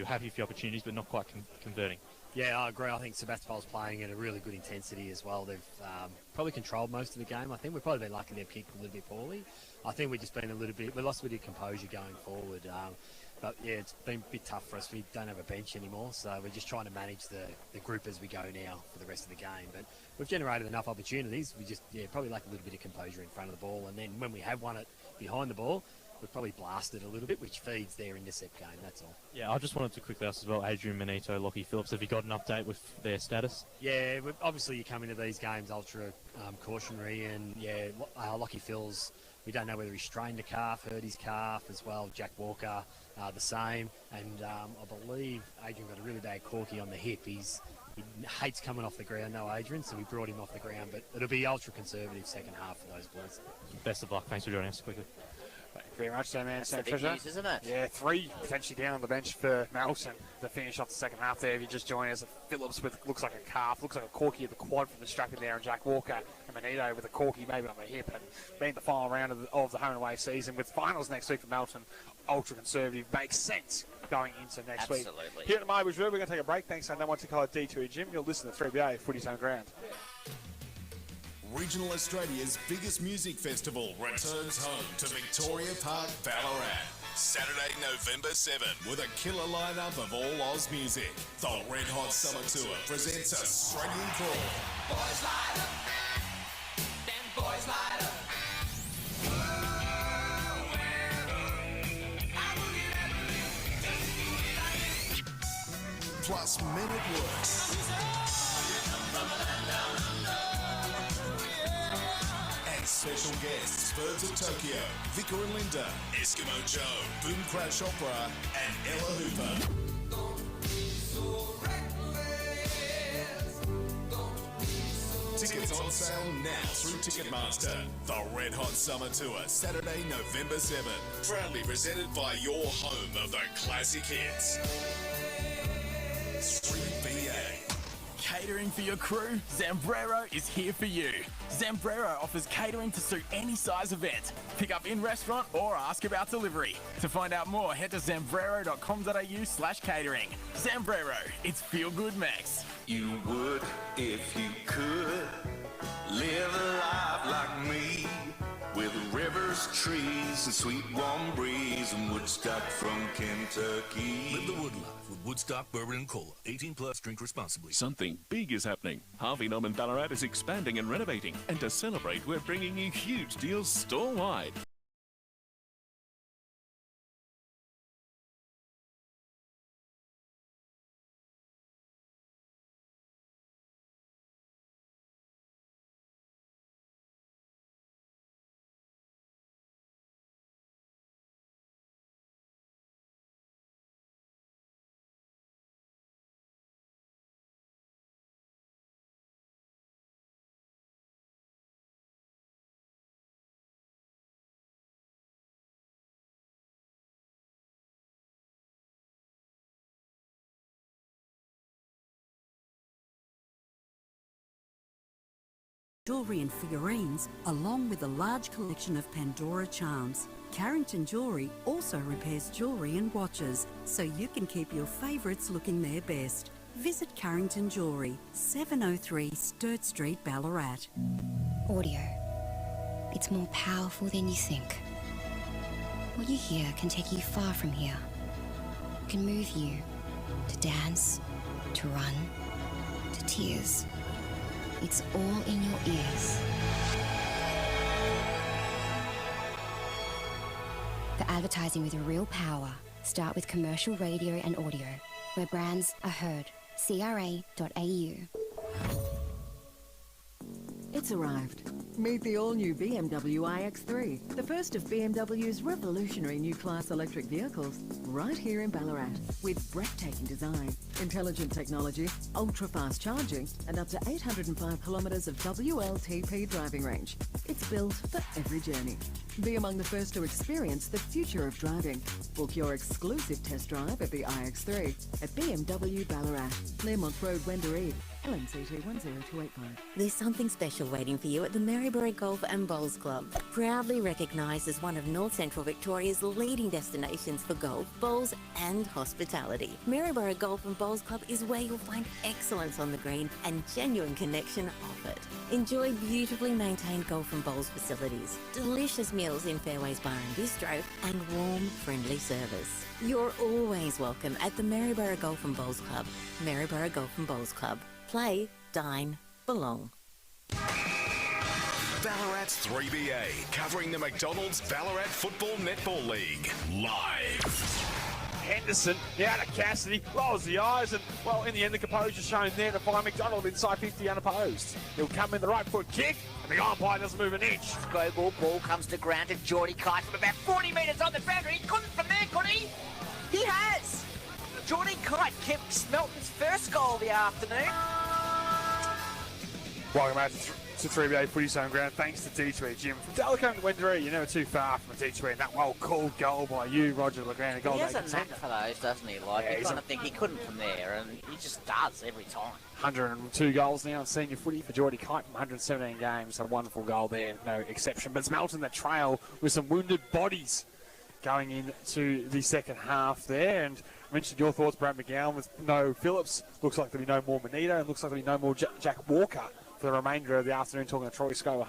happy for your opportunities, but not quite converting. Yeah, I agree. I think Sebastopol's playing at a really good intensity as well. They've probably controlled most of the game. I think we've probably been lucky they've kicked a little bit poorly. I think we've just been we lost a bit of composure going forward. But yeah, it's been a bit tough for us. We don't have a bench anymore, so we're just trying to manage the group as we go now for the rest of the game. But we've generated enough opportunities. We just, probably lack a little bit of composure in front of the ball. And then when we have won it behind the ball, we've probably blasted a little bit, which feeds their intercept game, that's all. Yeah, I just wanted to quickly ask as well, Adrian Manito, Lockie Phillips, have you got an update with their status? Yeah, obviously you come into these games ultra cautionary, and Lockie Phil's, we don't know whether he strained a calf, hurt his calf as well. Jack Walker, the same. And I believe Adrian got a really bad corky on the hip. He hates coming off the ground, no Adrian, so we brought him off the ground. But it'll be ultra conservative second half for those boys. Best of luck. Thanks for joining us quickly. Thank you very much, man. That's Sam the big Fisher. news, isn't it? Yeah, 3 potentially down on the bench for Melton to finish off the second half there. If you just join us, Phillips with looks like a calf, looks like a corky at the quad from the strap in there, and Jack Walker and Manito with a corky maybe on the hip, and being the final round of the home and away season with finals next week for Melton. Ultra conservative makes sense going into next week. Absolutely. Here at the Marty Busch Recreation Reserve, we're going to take a break. Thanks, and then once you call it D2E Gym, you'll listen to 3BA Footy's Home Ground. Regional Australia's biggest music festival returns home to Victoria Park, Ballarat. Saturday, November 7, with a killer lineup of all Oz music. The Red Hot Summer Tour presents Australian Crawl. Boys light up, then boys light up. Plus Men at Work. And special guests, Birds of Tokyo, Vicar and Linda, Eskimo Joe, Boom Crash Opera, and Ella Hooper. Tickets on sale now through Ticketmaster. The Red Hot Summer Tour, Saturday, November 7. Proudly presented by your home of the classic hits. 3BA. Catering for your crew? Zambrero is here for you. Zambrero offers catering to suit any size event. Pick up in restaurant or ask about delivery. To find out more, head to zambrero.com.au/catering. Zambrero, it's feel good Max. You would if you could live a life like me, with rivers, trees, and sweet warm breeze, and Woodstock from Kentucky. Live the wood life with Woodstock Bourbon and Cola. 18 plus, drink responsibly. Something big is happening. Harvey Norman Ballarat is expanding and renovating, and to celebrate, we're bringing you huge deals store-wide. Jewellery and figurines, along with a large collection of Pandora charms. Carrington Jewellery also repairs jewellery and watches, so you can keep your favourites looking their best. Visit Carrington Jewellery, 703 Sturt Street, Ballarat. Audio. It's more powerful than you think. What you hear can take you far from here. Can move you to dance, to run, to tears. It's all in your ears. For advertising with real power, start with commercial radio and audio, where brands are heard. CRA.au. It's arrived. Meet the all-new BMW iX3, the first of BMW's revolutionary new class electric vehicles, right here in Ballarat. With breathtaking design, intelligent technology, ultra-fast charging, and up to 805 kilometres of WLTP driving range. It's built for every journey. Be among the first to experience the future of driving. Book your exclusive test drive at the iX3 at BMW Ballarat, Claremont Road, Wendouree. LNCT 10285. There's something special waiting for you at the Maryborough Golf and Bowls Club. Proudly recognised as one of North Central Victoria's leading destinations for golf, bowls and hospitality. Maryborough Golf and Bowls Club is where you'll find excellence on the green and genuine connection off it. Enjoy beautifully maintained golf and bowls facilities, delicious meals in Fairways Bar and Bistro, and warm, friendly service. You're always welcome at the Maryborough Golf and Bowls Club. Maryborough Golf and Bowls Club. Play, dine, belong. Ballarat's 3BA, covering the McDonald's Ballarat Football Netball League. Live. Henderson, now to Cassidy, rolls the eyes, and, well, in the end, the composure shown there to find McDonald inside 50 unopposed. He'll come in the right foot kick, and the umpire doesn't move an inch. Go ball comes to ground to Geordie Kite from about 40 metres on the boundary. He couldn't from there, could he? He has! Geordie Kite kept Melton's first goal of the afternoon. Welcome back to 3BA Footy Zone Ground, thanks to D2E Gym. From Delacote to Wendouree, you're never too far from a D2E, and that well-called goal by you, Roger Legrand. He has a knack for those, doesn't he? Like, you kind of think he couldn't from there, and he just does every time. 102 goals now in senior footy for Geordie Kite from 117 games. A wonderful goal there, no exception. But it's Melton that trail with some wounded bodies going into the second half there. And I mentioned your thoughts, Brad McGowan, with no Phillips. Looks like there'll be no more Manito, and looks like there'll be no more Jack Walker for the remainder of the afternoon. Talking to Troy Scow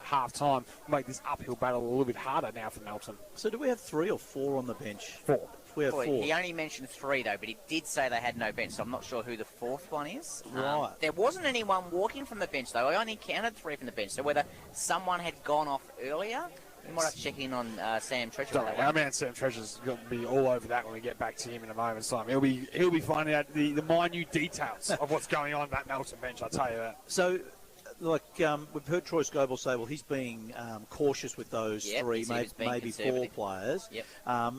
half time, make this uphill battle a little bit harder now for Melton. So do we have 3 or 4 on the bench? 4. We have 4. He only mentioned 3 though, but he did say they had no bench, so I'm not sure who the 4th one is. Right. There wasn't anyone walking from the bench though. I only counted 3 from the bench, so whether someone had gone off earlier, you might have to check in on Sam Treasure. Our man Sam Treasure's going to be all over that when we get back to him in a moment's time. He'll be finding out the minute details of what's going on that Melton bench. I'll tell you that. So, like, we've heard Troy Scoble say, well, he's being cautious with those 3, maybe 4 players. Yep.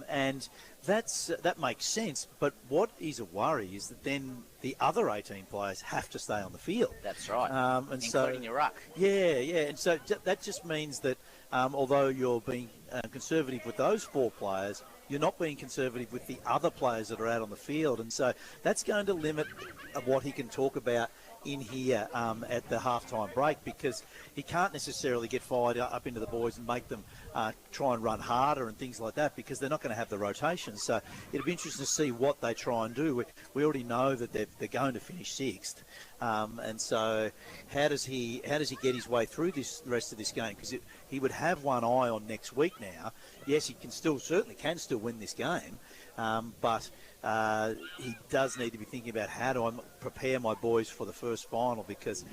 And that makes sense. But what is a worry is that then the other 18 players have to stay on the field. That's right. And including your ruck. Yeah. And so that just means that although you're being conservative with those 4 players, you're not being conservative with the other players that are out on the field. And so that's going to limit what he can talk about in here at the halftime break, because he can't necessarily get fired up into the boys and make them try and run harder and things like that, because they're not going to have the rotation. So it'll be interesting to see what they try and do. We already know that they're going to finish 6th, and so how does he get his way through the rest of this game? Because he would have one eye on next week now. Yes, he certainly can still win this game, but he does need to be thinking about how do I prepare my boys for the first final, because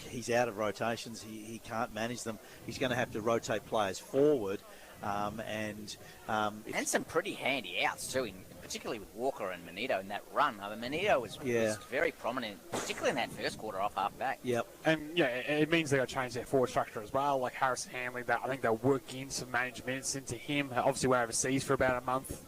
he's out of rotations. He can't manage them. He's going to have to rotate players forward, and some pretty handy outs too, particularly with Walker and Manito in that run. I mean, Manito was very prominent, particularly in that first quarter off half back. Yep. And it means they've got to change their forward structure as well. Like Harris Hanley, I think they'll work in some managed minutes into him. Obviously, we're overseas for about a month.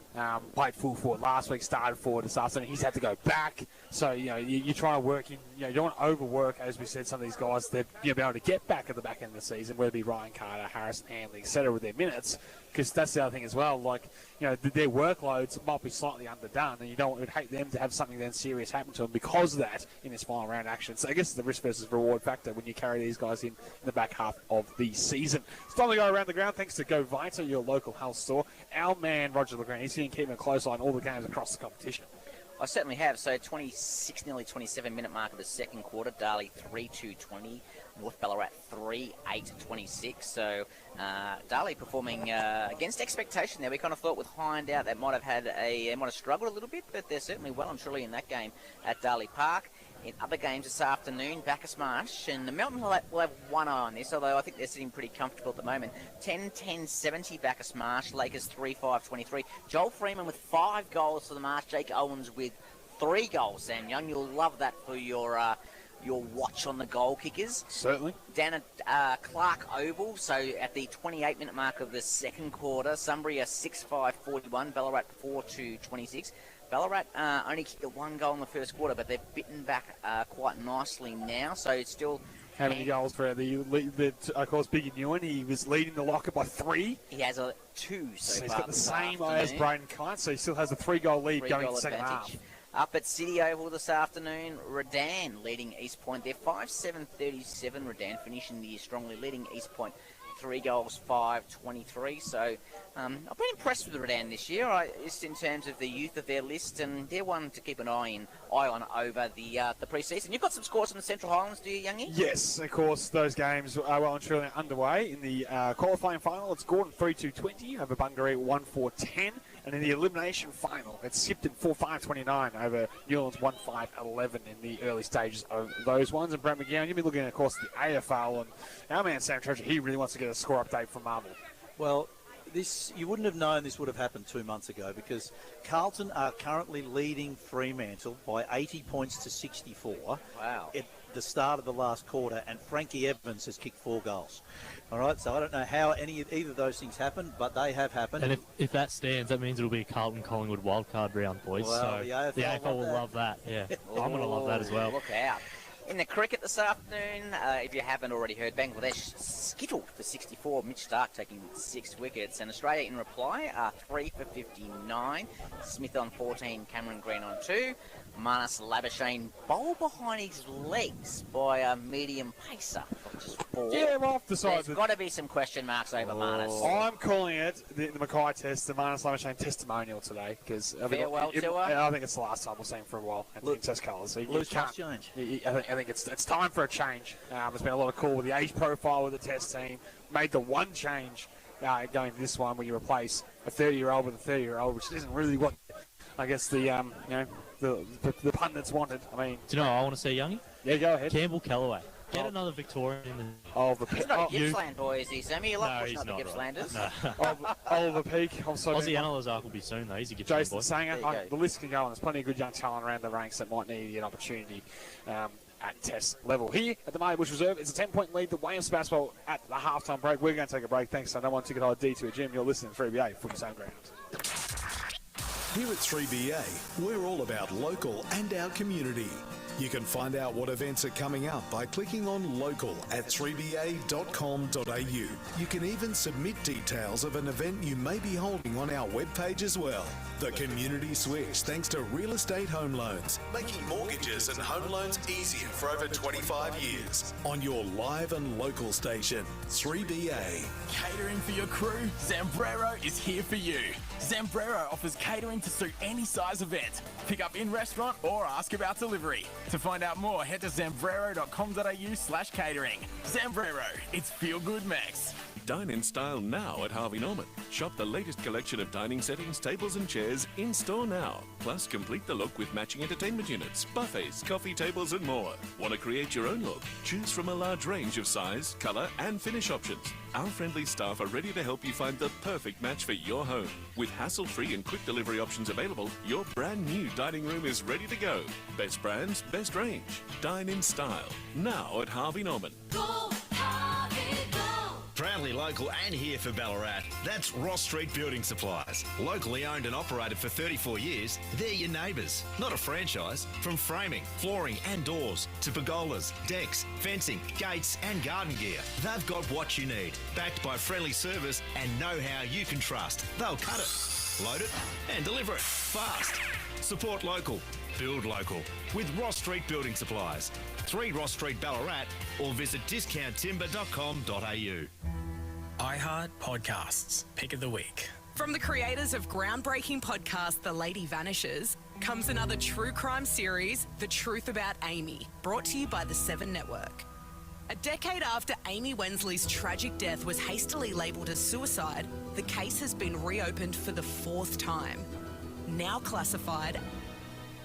Played full forward last week, started forward this afternoon. He's had to go back. So, you try to work in, you don't want to overwork, as we said, some of these guys that you'll be able to get back at the back end of the season, whether it be Ryan Carter, Harrison Hanley, etc., with their minutes. Because that's the other thing as well. Like, their workloads might be slightly underdone, and would hate them to have something then serious happen to them because of that in this final round action. So I guess it's the risk versus reward factor when you carry these guys in the back half of the season. It's time to go around the ground. Thanks to Go Vita, your local health store. Our man, Roger Legrand, he's been keeping a close eye on all the games across the competition. I certainly have. So 26, nearly 27-minute mark of the second quarter. Darley 3-2-20. North Ballarat 3-8-26. So Darley performing against expectation there. We kind of thought with Hind out they might have struggled a little bit, but they're certainly well and truly in that game at Darley Park. In other games this afternoon, Bacchus Marsh, and the Melton will have one eye on this, although I think they're sitting pretty comfortable at the moment. 10-10-70 Bacchus Marsh, Lakers 3-5-23. Joel Freeman with 5 goals for the Marsh, Jake Owens with 3 goals, Sam Young. You'll love that for your watch on the goal kickers. Certainly. Down at Clark Oval, so at the 28-minute mark of the second quarter, Sunbury 6-5-41, Ballarat 4-2-26. Ballarat only kicked 1 goal in the first quarter, but they've bitten back quite nicely now, so it's still... How many goals for of course, Biggie Newen? He was leading the locker by 3. He has 2 so far. He's got the same as Braden Kite, so he still has a 3-goal lead going into the second half. Up at City Oval this afternoon, Redan leading East Point. They're 5-7-37, Redan finishing the year strongly, leading East Point 3 goals, 5-23. So I've been impressed with the Redan this year, just in terms of the youth of their list, and they're one to keep an eye on over the pre-season. You've got some scores from the Central Highlands, do you, Youngie? Yes, of course. Those games are well and truly underway. In the qualifying final, it's Gordon 3-2-20 over Bungaree 1-4-10. And in the elimination final, it's Skipton 4-5-29 over Newlands 1-5-11 in the early stages of those ones. And Brad McGowan, you've been looking, of course, at the AFL, and our man Sam Treasure, he really wants to get a score update from Marvel. Well, you wouldn't have known this would have happened 2 months ago, because Carlton are currently leading Fremantle by 80 points to 64. Wow. At the start of the last quarter, and Frankie Evans has kicked 4 goals. All right, so I don't know how either of those things happened, but they have happened. And if that stands, that means it'll be a Carlton-Collingwood wildcard round, boys. Well, so the AFL will love that. Yeah, I'm going to love that as well. Look out. In the cricket this afternoon, if you haven't already heard, Bangladesh skittled for 64. Mitch Stark taking 6 wickets. And Australia in reply are 3 for 59. Smith on 14, Cameron Green on 2. Marnus Labuschagne bowled behind his legs by a medium pacer. Just 4. Yeah, well, I've decided. There's got to be some question marks over Marnus. I'm calling it the Mackay test, the Marnus Labuschagne testimonial today, because I think it's the last time we'll see him for a while in test colours. So Loose change. I think it's time for a change. There's been a lot of call with the age profile with the test team. Made the one change going to this one where you replace a 30-year-old with a 30-year-old, which isn't really what I guess the pundits wanted. I mean, do you know what I want to see, Youngie? Yeah, go ahead. Campbell Callaway. Get another Victorian in the... He's not a Gippsland boy, is he, Sammy? You love pushing up the Gippslanders. No. Oliver Peake. Aussie Analyst will be soon, though. He's a Gippsland Jason boy. Sanger. The list can go on. There's plenty of good young talent around the ranks that might need an opportunity at test level. Here at the Marty Busch Reserve, it's a 10-point lead. The Williams Sebastopol at the halftime break. We're going to take a break. Thanks to No One Ticket Holder D2 Jim. You're listening to 3BA Footy's Home Ground. Here at 3BA, we're all about local and our community. You can find out what events are coming up by clicking on local at 3ba.com.au. You can even submit details of an event you may be holding on our webpage as well. The Community Switch, thanks to Real Estate Home Loans, making mortgages and home loans easier for over 25 years. On your live and local station, 3BA. Catering for your crew? Zambrero is here for you. Zambrero offers catering to suit any size event. Pick up in restaurant or ask about delivery. To find out more, head to zambrero.com.au/catering. Zambrero, it's Feel Good Max. Dine in style now at Harvey Norman. Shop the latest collection of dining settings, tables and chairs in store now. Plus, complete the look with matching entertainment units, buffets, coffee tables and more. Want to create your own look? Choose from a large range of size, colour and finish options. Our friendly staff are ready to help you find the perfect match for your home. With hassle-free and quick delivery options available, your brand new dining room is ready to go. Best brands, best range. Dine in style. Now at Harvey Norman. Go, Harvey, go! Proudly local and here for Ballarat, that's Ross Street Building Supplies. Locally owned and operated for 34 years, they're your neighbours, not a franchise. From framing, flooring and doors to pergolas, decks, fencing, gates and garden gear, they've got what you need. Backed by friendly service and know-how you can trust. They'll cut it, load it and deliver it fast. Support local, build local with Ross Street Building Supplies. 3 Ross Street, Ballarat, or visit discounttimber.com.au. iHeart Podcasts, Pick of the Week. From the creators of groundbreaking podcast The Lady Vanishes comes another true crime series, The Truth About Amy, brought to you by the 7 Network. A decade after Amy Wensley's tragic death was hastily labelled as suicide, the case has been reopened for the 4th time, now classified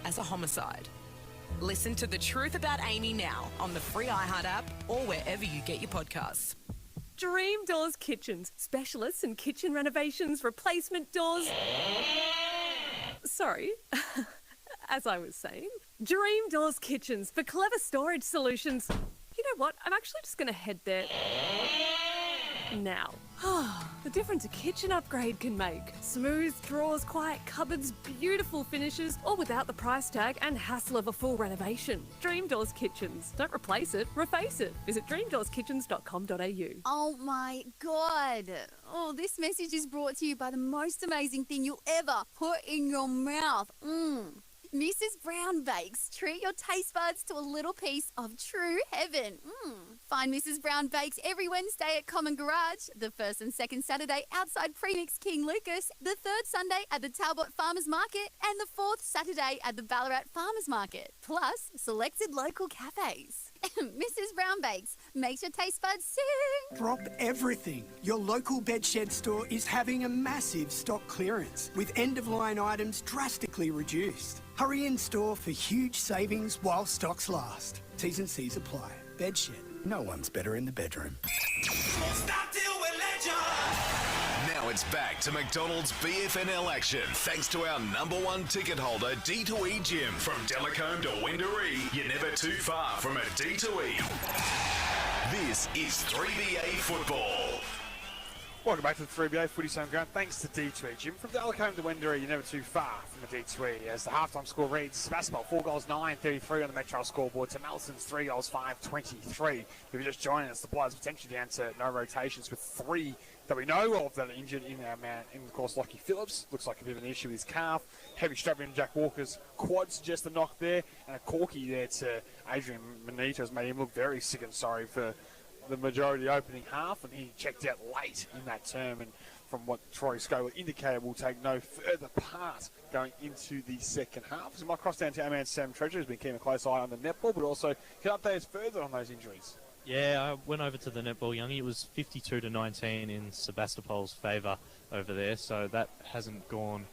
as a homicide. Listen to The Truth About Amy now on the free iHeart app or wherever you get your podcasts. Dream Doors Kitchens, specialists in kitchen renovations, replacement doors. Sorry, as I was saying, Dream Doors Kitchens for clever storage solutions. You know what? I'm actually just going to head there now. The difference a kitchen upgrade can make. Smooth drawers, quiet cupboards, beautiful finishes, all without the price tag and hassle of a full renovation. Dream Doors Kitchens. Don't replace it, reface it. Visit dreamdoorskitchens.com.au. Oh my God. Oh, this message is brought to you by the most amazing thing you'll ever put in your mouth. Mrs. Brown Bakes. Treat your taste buds to a little piece of true heaven. Find Mrs. Brown Bakes every Wednesday at Common Garage, the first and second Saturday outside Premix King Lucas, the third Sunday at the Talbot Farmers Market, and the fourth Saturday at the Ballarat Farmers Market. Plus, selected local cafes. Mrs. Brown Bakes makes your taste buds sing. Drop everything. Your local bedshed store is having a massive stock clearance with end-of-line items drastically reduced. Hurry in store for huge savings while stocks last. T's and C's apply. Bedshed. No one's better in the bedroom. Now it's back to McDonald's BFNL action. Thanks to our #1 ticket holder, D2E Jim. From Delacombe to Wendouree, you're never too far from a D2E. This is 3BA Football. Welcome back to the 3BA Footy Zone Ground. Thanks to D2E Gym. From Delacombe to Wendouree, you're never too far from the D2E. As the halftime score reads, Sebastopol 4 goals 9-33 on the Metro scoreboard to Melton's 3 goals 5-23. If you're just joining us, the Blight's potentially down to no rotations with 3 that we know of that are injured in our man. In of course, Lockie Phillips looks like a bit of an issue with his calf. Heavy strap in Jack Walker's quad suggests a knock there, and a corky there to Adrian Manito has made him look very sick and sorry for the majority of the opening half, and he checked out late in that term, and from what Troy Scola indicated, will take no further part going into the second half. So we might cross down to our man Sam Treasure, who's been keeping a close eye on the netball, but also can update us further on those injuries. Yeah, I went over to the netball, Youngie. It was 52-19 in Sebastopol's favour over there, so that hasn't gone.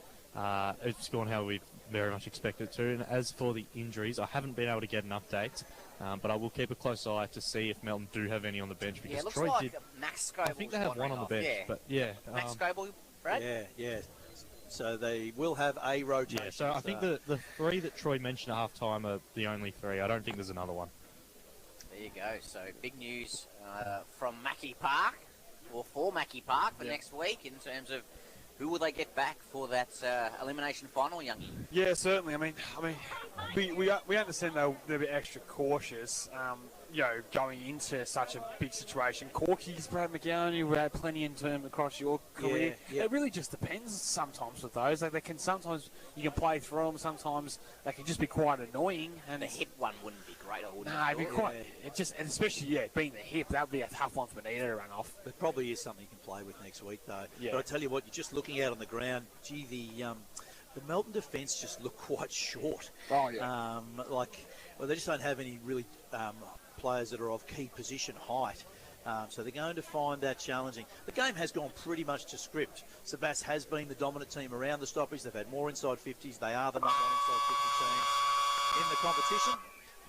It's gone how we very much expected it to. And as for the injuries, I haven't been able to get an update, but I will keep a close eye to see if Melton do have any on the bench, because Yeah, it looks Troy like did. Max Scoble's I think they have one on the bench, but Max Scoble, Brad? Yeah. So they will have a rotation. Yeah, so I think the 3 that Troy mentioned at half-time are the only 3. I don't think there's another one. There you go. So big news from Mackie Park, or for Mackie Park for next week in terms of who will they get back for that elimination final, Youngie? Yeah, certainly. I mean, we understand they're a bit extra cautious, going into such a big situation. Corky's, Brad McGowan, who had plenty in term across your career. Yeah. It really just depends sometimes with those. Like, they can sometimes you can play through them. Sometimes they can just be quite annoying. And The hip one wouldn't be great. I wouldn't. no, it'd be quite. It just, and especially being the hip, that would be a tough one for Benita to run off. There probably is something you can play with next week, though. Yeah. But I tell you what, you're just looking out on the ground. Gee, the Melton defence just look quite short. Oh, yeah. They just don't have any really players that are of key position height. So they're going to find that challenging. The game has gone pretty much to script. Sebas has been the dominant team around the stoppage. They've had more inside 50s. They are the number 1 inside 50 team in the competition.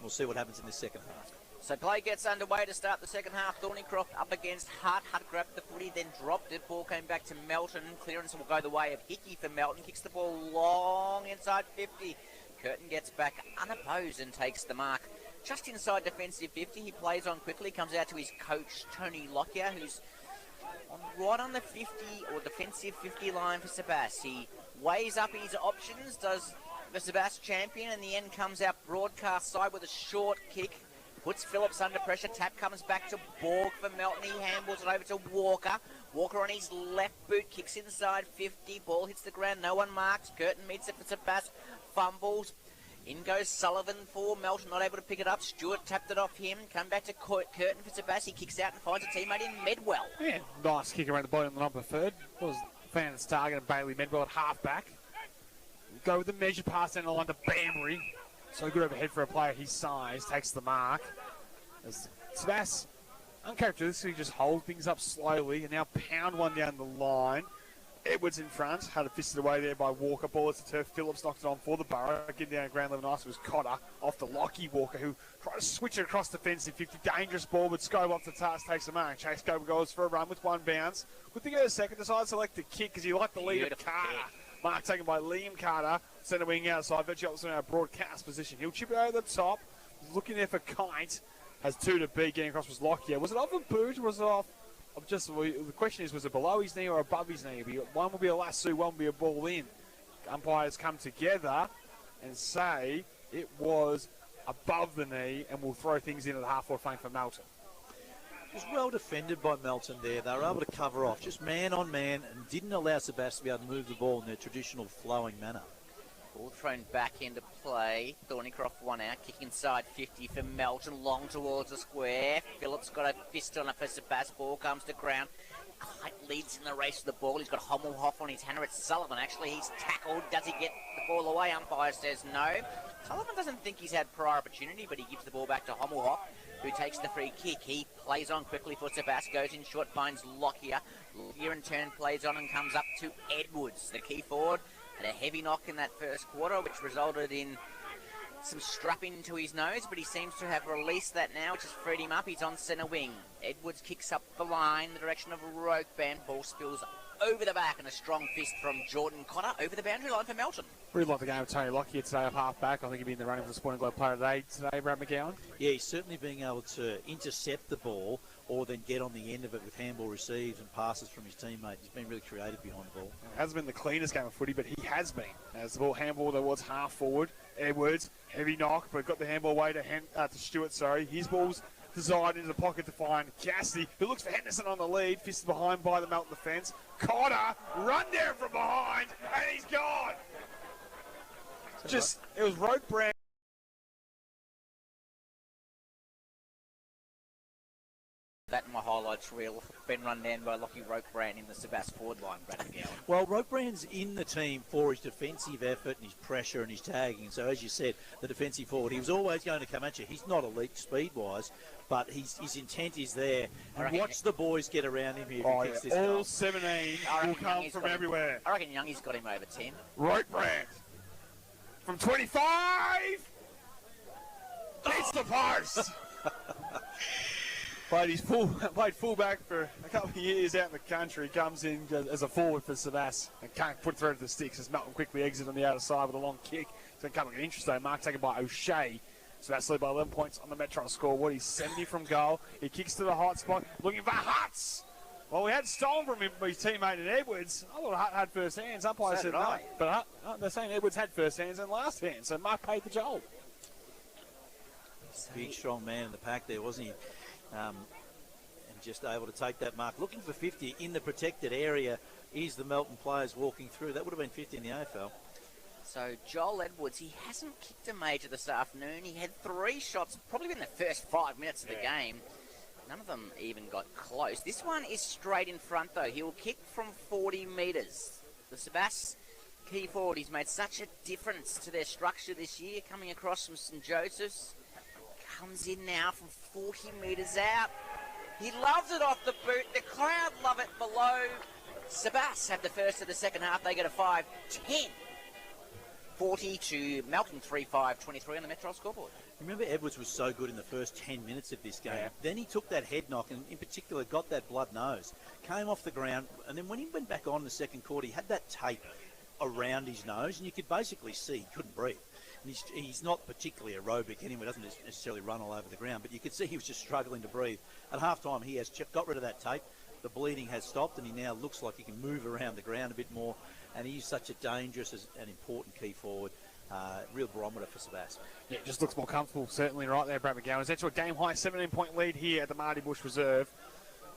We'll see what happens in the second half. So play gets underway to start the second half. Thornycroft up against Hart. Hart grabbed the footy, then dropped it. Ball came back to Melton. Clearance will go the way of Hickey for Melton. Kicks the ball long inside 50. Curtin gets back unopposed and takes the mark. Just inside defensive 50, he plays on quickly, comes out to his coach, Tony Lockyer, who's right on the 50 or defensive 50 line for Sebas. He weighs up his options, does the Sebas champion, and in the end comes out broadcast side with a short kick. Puts Phillips under pressure. Tap comes back to Borg for Melton. He handballs it over to Walker. Walker on his left boot, kicks inside 50. Ball hits the ground, no one marks. Curtin meets it for Sebas, fumbles. In goes Sullivan for Melton, not able to pick it up. Stewart tapped it off him. Come back to Curtin for Sebas. He kicks out and finds a teammate in Medwell. Yeah, nice kick around the bottom of the number third. Was Fans target and Bailey Medwell at half-back. Go with the measure pass down the line to Bambury. So good overhead for a player his size. Takes the mark. As Sebas uncharacteristically just hold things up slowly and now pound one down the line. Edwards in front, had it fisted away there by Walker. Ball to turf. Phillips knocked it on for the Borough. Getting down ground level nice was Cotter off the Lockie Walker, who tried to switch it across the fence in 50. Dangerous ball, but Scope off the task takes the mark. Chase Scope goes for a run with one bounce. Good thing at a second, decides to select the kick because he liked the lead of Carter. Mark taken by Liam Carter, centre wing outside, virtually opposite our broadcast position. He'll chip it over the top, looking there for Kite. Has 2 to beat, getting across was Lockyer. Was it off a boot or was it off? The question is, was it below his knee or above his knee? One will be a lasso, one will be a ball in. Umpires come together and say it was above the knee and will throw things into the half-forward flank for Melton. Just well defended by Melton there. They were able to cover off, just man on man, and didn't allow Sebas to be able to move the ball in their traditional flowing manner. Ball thrown back into play. Thornycroft one out. Kick inside 50 for Melton. Long towards the square. Phillips got a fist on it for Sebas. Ball comes to ground. Kite leads in the race to the ball. He's got Hommelhoff on his hand. It's Sullivan. Actually, he's tackled. Does he get the ball away? Umpire says no. Sullivan doesn't think he's had prior opportunity, but he gives the ball back to Hommelhoff, who takes the free kick. He plays on quickly for Sebas. Goes in short, finds Lockyer. Lockyer in turn plays on and comes up to Edwards, the key forward. Had a heavy knock in that first quarter, which resulted in some strapping to his nose, but he seems to have released that now, which has freed him up. He's on centre wing. Edwards kicks up the line, the direction of a rope band. Ball spills over the back, and a strong fist from Jordan Cotter over the boundary line for Melton. Really like the game of Tony Lockyer today of half-back. I think he'd be in the running for the Sporting Globe Player today, Brad McGowan. Yeah, he's certainly being able to intercept the ball or then get on the end of it with handball receives and passes from his teammate. He's been really creative behind the ball. It hasn't been the cleanest game of footy, but he has been. As the ball handball towards half forward, Edwards, heavy knock, but got the handball away to Stewart, His ball's designed into the pocket to find Cassidy, who looks for Henderson on the lead, fisted behind by the Melton defence. Cotter, run down from behind, and he's gone. It was rope brand. That in my highlights reel, been run down by Lockie Ropebrand in the Sebastopol forward line, Brad McGowan. Well, Ropebrand's in the team for his defensive effort and his pressure and his tagging. So, as you said, the defensive forward, he was always going to come at you. He's not elite speed-wise, but his intent is there. And watch the boys get around him here if he kicks this all goal. 17 will come from everywhere. I reckon Youngie's got him over 10. Ropebrand from 25. Hits the post. Played fullback for a couple of years out in the country. Comes in as a forward for Sebas and can't put through to the sticks as Melton quickly exit on the outer side with a long kick. It's going to come an interesting mark taken by O'Shea. Sebas led by 11 points on the Metro scoreboard. He's 70 from goal. He kicks to the hot spot, looking for Hutz. Well, we had stolen from him his teammate in Edwards. I thought Hutt had first hands. Umpire said no. But they're saying Edwards had first hands and last hands, so Mark paid the job. Big, strong man in the pack there, wasn't he? And just able to take that mark. Looking for 50 in the protected area is the Melton players walking through. That would have been 50 in the AFL. So Joel Edwards, he hasn't kicked a major this afternoon. He had 3 shots, probably in the first 5 minutes of the game. None of them even got close. This one is straight in front, though. He'll kick from 40 metres. The Sebas key forward, he's made such a difference to their structure this year, coming across from St Joseph's. Comes in now from 40 metres out. He loves it off the boot. The crowd love it below. Sebas have the first of the second half. They get a 5-10. 40 to Melton 3-5-23 on the Metro scoreboard. Remember, Edwards was so good in the first 10 minutes of this game. Yeah. Then he took that head knock and, in particular, got that blood nose. Came off the ground, and then when he went back on in the second quarter, he had that tape around his nose, and you could basically see he couldn't breathe. And he's not particularly aerobic anyway, doesn't necessarily run all over the ground, but you could see he was just struggling to breathe. At half-time, he has got rid of that tape. The bleeding has stopped, and he now looks like he can move around the ground a bit more, and he's such a dangerous and important key forward. Real barometer for Sebastopol. Yeah, just looks more comfortable, certainly right there, Brad McGowan. It's actually a game-high 17-point lead here at the Marty Busch Reserve.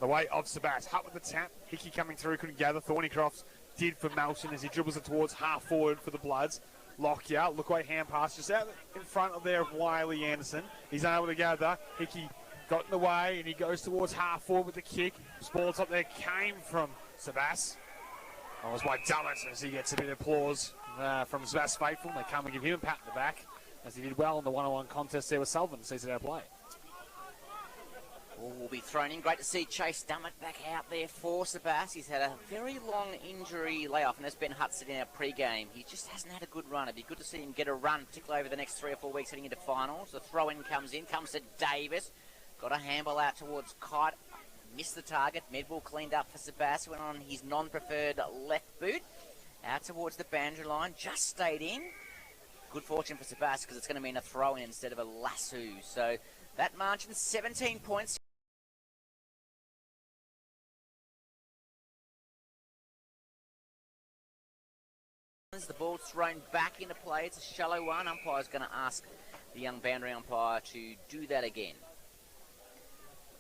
The way of Sebastopol. Hutt with the tap. Hickey coming through, couldn't gather. Thornycroft did for Melton as he dribbles it towards half-forward for the Bloods. Lockyer, look away hand pass, just out in front of there of Wiley Anderson. He's unable to gather. Hickey got in the way, and he goes towards half-forward with the kick. Ball top there came from Sebas. That was by Dummett as he gets a bit of applause from Sebas faithful. They come and give him a pat in the back as he did well in the one-on-one contest there with Sullivan. Sees it out play. Ball will be thrown in. Great to see Chase Dummett back out there for Sebas. He's had a very long injury layoff, and that's Ben Hudson in our pre-game. He just hasn't had a good run. It'd be good to see him get a run, particularly over the next 3 or 4 weeks heading into finals. The throw-in comes to Davis. Got a handball out towards Kite. Missed the target. Medball cleaned up for Sebas. Went on his non-preferred left boot. Out towards the boundary line. Just stayed in. Good fortune for Sebas because it's going to mean a throw-in instead of a lasso. So that margin, 17 points. The ball's thrown back into play. It's a shallow one. Umpire's going to ask the young boundary umpire to do that again.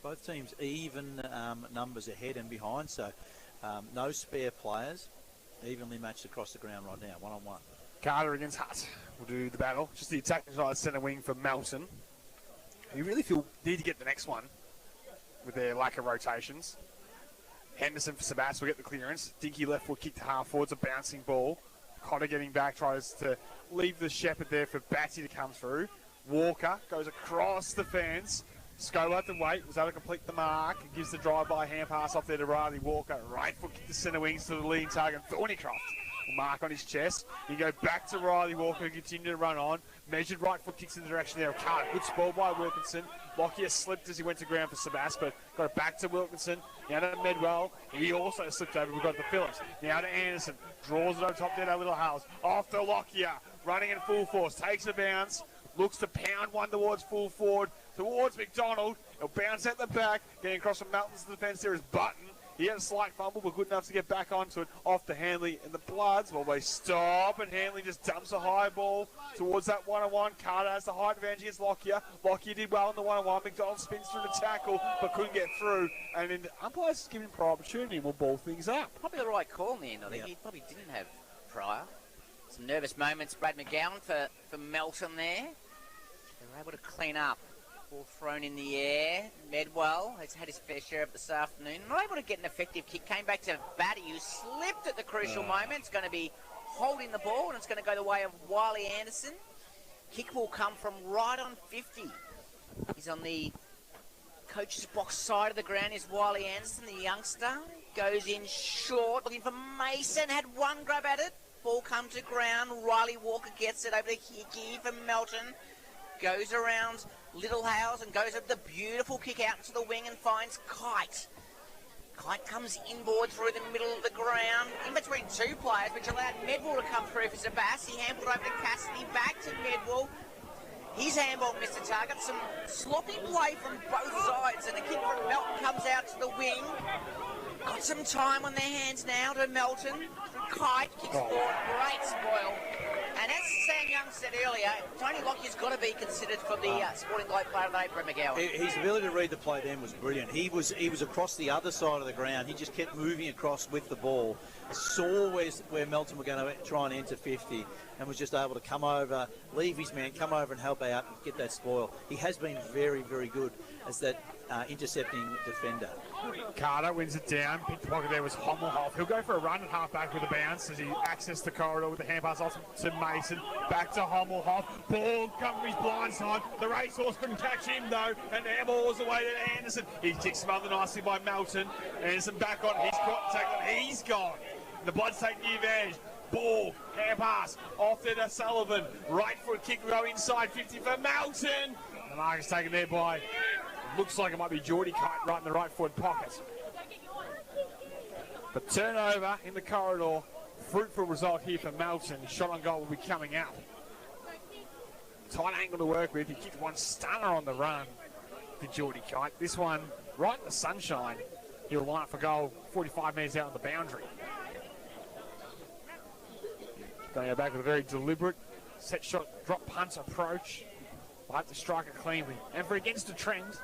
Both teams even numbers ahead and behind, so no spare players. Evenly matched across the ground right now, one-on-one. Carter against Hutt will do the battle. Just the attacking side centre wing for Melton. You really feel need to get the next one with their lack of rotations. Henderson for Sebas will get the clearance. Dinky left foot kick to half forward. It's a bouncing ball. Cotter getting back, tries to leave the shepherd there for Batty to come through. Walker goes across the fence. Scola had to wait, was able to complete the mark. Gives the drive-by hand pass off there to Riley Walker. Right foot kick to centre wings to the leading target, Thornycroft. Mark on his chest. You go back to Riley Walker, continue to run on. Measured right foot kicks in the direction there of Carter. Good spoil by Wilkinson. Lockyer slipped as he went to ground for Sebastopol, but got it back to Wilkinson. Now to Medwell. He also slipped over. We've got the Phillips. Now to Anderson. Draws it over top there to Little House. Off to Lockyer. Running in full force. Takes a bounce. Looks to pound one towards full forward. Towards McDonald. It'll bounce at the back. Getting across from Melton's defence there is Button. He had a slight fumble, but good enough to get back onto it. Off to Hanley and the Bloods. Well, they stop, and Hanley just dumps a high ball towards that one-on-one. Carter has the height advantage against Lockyer. Lockyer did well in the one-on-one. McDonald spins through the tackle, but couldn't get through. And then the umpires giving him prior opportunity and will ball things up. Probably the right call in the end. I think he probably didn't have prior. Some nervous moments, Brad McGowan for Melton there. They were able to clean up. Ball thrown in the air. Medwell has had his fair share of this afternoon. Not able to get an effective kick. Came back to Batty, who slipped at the crucial moment. It's going to be holding the ball, and it's going to go the way of Wiley Anderson. Kick will come from right on 50. He's on the coach's box side of the ground. Is Wiley Anderson, the youngster. Goes in short, looking for Mason. Had one grab at it. Ball comes to ground. Riley Walker gets it over to Hickey for Melton. Goes around Little House and goes up the beautiful kick out into the wing and finds Kite. Kite comes inboard through the middle of the ground, in between two players, which allowed Medwall to come through for Sebas. He handballed over to Cassidy, back to Medwall. His handball missed the target. Some sloppy play from both sides, and the kick from Melton comes out to the wing. Got some time on their hands now to Melton. Kite kicks forward, great spoil. And as Sam Young said earlier, Tony Lockyer's got to be considered for the Sporting Globe Player of the Day, Brett McGowan. His ability to read the play then was brilliant. He was across the other side of the ground. He just kept moving across with the ball. Saw where Melton were going to try and enter 50 and was just able to come over, leave his man, come over and help out and get that spoil. He has been very, very good as that intercepting defender. Carter wins it down. Picked pocket there was Hommelhoff. He'll go for a run at half-back with a bounce as he accessed the corridor with the hand pass off to Mason. Back to Hommelhoff. Ball comes from his blind side. The racehorse couldn't catch him, though, and the ball was away to Anderson. He kicks smothered nicely by Melton. Anderson back on. He's caught the tackle. He's gone. The Bloods take the advantage. Ball, hand pass, off there to Sullivan. Right foot kick will go inside 50 for Melton. The mark is taken there by, looks like it might be Geordie Kite right in the right foot pocket. But turnover in the corridor. Fruitful result here for Melton. Shot on goal will be coming out. Tight angle to work with. He kicked one stunner on the run to Geordie Kite. This one right in the sunshine. He'll line up for goal 45 metres out on the boundary. Going to go back with a very deliberate set shot, drop punt approach. Will have to strike it cleanly. And for against the trend,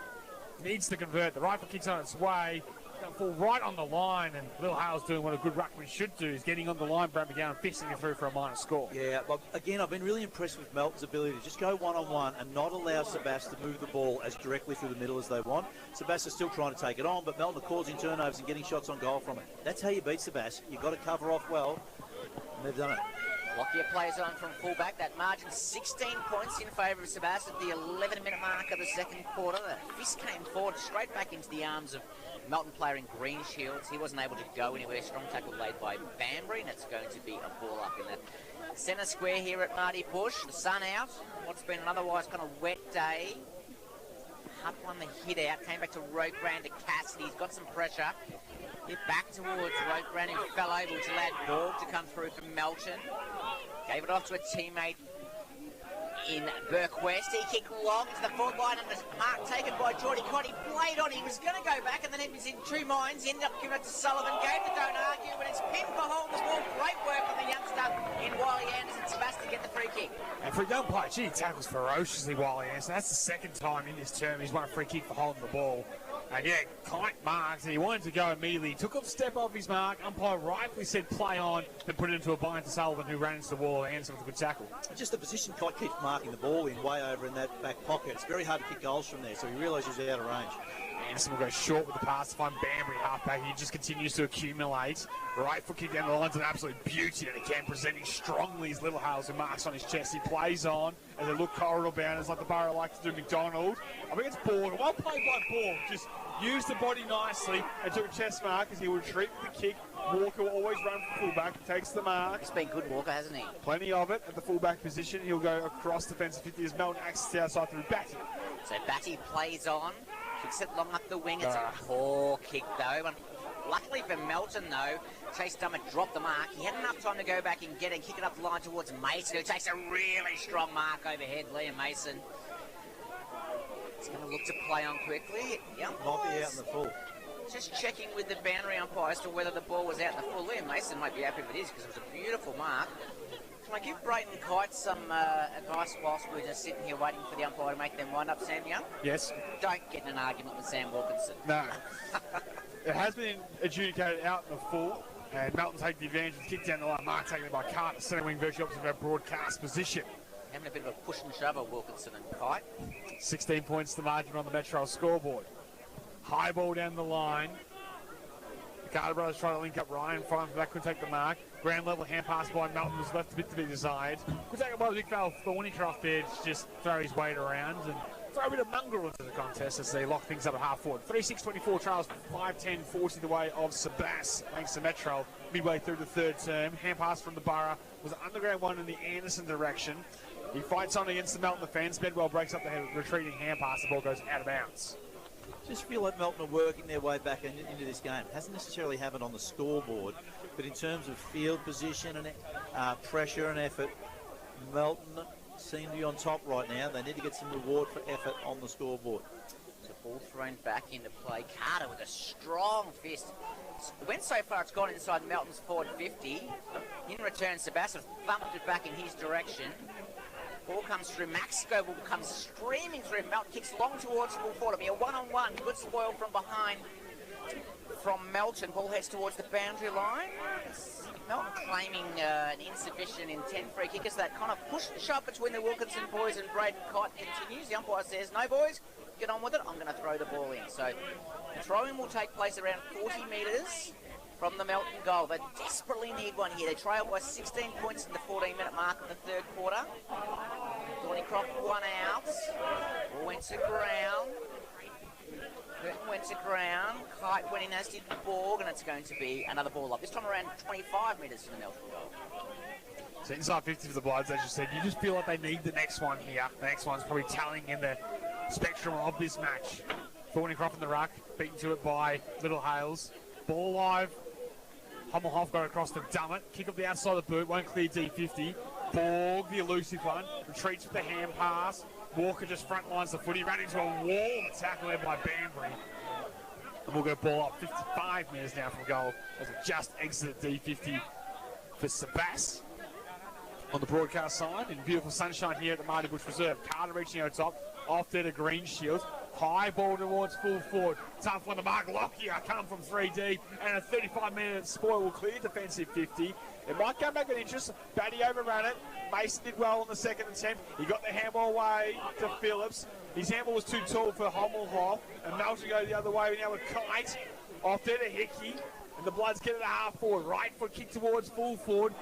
needs to convert. The rifle kick's on its way. Going to fall right on the line, and Lil Hale's doing what a good ruckman should do, is getting on the line, Brad McGowan fisting it through for a minor score. Yeah, but again, I've been really impressed with Melton's ability to just go one-on-one and not allow Sebas to move the ball as directly through the middle as they want. Sebas is still trying to take it on, but Melton are causing turnovers and getting shots on goal from it. That's how you beat Sebas. You've got to cover off well, and they've done it. Lockyer plays on from fullback. That margin 16 points in favour of Sebas at the 11-minute mark of the second quarter. The fist came forward straight back into the arms of Melton player in green shields. He wasn't able to go anywhere. Strong tackle laid by Banbury, and it's going to be a ball up in the centre square here at Marty Busch. The sun out. What's been an otherwise kind of wet day. Hutt won the hit out. Came back to Rokebrand to Cassidy. He's got some pressure. Hit back towards Rokebrand, who fell over, which allowed Borg to come through from Melton. Gave it off to a teammate in Burke West. He kicked long into the forward line, and the mark taken by Geordie Cott. He played on. He was going to go back, and then he was in two minds. He ended up giving it to Sullivan. Gave the don't argue, but it's pinned for hold the ball. Great work from the youngster in Wiley Anderson. Sebastian get the free kick. And for a young player, he tackles ferociously, Wiley Anderson. That's the second time in this term he's won a free kick for holding the ball. And yeah, Kite marks, and he wanted to go immediately. He took a step off his mark. Umpire rightly said play on, then put it into a bind to Sullivan, who ran into the wall. Anderson with a good tackle. Just the position Kite keeps marking the ball in, way over in that back pocket. It's very hard to kick goals from there, so he realises he's out of range. Anderson will go short with the pass to find Banbury halfback. He just continues to accumulate. Right foot kick down the line's an absolute beauty, and again presenting strongly his Little Hales, who marks on his chest. He plays on as they look corridor bounders like the Borough like to do McDonald. I think it's Borg. Well played by Borg. Just used the body nicely and took a chest mark as he would retreat with the kick. Walker will always run for fullback, takes the mark. It's been good, Walker, hasn't he? Plenty of it at the fullback position. He'll go across defensive 50 as Melton access outside through Batty. So Batty plays on, kicks it long up the wing. It's a poor kick, though. And luckily for Melton, though, Chase Dummer dropped the mark. He had enough time to go back and get it, kick it up the line towards Mason, who takes a really strong mark overhead, Liam Mason. It's going to look to play on quickly. The Might be out in the full. just checking with the boundary umpire as to whether the ball was out in the full. Liam Mason might be happy if it is because it was a beautiful mark. Can I give Brayton Kite some advice whilst we're just sitting here waiting for the umpire to make them wind up, Sam Young? Yes. Don't get in an argument with Sam Wilkinson. No. It has been adjudicated out in the full, and Melton take the advantage and kick down the line. Mark taken it by Carter, centre wing, virtually opposite of our broadcast position. Having a bit of a push and shove of Wilkinson and Kite. 16 points the margin on the Metro scoreboard. High ball down the line. The Carter brothers try to link up Ryan. Fine from that, couldn't take the mark. Ground level hand pass by Melton was left a bit to be desired. Could take it by the big fella Thornycroft there to just throw his weight around and throw a bit of mongrel into the contest as they lock things up at half forward. 3-6-24 trails, 5-10-40 the way of Sebas, thanks to Metro. Midway through the third term, hand pass from the Borough was an underground one in the Anderson direction. He fights on against the Melton defence. Bedwell breaks up the retreating hand pass. The ball goes out of bounds. Just feel like Melton are working their way back into this game. Hasn't necessarily happened on the scoreboard, but in terms of field position and pressure and effort, Melton seem to be on top right now. They need to get some reward for effort on the scoreboard. So ball thrown back into play. Carter with a strong fist. It went so far it's gone inside Melton's forward 50. In return, Sebastian thumped it back in his direction. Ball comes through. Max Scoble comes streaming through. Melton kicks long towards full forward. It'll be a one-on-one. Good spoil from behind from Melton. Ball heads towards the boundary line. Melton claiming an insufficient intent free kick as that kind of push and shove between the Wilkinson boys and Braden Cott continues. The umpire says, no boys, get on with it. I'm going to throw the ball in. So the throw-in will take place around 40 metres from the Melton goal. They desperately need one here. They trail by 16 points in the 14-minute mark of the third quarter. Thornycroft one out. Ball went to ground. Curtin went to ground. Kite went in as did the Borg, and it's going to be another ball up. This time around 25 metres from the Melton goal. So inside 50 for the Bloods, as you said. You just feel like they need the next one here. The next one's probably tallying in the spectrum of this match. Thornycroft in the ruck, beaten to it by Little Hales. Ball live. Hummelhoff got across to Dummett. Kick up the outside of the boot, won't clear D50. Borg, the elusive one, retreats with the hand pass. Walker just front lines the footy, ran into a wall. Tackle there by Banbury. And we'll go ball up 55 metres now from goal as it just exited D50 for Sebas. On the broadcast side, in beautiful sunshine here at the Marty Busch Reserve. Carter reaching out top, off there to Greenshield. High ball towards full forward. Tough one to mark. Lockyer come from 3 deep. And a 35-minute spoil will clear defensive 50. It might come back with interest. Batty overran it. Mason did well on the second attempt. He got the handball away to Phillips. His handball was too tall for Hummelhoff. And Melton go the other way now with Kite. Off there to Hickey. And the Bloods get it a half forward. Right foot kick towards full forward.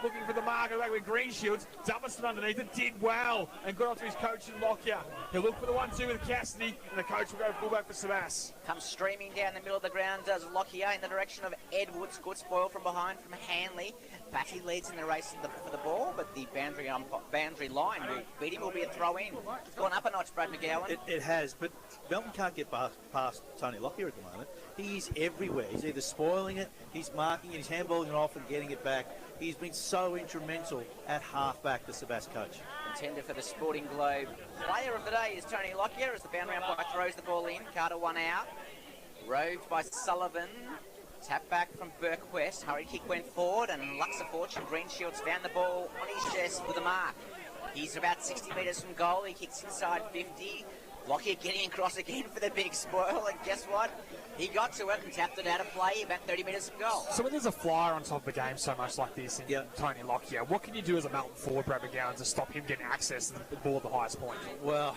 Looking for the marker back with Greenshields. Dummerston underneath it. Did well. And got off to his coach in Lockyer. He'll look for the 1-2 with Cassidy. And the coach will go fullback for Sebas. Comes streaming down the middle of the ground, does Lockyer in the direction of Edwards. Good spoil from behind from Hanley. Batty leads in the race for the ball, but the boundary line will beat him. Will be a throw in. It's gone up a notch, Brad McGowan. It has, but Melton can't get past Tony Lockyer at the moment. He's everywhere. He's either spoiling it, he's marking it, he's handballing it off and getting it back. He's been so instrumental at half-back, the Sebas coach. Contender for the Sporting Globe player of the day is Tony Lockyer as the boundary umpire throws the ball in. Carter one out. Roved by Sullivan. Tap back from Burke-West. Hurry kick went forward and Luxor Fortune Greenshields found the ball on his chest with a mark. He's about 60 metres from goal. He kicks inside 50. Lockyer getting across again for the big spoil, and guess what? He got to it and tapped it out of play about 30 metres from goal. So when there's a flyer on top of the game so much like this in Tony Lockyer, what can you do as a Melton forward, Brad McGowan, to stop him getting access to the ball at the highest point? Well,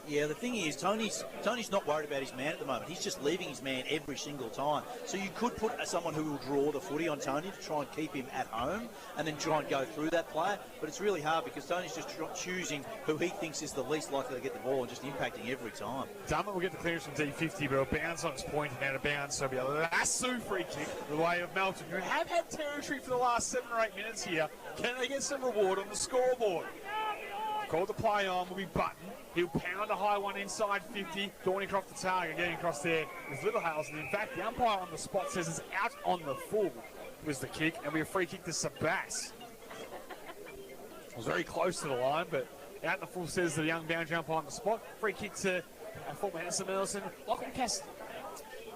yeah, the thing is, Tony's not worried about his man at the moment. He's just leaving his man every single time. So you could put someone who will draw the footy on Tony to try and keep him at home and then try and go through that player. But it's really hard because Tony's just choosing who he thinks is the least likely to get the ball and just impacting every time. Dummett will get the clearance from D50, but it'll bounce on its point and out of bounds. So it'll be a lasso free kick the way of Melton, who have had territory for the last 7 or 8 minutes here. Can they get some reward on the scoreboard? Called the play on will be Button. He'll pound a high one inside 50. Thornycroft the target, getting across there with Littlehales. And in fact, the umpire on the spot says it's out on the full was the kick. And we have a free kick to Sebas. It was very close to the line, but out in the full says the young boundary umpire on the spot. Free kick to former Henderson Milton, Lachlan Cassidy.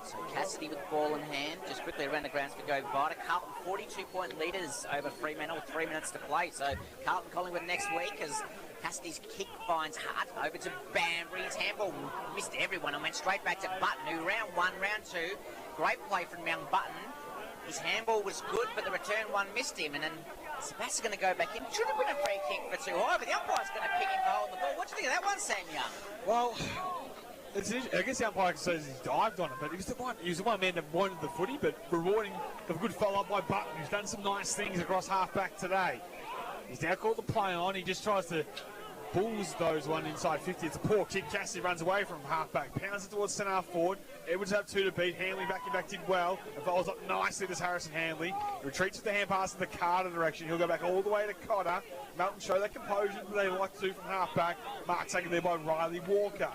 So Cassidy with ball in hand, just quickly around the grounds for Go Vita. Carlton 42-point leaders over Fremantle with 3 minutes to play. So Carlton Collingwood next week as Cassidy's kick finds Hart over to Banbury. His handball missed everyone and went straight back to Button, who round 1, round 2. Great play from Mount Button. His handball was good, but the return one missed him. And then Sebastian's going to go back in. Should have been a free kick for too high, but the umpire's going to pick him for holding the ball. What do you think of that one, Sam Young? Well, I guess the umpire says he's dived on it, but he was the one man that wanted the footy, but rewarding the good follow-up by Button, who's done some nice things across half-back today. He's now called the play on. He just tries to bulldoze one inside 50. It's a poor kick. Cassidy runs away from half-back, pounds it towards centre-half forward. Edwards have 2 to beat. Hanley backing back did well. And follows up nicely this Harrison Hanley. Retreats with the hand pass in the Carter direction. He'll go back all the way to Cotter. Melton show that composure that they like to from half-back. Mark taken there by Riley Walker.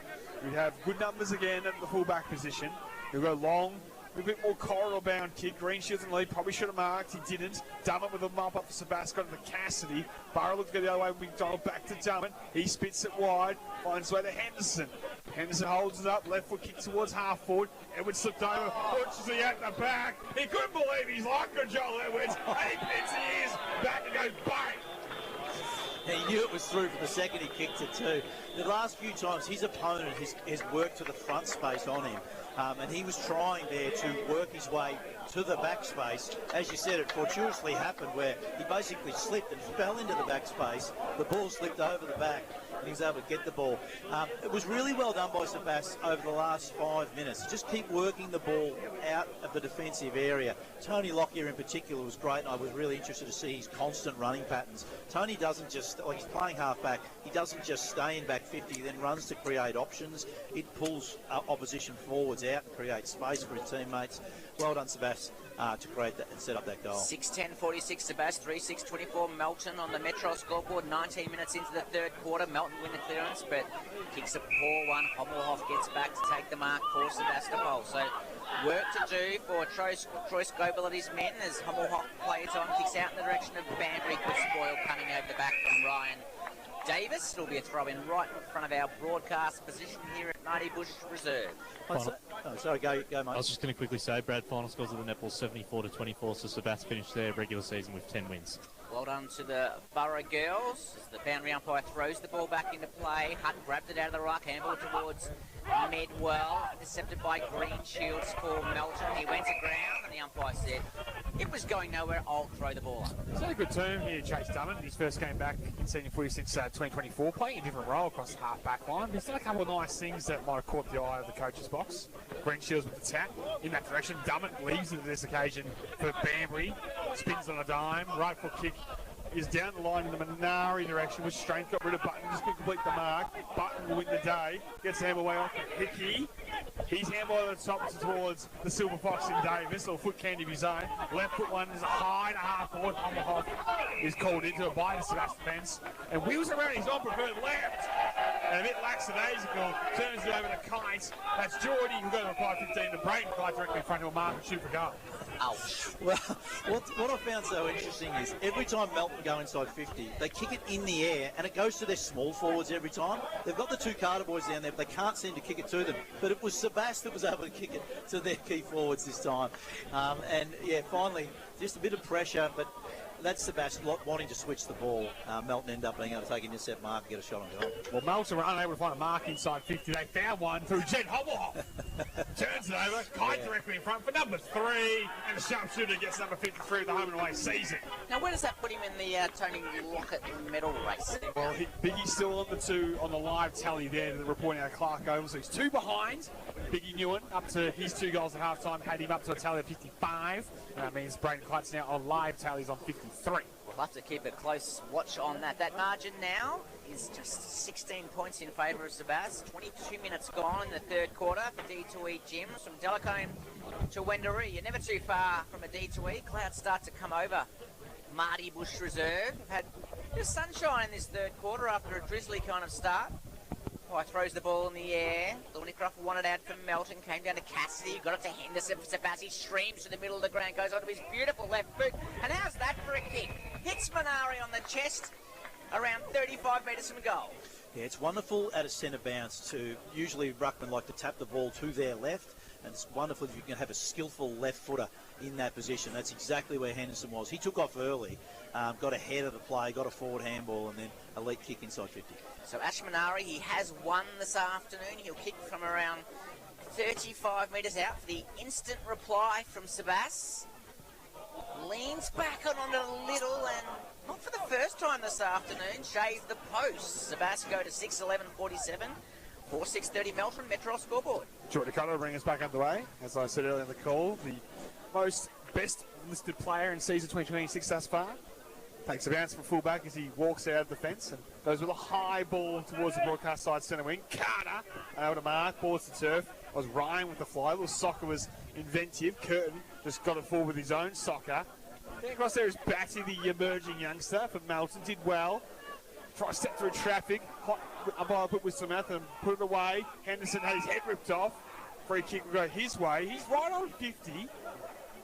We have good numbers again at the full-back position. He'll go long. A bit more corridor-bound kick. Greenshields in the lead. Probably should have marked. He didn't. Dummett with a mop up for Sebastopol to Cassidy. Burrow looks to go the other way. McDonald back to Dummett. He spits it wide. Finds way to Henderson. Henderson holds it up. Left foot kick towards half forward. Edwards slipped over. Pushes it out the back. He couldn't believe he's like Joel Edwards. And he pins the ears back and goes bang. He knew it was through for the second he kicked it too. The last few times his opponent has worked to the front space on him. And he was trying there to work his way to the back space. As you said, it fortuitously happened where he basically slipped and fell into the back space. The ball slipped over the back and he was able to get the ball. It was really well done by Sebas over the last 5 minutes. Just keep working the ball out of the defensive area. Tony Lockyer in particular was great, and I was really interested to see his constant running patterns. Tony doesn't just, like he's playing half-back, he doesn't just stay in back 50, he then runs to create options. It pulls opposition forwards out and creates space for his teammates. Well done, Sebas, to create that and set up that goal. 6-10-46 Sebas, 3-6-24 Melton on the Metro scoreboard. 19 minutes into the third quarter. Melton win the clearance, but kicks a poor one. Hommelhoff gets back to take the mark for Sebastopol. So work to do for Troy Scoville and his men as Hommelhoff plays on, kicks out in the direction of Banbury. Good spoil coming over the back from Ryan Davis. It'll be a throw-in right in front of our broadcast position here at Marty Busch Reserve. Sorry, go, mate. I was just going to quickly say, Brad, final scores of the netball 74-24, so Sebas finished their regular season with 10 wins. Well done to the Borough girls as the boundary umpire throws the ball back into play. Hutton grabbed it out of the ruck, handball towards Medwell, intercepted by Greenshields for Melton. He went to ground and the umpire said, it was going nowhere, I'll throw the ball up. He's had a good term here, Chase Dummett. His first game back in senior footy since 2024, playing a different role across the half-back line. He's done a couple of nice things that might have caught the eye of the coach's box. Greenshields with the tap in that direction. Dummett leaves it this occasion for Banbury. Spins on a dime. Right foot kick is down the line in the Minari direction, which Strength got rid of Button, just couldn't complete the mark. Button will win the day. Gets the handball way off to Hickey. He's handball over the top towards the Silver Fox in Davis, or foot candy of his own. Left foot one is a high to half forward. Hommelhoff is called into it by the Sebastian fence and wheels around his on-preferred left. And a bit lackadaisical, turns it over to Kite. That's Geordie who goes to 5-15 to Brayton. Kite directly in front of a mark and shoot for goal. Ouch. Well, what I found so interesting is every time Melton go inside 50, they kick it in the air and it goes to their small forwards every time. They've got the 2 Carter boys down there, but they can't seem to kick it to them. But it was Sebas that was able to kick it to their key forwards this time. And yeah, finally, just a bit of pressure, but that's Sebastian wanting to switch the ball. Melton end up being able to take an intercept mark and get a shot on goal. Well, Melton were unable to find a mark inside 50. They found one through Jed Hommelhoff. Turns it over, Kite directly in front for number 3, and the sharpshooter gets number 53 of the home and away season. Now, where does that put him in the Tony Lockett medal race? Well, Biggie's still on the 2 on the live tally there, reporting out of Clark Oval. So he's 2 behind. Biggie Newen up to his 2 goals at half-time, had him up to a tally of 55. And that means Brayden Kite's now on live tallies on 53. We'll have to keep a close watch on that. That margin now is just 16 points in favour of Sebas. 22 minutes gone in the third quarter for D2E Gyms. From Delacombe to Wendouree, you're never too far from a D2E. Clouds start to come over Marty Busch Reserve. We've had a bit of sunshine in this third quarter after a drizzly kind of start. Throws the ball in the air. Thornycroft wanted out from Melton. Came down to Cassidy. Got it to Henderson for Sebastopol. Streams to the middle of the ground. Goes onto his beautiful left boot. And how's that for a kick? Hits Minari on the chest around 35 metres from goal. Yeah, it's wonderful at a centre bounce to usually ruckmen like to tap the ball to their left, and it's wonderful if you can have a skillful left footer in that position. That's exactly where Henderson was. He took off early, got ahead of the play, got a forward handball, and then a late kick inside 50. So Ashmanari, he has won this afternoon. He'll kick from around 35 metres out for the instant reply from Sebas. Leans back on it a little, and not for the first time this afternoon, shaved the post. Sebas go to 6:11:47. 4:6:30 Melton Metro scoreboard. Jordan Cutter will bring us back underway. As I said earlier in the call, the most best listed player in season 2026 thus far. Takes a bounce from fullback as he walks out of the fence and goes with a high ball towards the broadcast side centre wing. Carter able to mark, ball to turf. Was Ryan with the fly. Little soccer was inventive. Curtin just got it forward with his own soccer. Then across there is Batty, the emerging youngster from Melton. Did well. Try to step through traffic. Hot umpire put with some mouth and put it away. Henderson had his head ripped off. Free kick will go his way. He's right on 50.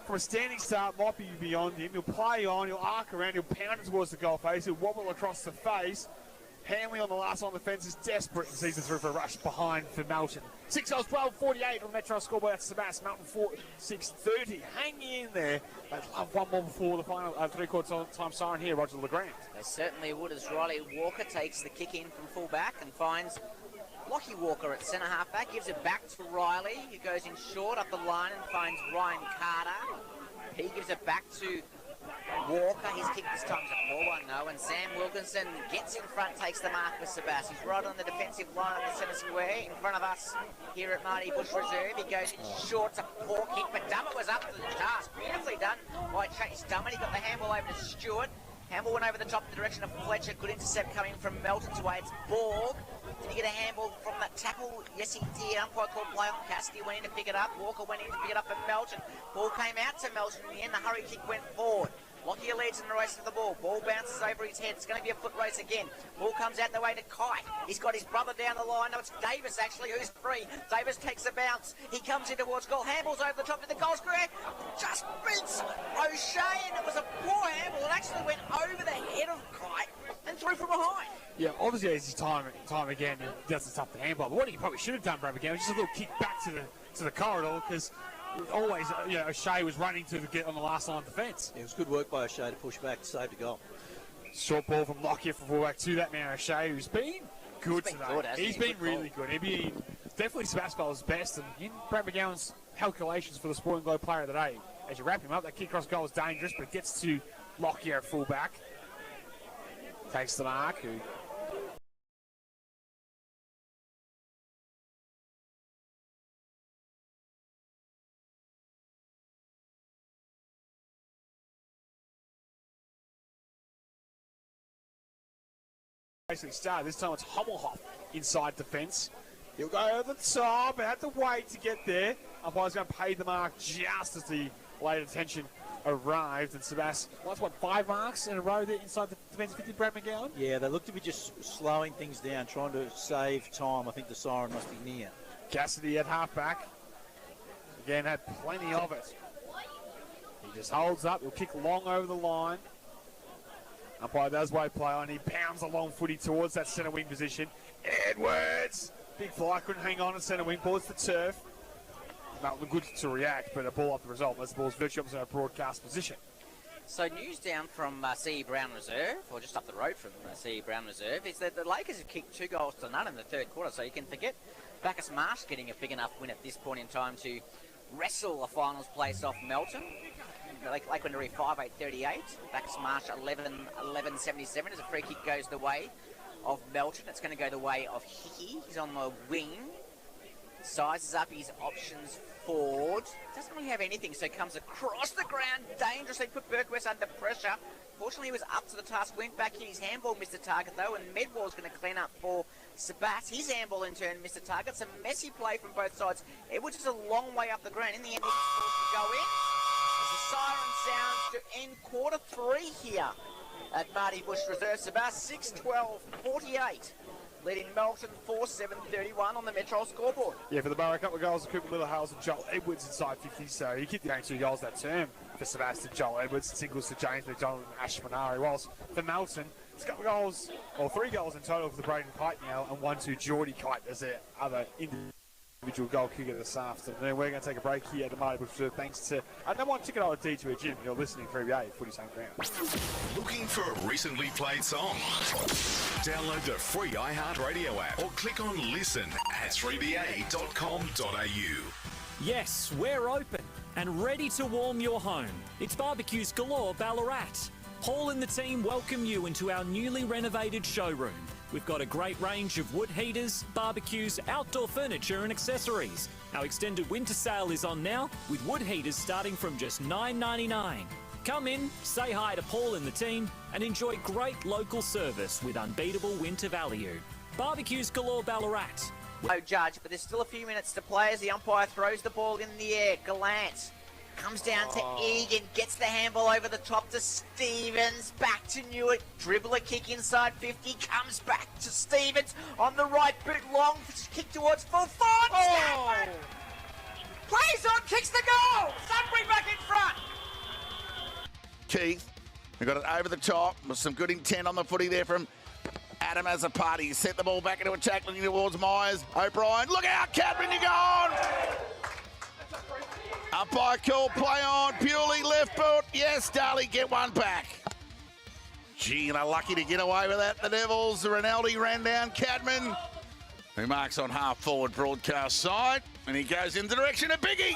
From a standing start, might be beyond him. He'll play on, he'll arc around, he'll pound it towards the goal face, he'll wobble across the face. Hanley on the last on the fence is desperate and sees it through for a rush behind for Melton. 6:12:48 on Metro scoreboard. That's Sebastopol. Melton 4:6:30. Hang in there. They'd love one more before the final three-quarter time siren here, Roger LeGrand. They certainly would, as Riley Walker takes the kick in from full-back and finds Lockie Walker at centre half-back. Gives it back to Riley, who goes in short up the line and finds Ryan Carter. He gives it back to Walker. His kick this time is a 4-1 no, and Sam Wilkinson gets in front, takes the mark with Sebas. He's right on the defensive line of the centre square in front of us here at Marty Busch Reserve. He goes in short, it's a poor kick, but Dummett was up to the task. Beautifully done by Chase Dummett. He got the handball over to Stewart. Handball went over the top in the direction of Fletcher. Good intercept coming from Melton's way. It's Borg. Did he get a handball from that tackle? Yes, he did. Umpire called play on. Cassidy went in to pick it up. Walker went in to pick it up for Melton. Ball came out to Melton in the end. The hurry kick went forward. Lockyer leads in the race for the ball. Ball bounces over his head. It's going to be a foot race again. Ball comes out the way to Kite. He's got his brother down the line. No, it's Davis, actually, who's free. Davis takes a bounce. He comes in towards goal. Handballs over the top to the goal square. Just beats O'Shea, and it was a poor handball. It actually went over the head of Kite and through from behind. Yeah, obviously it's his time again. He does the stuff to handball. But what he probably should have done, Brad McGowan, was just a little kick back to the corridor, because always, O'Shea was running to get on the last line of defence. It was good work by O'Shea to push back to save the goal. Short ball from Lockyer for fullback to that man O'Shea, who's been good today. He's been really good. He's been definitely Sebastopol's best, and in Brad McGowan's calculations for the Sporting Globe Player of the Day, as you wrap him up, that kick across goal is dangerous, but it gets to Lockyer at fullback. Takes the mark, who basically started. This time it's Hommelhoff inside defence. He'll go over the top, but had to wait to get there. Umpire's going to pay the mark just as the late attention arrived. And Sebas, that's what, 5 marks in a row there inside the defensive 50, Brad McGowan? Yeah, they look to be just slowing things down, trying to save time. I think the siren must be near. Cassidy at half-back. Again, had plenty of it. He just holds up. He'll kick long over the line. Umpire does wait play on. He pounds a long footy towards that centre wing position. Edwards! Big fly, couldn't hang on at centre wing. Ball to turf. Not good to react, but a ball off the result. That's the ball's virtually opposite our broadcast position. So news down from C.E. Brown Reserve, or just up the road from C.E. Brown Reserve, is that the Lakers have kicked 2 goals to none in the third quarter, so you can forget Bacchus Marsh getting a big enough win at this point in time to wrestle a finals place off Melton. Lake Wendouree 5:8:38. Bacchus Marsh 11:77 as a free kick goes the way of Melton. It's going to go the way of Hickey. He's on the wing. Sizes up his options forward. Doesn't really have anything, so comes across the ground dangerously. Put Berkwest under pressure. Fortunately, he was up to the task. Went back in. His handball missed the target, though, and Medwall's going to clean up for Sebas. His handball, in turn, missed the target. It's a messy play from both sides. Edwards is a long way up the ground. In the end, he's forced to go in. As the siren sounds to end quarter 3 here at Marty Busch Reserve. Sebas 6:12:48. leading Melton 4-7-31 on the Metro scoreboard. Yeah, for the Borough, a couple of goals of Cooper Littlehales and Joel Edwards inside 50, so he kicked the only 2 goals that term for Sebastopol. Joel Edwards, singles to James McDonald and Ash Manari, whilst for Melton, it's a couple of goals, or 3 goals in total for the Braden Kite now, and 1 to Geordie Kite as their other individual goal kicker this afternoon. We're going to take a break here at the Marty Busch Reserve thanks to our number 1 ticket holder, D2 Gym. You're listening to 3BA Footy's Home Ground. Looking for a recently played song? Download the free iHeartRadio app or click on listen at 3ba.com.au. Yes, we're open and ready to warm your home. It's Barbecues Galore Ballarat. Paul and the team welcome you into our newly renovated showroom. We've got a great range of wood heaters, barbecues, outdoor furniture and accessories. Our extended winter sale is on now, with wood heaters starting from just $9.99. Come in, say hi to Paul and the team, and enjoy great local service with unbeatable winter value. Barbecues Galore Ballarat. No judge, but there's still a few minutes to play as the umpire throws the ball in the air. Gallant comes down to Egan, gets the handball over the top to Stevens, back to Newitt, dribble a kick inside 50, comes back to Stevens on the right boot, long kick towards full forward. Stafford plays on, kicks the goal. Sunbury back in front. Keith, we got it over the top with some good intent on the footy there from Adam as a party. He sent the ball back into attack, looking towards Myers. O'Brien, look out, Cadman, you're gone! Umpire call, play on, purely left foot. Yes, Daly, get one back. Gee, and they're lucky to get away with that. The Devils, Rinaldi ran down Cadman, who marks on half-forward broadcast side, and he goes in the direction of Biggie.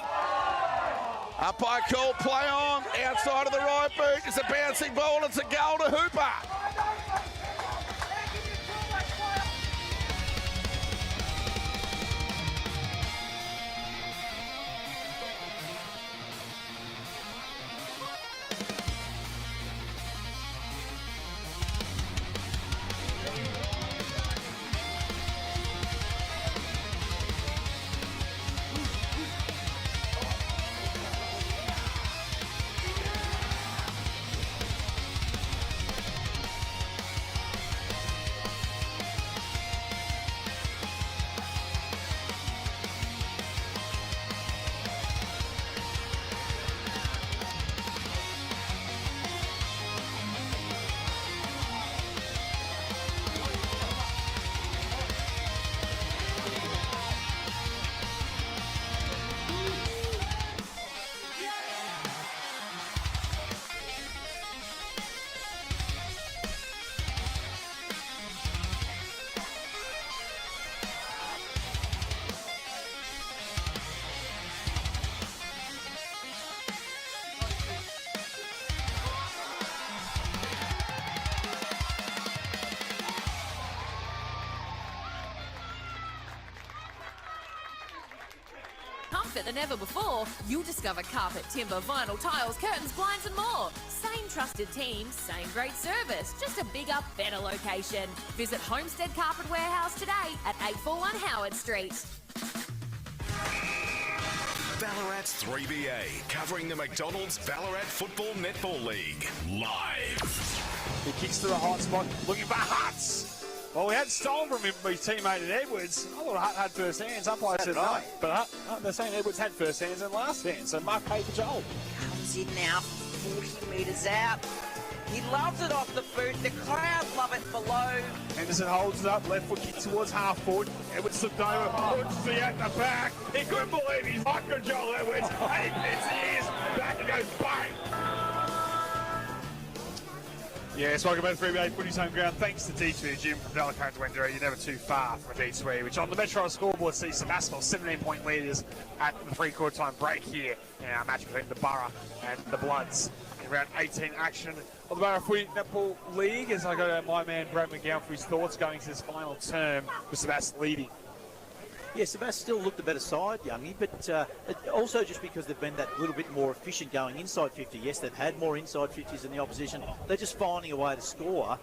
Umpire call, play on, outside of the right boot. It's a bouncing ball, it's a goal to Hooper. Comfort than ever before, you'll discover carpet, timber, vinyl, tiles, curtains, blinds and more. Same trusted team, same great service, just a bigger, better location. Visit Homestead Carpet Warehouse today at 841 Howard Street. Ballarat's 3BA, covering the McDonald's Ballarat Football Netball League, live. He kicks to the hot spot, looking for Hutz. Well, we had stolen from him, his teammate at Edwards. I thought Hutt had first hands. Umpire said no. But they're saying Edwards had first hands and last hands, so Mark paid the job. Comes in now, 40 metres out. He loves it off the boot. The crowd love it below. Henderson holds it up, left foot kick towards half forward. Edwards slipped over, puts the at the back. He couldn't believe he's hot for Joel Edwards. And he fits the ears, back and goes bang. Yes, welcome back to 3BA Footy's Home Ground. Thanks to D2 Gym from Ballarat to Wendouree. You're never too far from a D2E, which on the Metro scoreboard sees Sebastopol 17-point leaders at the three-quarter time break here in our match between the Borough and the Bloods. In round 18 action of the Borough Footy Netball League, as I go to my man Brad McGowan for his thoughts going to this final term with Sebastopol leading. Yeah, Sebastopol still looked the better side, Youngie, but also just because they've been that little bit more efficient going inside 50. Yes, they've had more inside 50s than the opposition. They're just finding a way to score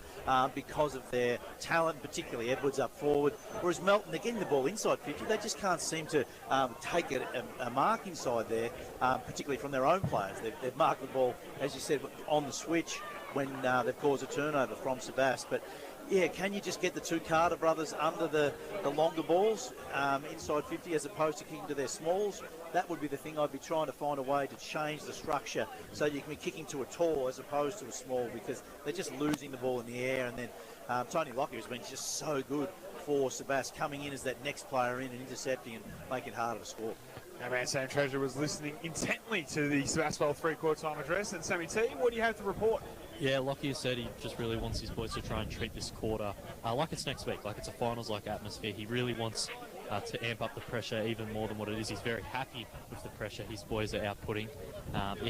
because of their talent, particularly Edwards up forward. Whereas Melton, they're getting the ball inside 50. They just can't seem to take a mark inside there, particularly from their own players. They've marked the ball, as you said, on the switch when they've caused a turnover from Sebastopol. But Yeah, can you just get the two Carter brothers under the longer balls inside 50 as opposed to kicking to their smalls? That would be the thing. I'd be trying to find a way to change the structure so you can be kicking to a tall as opposed to a small, because they're just losing the ball in the air. And then Tony Lockyer has been just so good for Sebas, coming in as that next player in and intercepting and making it harder to score. Our man Sam Treasure was listening intently to the Sebastopol three-quarter time address. And Sammy T, what do you have to report? Yeah, Lockyer said he just really wants his boys to try and treat this quarter like it's next week, like it's a finals-like atmosphere. He really wants to amp up the pressure even more than what it is. He's very happy with the pressure his boys are outputting.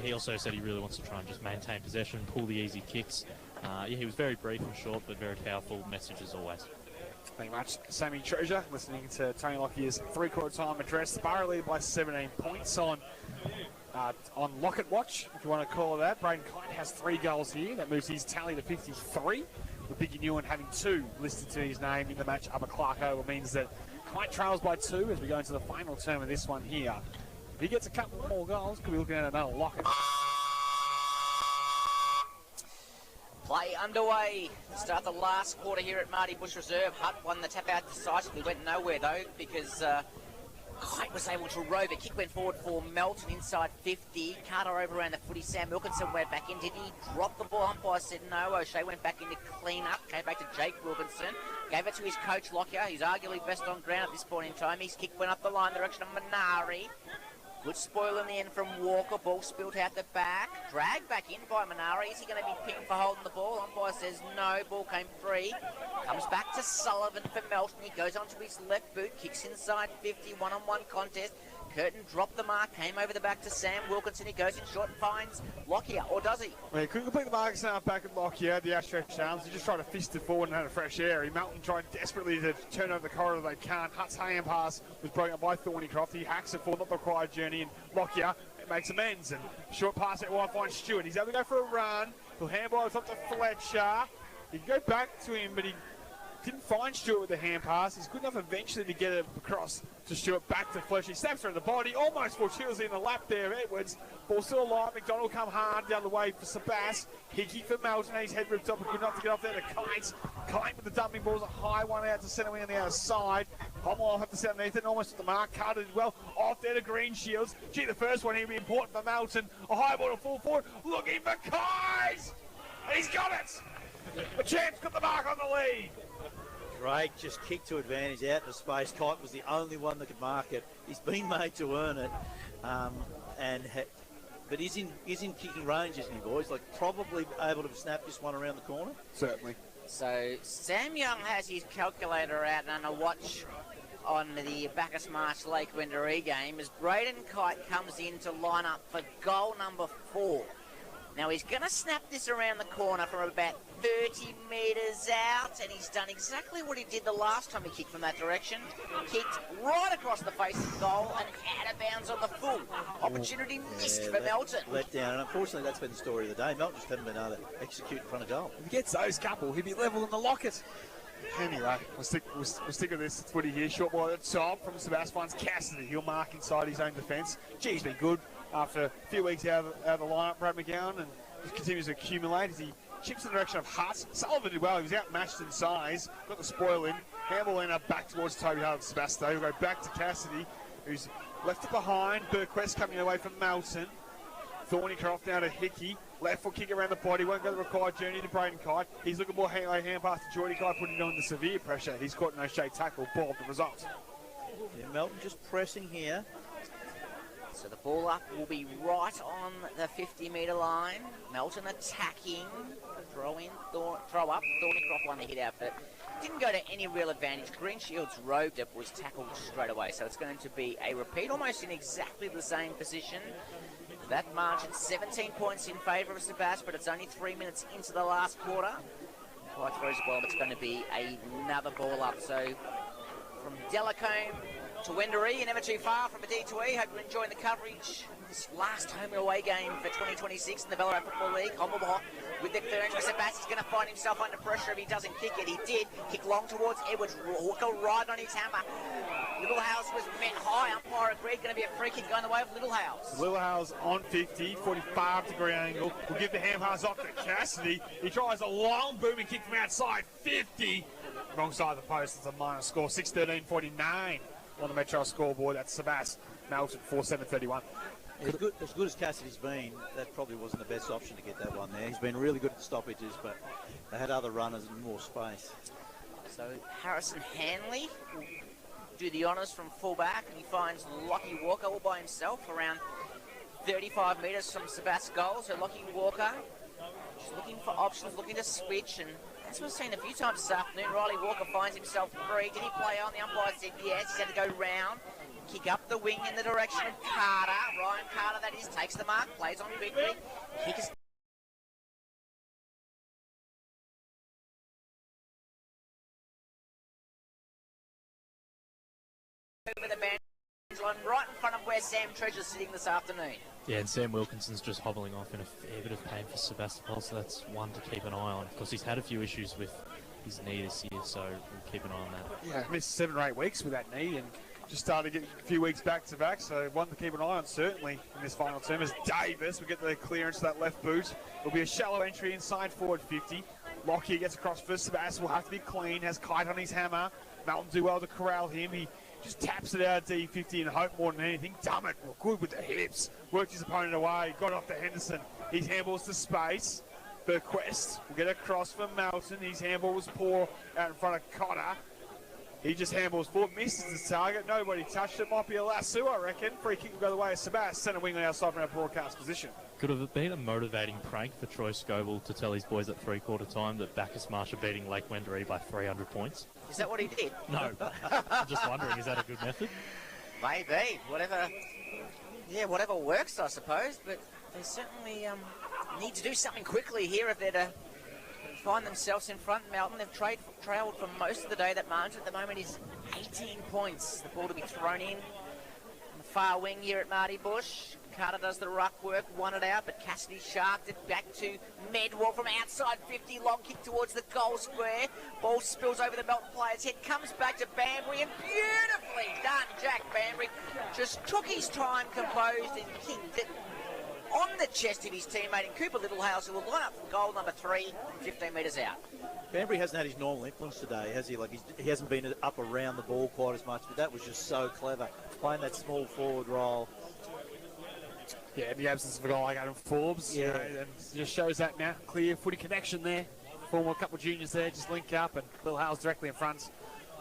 He also said he really wants to try and just maintain possession, pull the easy kicks. He was very brief and short, but very powerful message as always. Thank you much, Sammy Treasure, listening to Tony Lockyer's three-quarter time address. The Borough lead by 17 points on Lockett Watch, if you want to call it that. Braden Kite has 3 goals here. That moves his tally to 53. With Biggie Newen having 2 listed to his name in the match up at Clarko, means that Kite trails by 2 as we go into the final term of this one here. If he gets a couple more goals, could be looking at another Lockett. Play underway to start the last quarter here at Marty Busch Reserve. Hutt won the tap out decisively, went nowhere though because Kite was able to rove. A kick went forward for Melton inside 50. Carter over around the footy. Sam Wilkinson went back in. Did he drop the ball? Umpire said no. O'Shea went back in to clean up. Came back to Jake Wilkinson. Gave it to his coach Lockyer. He's arguably best on ground at this point in time. His kick went up the line, direction of Minari. Good spoil in the end from Walker. Ball spilled out the back. Dragged back in by Minari. Is he going to be pinged for holding the ball? Umpire says no. Ball came free. Comes back to Sullivan for Melton. He goes onto his left boot. Kicks inside 50. One-on-one contest. Curtin dropped the mark. Came over the back to Sam Wilkinson. He goes in short and finds Lockyer. Or does he? Well, he couldn't complete the mark snap back at Lockyer. The outstretched arms. He just tried to fist it forward and had a fresh air. Melton tried desperately to turn over the corridor. They can't. Hutt's hand pass was broken up by Thornycroft. He hacks it for not the required journey. And Lockyer makes amends. And short pass at wide finds Stewart. He's able to go for a run. He'll handball it up to Fletcher. He can go back to him, but he didn't find Stewart with the hand pass. He's good enough eventually to get it across to Stewart, back to Fletcher. He snaps her in the body, almost fortuitously in the lap there. Edwards, ball still alive. McDonald come hard down the way for Sebas. Hickey for Melton. His head ripped up, but good enough to get off there to Kite. Kite with the dumping balls, a high one out to centre wing on the outside. Pommel have to set underneath it, almost at the mark. Carter did well. Off there to Green Shields. Gee, the first one here will be important for Melton. A high ball to full forward. Looking for Kite! And he's got it! The champ's got the mark on the lead. Drake just kicked to advantage out to space. Kite was the only one that could mark it. He's been made to earn it, but he's in kicking range, isn't he, boys? Like probably able to snap this one around the corner. Certainly. So Sam Young has his calculator out and a watch on the Bacchus Marsh Lake Wendouree game as Braden Kite comes in to line up for goal number 4. Now he's going to snap this around the corner from about 30 metres out, and he's done exactly what he did the last time he kicked from that direction. Kicked right across the face of the goal and out of bounds on the full. Opportunity missed for Melton. Let down, and unfortunately that's been the story of the day. Melton just haven't been able to execute in front of goal. If he gets those couple, he'll be level in the Lockett. Anyway, we'll stick with this footy here. Short ball at the top from Sebas finds Cassidy. He'll mark inside his own defence. Gee, he's been good after a few weeks out of the lineup, Brad McGowan, and just continues to accumulate as he chips in the direction of Hutt. Sullivan did well. He was outmatched in size. Got the spoil in. Handball in up back towards Toby Hart and Sebastopol. He'll go back to Cassidy, who's left it behind. Burquest coming away from Melton. Thornycroft now to Hickey. Left foot kick around the body. Won't go the required journey to Braden Kite. He's looking more hand pass to Geordie Kite, putting it on the severe pressure. He's caught no shade tackle. Ball the result. Yeah, Melton just pressing here. So the ball up will be right on the 50-metre line. Melton attacking. Throw up. Thornycroft won the hit out, but didn't go to any real advantage. Green Shields roved it, was tackled straight away. So it's going to be a repeat, almost in exactly the same position. That margin, 17 points in favour of Sebas, but it's only 3 minutes into the last quarter. Quite throws the ball, but it's going to be another ball up. So from Delacombe to Wendouree, you're never too far from a D2E. Hope you're enjoying the coverage. This last home and away game for 2026 in the Ballarat Football League. with the clearance. Sebastian's going to find himself under pressure if he doesn't kick it. He did. Kick long towards Edwards. Walker right on his hammer. Little House was met high. Umpire agreed. Going to be a free kick going the way of Little House. Little House on 50, 45-degree angle. We'll give the ham pass off to Cassidy. He tries a long booming kick from outside 50. Wrong side of the post. It's a minor score. 6-13-49 on the Metro scoreboard. That's Sebastopol Melton 4-7-31. As good as Cassidy's been, that probably wasn't the best option to get that one there. He's been really good at the stoppages, but they had other runners and more space. So Harrison Hanley will do the honours from fullback, and he finds Lockie Walker all by himself around 35 metres from Sebastopol goal. So Lockie Walker just looking for options, looking to switch, and as we've seen a few times this afternoon, Riley Walker finds himself free. Did he play on? The umpire said yes. He's had to go round. Kick up the wing in the direction of Carter. Ryan Carter, that is, takes the mark, plays on quickly. Kick is over the bench line, right in front of where Sam Treasure's sitting this afternoon. Yeah, and Sam Wilkinson's just hobbling off in a fair bit of pain for Sebastopol, so that's one to keep an eye on. Of course, he's had a few issues with his knee this year, so we'll keep an eye on that. Yeah, missed 7 or 8 weeks with that knee, and just started to get a few weeks back to back, so one to keep an eye on certainly in this final term is Davis. We get the clearance to that left boot. It'll be a shallow entry inside forward 50. Lockyer gets across first. Sebastopol will have to be clean, has Kite on his hammer. Melton do well to corral him. He just taps it out D50 and hope more than anything. Dummett, good with the hips. Worked his opponent away, got off to Henderson. His handballs to space. Burquest will get across for Melton. His handball was poor out in front of Cotter. He just handballs forward, misses his target. Nobody touched it. Might be a lasso, I reckon. Free kick will go the way of Sebastopol. Centre wing on our side from our broadcast position. Could have been a motivating prank for Troy Scoble to tell his boys at three-quarter time that Bacchus Marsh are beating Lake Wendouree by 300 points. Is that what he did? No, but I'm just wondering, is that a good method? Maybe. Whatever works, I suppose. But they certainly need to do something quickly here if they're to find themselves in front. Melton, they've trailed for most of the day. That margin at the moment is 18 points. The ball to be thrown in on the far wing here at Marty Busch. Carter does the ruck work, won it out, but Cassidy sharked it back to Medwall from outside 50. Long kick towards the goal square. Ball spills over the Melton player's head, comes back to Banbury, and beautifully done. Jack Banbury just took his time, composed, and kicked it on the chest of his teammate in Cooper Littlehouse, who will line up for goal number 3, 15 metres out. Banbury hasn't had his normal influence today, has he? He hasn't been up around the ball quite as much, but that was just so clever, playing that small forward role. Yeah, in the absence of a guy like Adam Forbes, yeah, and just shows that now. Clear footy connection there. Former couple of juniors there, just link up, and Bill Howell's directly in front.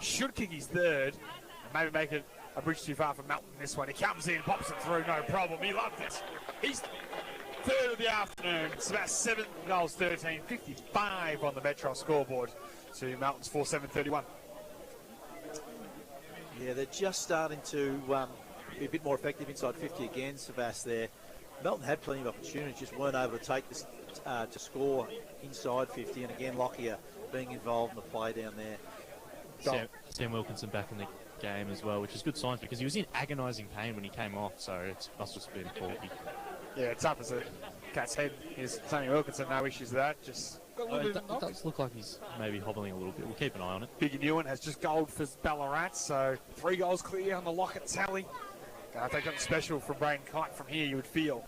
Should kick his third, and maybe make it a bridge too far for Melton this one. He comes in, pops it through, no problem. He loved it. He's third of the afternoon. It's about 7 goals, 13, 55 on the Metro scoreboard to Melton's 4-7-31. Yeah, they're just starting to be a bit more effective inside 50 again, Sebas there. Melton had plenty of opportunities, just weren't able to take this to score inside 50, and again Lockyer being involved in the play down there. Sam Wilkinson back in the game as well, which is good signs because he was in agonising pain when he came off, so it must have just been corky. Yeah, it's up as a cat's head. Here's Tony Wilkinson, no issues with that. Just got a little bit of it does look like he's maybe hobbling a little bit. We'll keep an eye on it. Biggie Newen has just gold for Ballarat, so 3 goals clear on the Lockett tally. I think something special from Braden Kite from here, you would feel.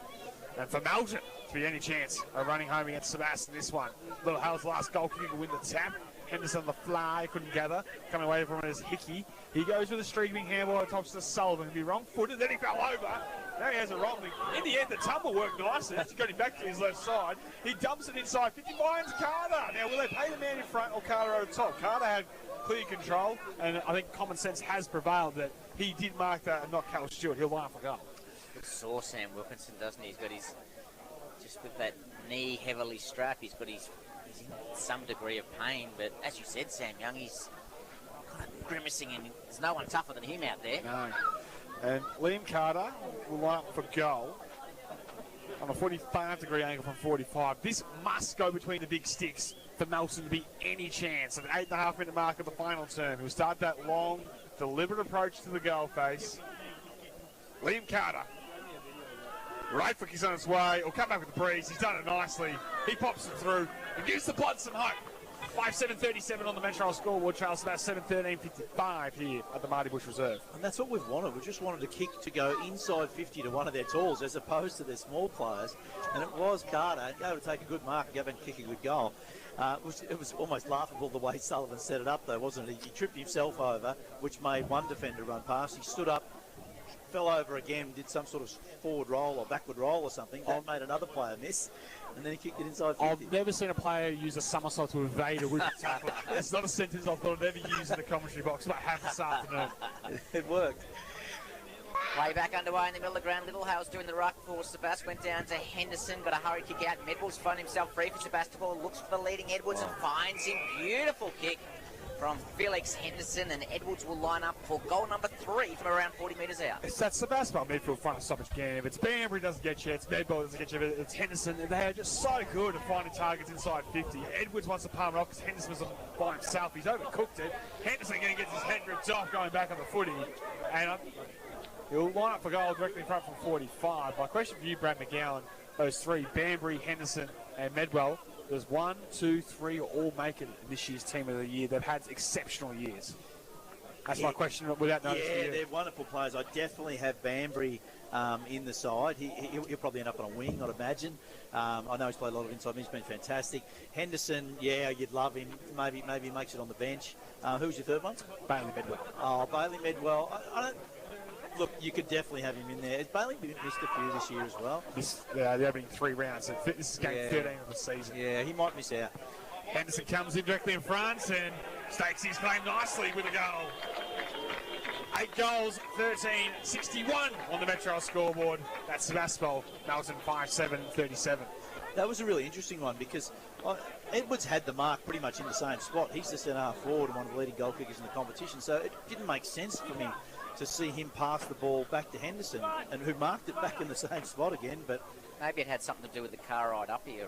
And for Melton to be any chance of running home against Sebastopol in this one. Little Hale's last goal kicking to win the tap. Henderson on the fly, couldn't gather. Coming away from it is Hickey. He goes with a streaming handball on top to Sullivan. He'll be wrong-footed, then he fell over. Now he has it wrong. In the end, the tumble worked nicely. He got him back to his left side. He dumps it inside 50, finds Carter. Now, will they pay the man in front or Carter over top? Carter had clear control, and I think common sense has prevailed that he did mark that and not Cal Stewart. He'll line for goal. Good saw Sam Wilkinson, doesn't he? He's got his, just with that knee heavily strapped, he's in some degree of pain, but as you said, Sam Young, he's kind of grimacing, and there's no one tougher than him out there. No. And Liam Carter will line up for goal on a 45-degree angle from 45. This must go between the big sticks for Melton to be any chance. An 8.5-minute mark of the final term. He'll start that long, deliberate approach to the goal face. Liam Carter Right foot kick's on its way. He'll come back with the breeze. He's done it nicely. He pops it through and gives the Bloods some hope. 5-7-37 on the Metro scoreboard. Charles, about 7-13-55 here at the Marty Busch Reserve. And that's what we've wanted. We just wanted a kick to go inside 50 to one of their talls as opposed to their small players. And it was Carter. Go to take a good mark and go back and kick a good goal. It was almost laughable the way Sullivan set it up, though, wasn't it? He tripped himself over, which made one defender run past. He stood up, fell over again, did some sort of forward roll or backward roll or something. That made another player miss, and then he kicked it inside 50. I've never seen a player use a somersault to evade a wicket tackle. It's not a sentence I thought I'd ever use in the commentary box, but I have this afternoon. It worked. Play back underway in the middle of the ground. Littlehouse doing the ruck for Sebastopol. Went down to Henderson. Got a hurry kick out. Medwell's found himself free for Sebastopol. Looks for the leading Edwards and finds him. Beautiful kick from Felix Henderson, and Edwards will line up for goal number 3 from around 40 metres out. It's that Sebastopol midfield front of stoppage game. If it's Banbury doesn't get you, it's Medwell doesn't get you, it's Henderson. They are just so good at finding targets inside 50. Edwards wants to palm it off because Henderson was by himself. He's overcooked it. Henderson again gets his head ripped off going back on the footy. And he'll line up for goal directly in front from 45. My question for you, Brad McGowan, those three, Banbury, Henderson and Medwell, there's 1, 2, 3 all make it this year's team of the year. They've had exceptional years. That's my question without notice. Yeah, they're wonderful players. I definitely have Banbury in the side. He'll probably end up on a wing, I'd imagine. I know he's played a lot of inside. He's been fantastic. Henderson, yeah, you'd love him. Maybe he makes it on the bench. Who's your third one? Bailey Medwell. Oh, Bailey Medwell. I don't. Look, you could definitely have him in there. Has Bailey missed a few this year as well? The opening 3 rounds. So this is game 13 of the season. Yeah, he might miss out. Henderson comes in directly in front and stakes his claim nicely with a goal. 8 goals, 13-61 on the Metro scoreboard. That's Sebastopol, Melton 5-7-37. That was a really interesting one because Edwards had the mark pretty much in the same spot. He's the centre-half forward and one of the leading goal kickers in the competition, so it didn't make sense for me to see him pass the ball back to Henderson, and who marked it back in the same spot again. But maybe it had something to do with the car ride up here,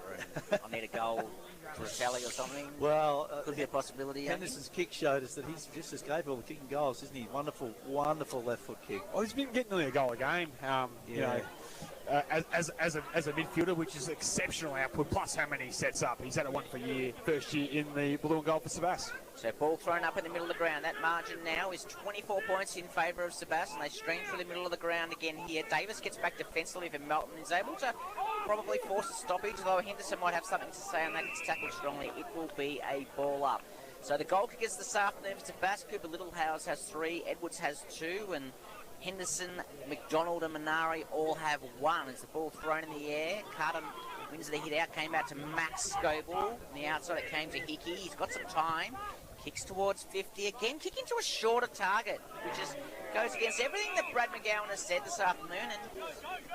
and I need a goal for a tally or something. Well, could be a possibility. Henderson's kick showed us that he's just as capable of kicking goals, isn't he? Wonderful, wonderful left foot kick. Well, he's been getting nearly a goal a game. You know, as a midfielder, which is exceptional output, plus how many he sets up. He's had a wonderful year, first year in the blue and gold for Sebas. So ball thrown up in the middle of the ground. That margin now is 24 points in favour of Sebas, and they stream through the middle of the ground again here. Davis gets back defensively for Melton, is able to probably force a stoppage, although Henderson might have something to say on that. It's tackled strongly. It will be a ball up. So the goal kickers this afternoon for Sebas. Cooper Littlehouse has 3, Edwards has 2, and Henderson, McDonald and Minari all have 1. As the ball thrown in the air, Carter wins the hit out, came out to Max Scoble. On the outside it came to Hickey. He's got some time. Kicks towards 50 again, kicking to a shorter target, which goes against everything that Brad McGowan has said this afternoon, and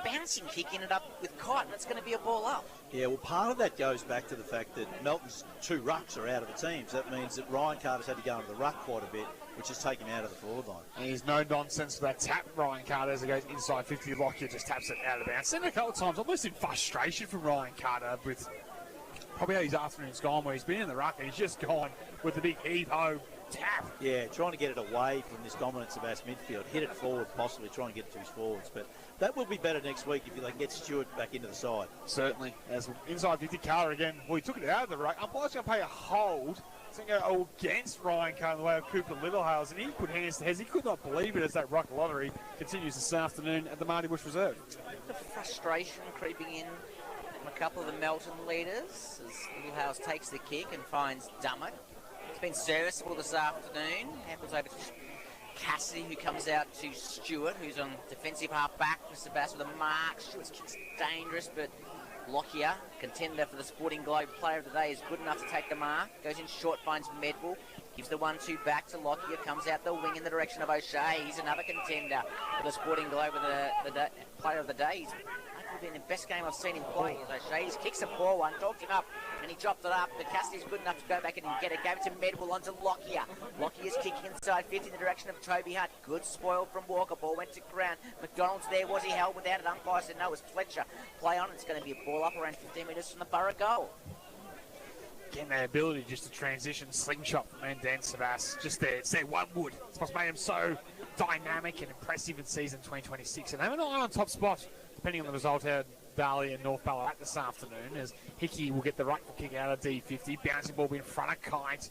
bouncing, kicking it up with Cotton. It's going to be a ball up. Yeah, well, part of that goes back to the fact that Melton's 2 rucks are out of the team. So that means that Ryan Carter's had to go into the ruck quite a bit, which has taken him out of the forward line. And he's no nonsense for that tap, Ryan Carter, as it goes inside 50. Lockyer just taps it out of bounds. Seen it a couple of times, almost in frustration from Ryan Carter with probably how his afternoon's gone, where he's been in the ruck and he's just gone with the big heave-ho tap. Yeah, trying to get it away from this dominance of our midfield. Hit it forward, possibly trying to get it to his forwards. But that will be better next week if they can get Stewart back into the side. Certainly. As inside 50, Carter again. Well, he took it out of the ruck. Umpire's going to pay a hold. It's going to go against Ryan Carter in the way of Cooper Littlehouse. And he put hands to heads. He could not believe it as that ruck lottery continues this afternoon at the Marty Busch Reserve. The frustration creeping in from a couple of the Melton leaders as Littlehouse takes the kick and finds Dummett. It's been serviceable this afternoon. Happens over to Cassidy, who comes out to Stewart, who's on defensive half back for Sebastopol with a mark. Stewart's kick's dangerous, but Lockyer, contender for the Sporting Globe Player of the Day, is good enough to take the mark. Goes in short, finds Medwell. Gives the 1-2 back to Lockyer. Comes out the wing in the direction of O'Shea. He's another contender for the Sporting Globe of the Player of the Day. He's been the best game I've seen him play. O'Shea kicks a poor one, talked him up, and he dropped it up. But Cassidy's good enough to go back in and get it. Gave it to Medwell onto Lockyer. Lockyer's kicking inside 50 in the direction of Toby Hunt. Good spoil from Walker. Ball went to ground. McDonald's there. Was he held without it? Umpire said no, it was Fletcher. Play on. It's going to be a ball up around 15 metres from the Borough goal. Again, their ability just to transition, slingshot from Mandan Sebas. Just there. It's their one wood. It's what's made him so dynamic and impressive in season 2026. And they have an eye on top spot. depending on the result, out Valley and North Ballarat this afternoon, as Hickey will get the rightful kick out of D50. Bouncing ball in front of Kite.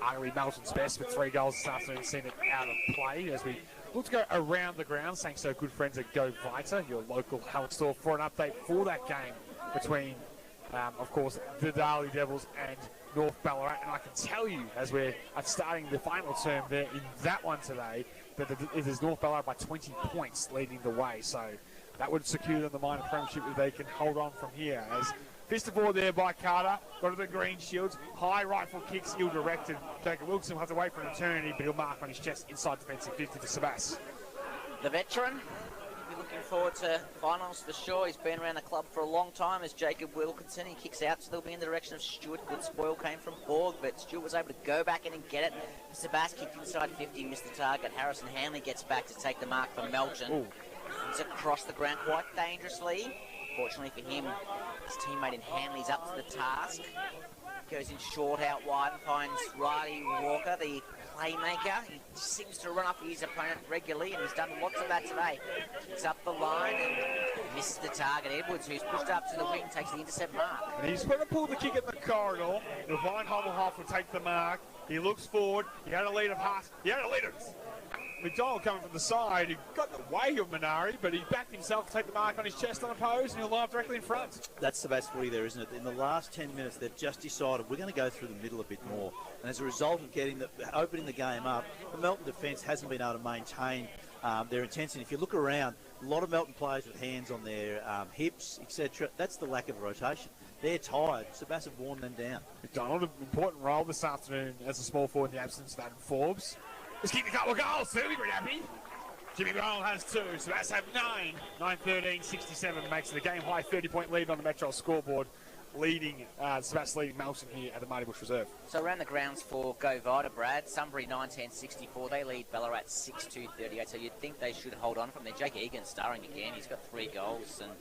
Arguably Melton's best with 3 goals this afternoon, seen it out of play as we look to go around the grounds, thanks to our good friends at Go Vita, your local health store, for an update for that game between, of course, the Darley Devils and North Ballarat. And I can tell you, as we're starting the final term there in that one today, that it is North Ballarat by 20 points leading the way. So that would secure them the minor premiership if they can hold on from here. As fist of ball there by Carter, got to the green shields, high rifle kicks, ill-directed. Jacob Wilson will have to wait for an eternity, but he'll mark on his chest inside defensive 50 to Sebas. The veteran, we're looking forward to finals for sure. He's been around the club for a long time as Jacob Wilkinson. He kicks out, so they'll be in the direction of Stewart. Good spoil came from Borg, but Stewart was able to go back in and get it. Sebas kicked inside 50, missed the target. Harrison Hanley gets back to take the mark for Melton. He's across the ground quite dangerously. Fortunately for him, his teammate in Hanley's up to the task. Goes in short out wide and finds Riley Walker, the playmaker. He seems to run up his opponent regularly, and he's done lots of that today. Kicks up the line and misses the target. Edwards, who's pushed up to the wing, takes the intercept mark. And he's going to pull the kick at the corridor. Levine Hobblehoff will take the mark. He looks forward. He had a lead of Haas. He had a lead of McDonald coming from the side. He got the way of Minari, but he backed himself to take the mark on his chest unopposed, and he'll line up directly in front. That's the best footy there, isn't it? In the last 10 minutes, they've just decided we're going to go through the middle a bit more. And as a result of opening the game up, the Melton defence hasn't been able to maintain their intensity. If you look around, a lot of Melton players with hands on their hips, etc. That's the lack of rotation. They're tired. Sebas have worn them down. McDonald, an important role this afternoon as a small forward in the absence of Adam Forbes. He's kicked a couple of goals, certainly pretty happy. Jimmy Brown has 2, Sebas have 9. 9-13, 67 makes it a game-high 30-point lead on the Metro scoreboard, leading Sebas leading Melton here at the Marty Busch Reserve. So around the grounds for Go Vita, Brad, Sunbury 9-10-64. They lead Ballarat 6-2-38, so you'd think they should hold on from there. Jake Egan starring again. He's got 3 goals, and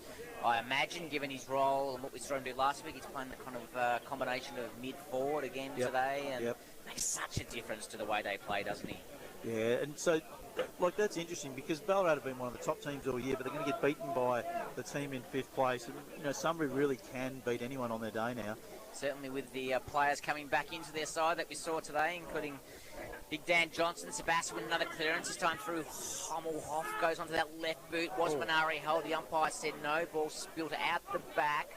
I imagine, given his role and what we saw him do last week, he's playing the kind of combination of mid-forward again today, and makes such a difference to the way they play, doesn't he? Yeah, and so, that's interesting because Ballarat have been one of the top teams all year, but they're going to get beaten by the team in 5th place. And, Sunbury really can beat anyone on their day now. Certainly with the players coming back into their side that we saw today, including Big Dan Johnson. Sebastopol with another clearance, this time through Hommelhoff, goes onto that left boot. Was Minari held? The umpire said no. Ball spilled out the back.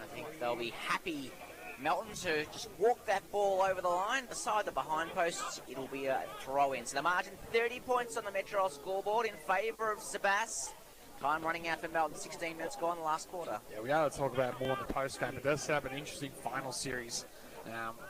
I think they'll be happy, Melton, to just walk that ball over the line. Beside the behind posts, it'll be a throw-in. So the margin, 30 points on the Metro scoreboard in favour of Sebas. Time running out for Melton, 16 minutes gone in the last quarter. Yeah, we are to talk about more in the post-game. It does set up an interesting final series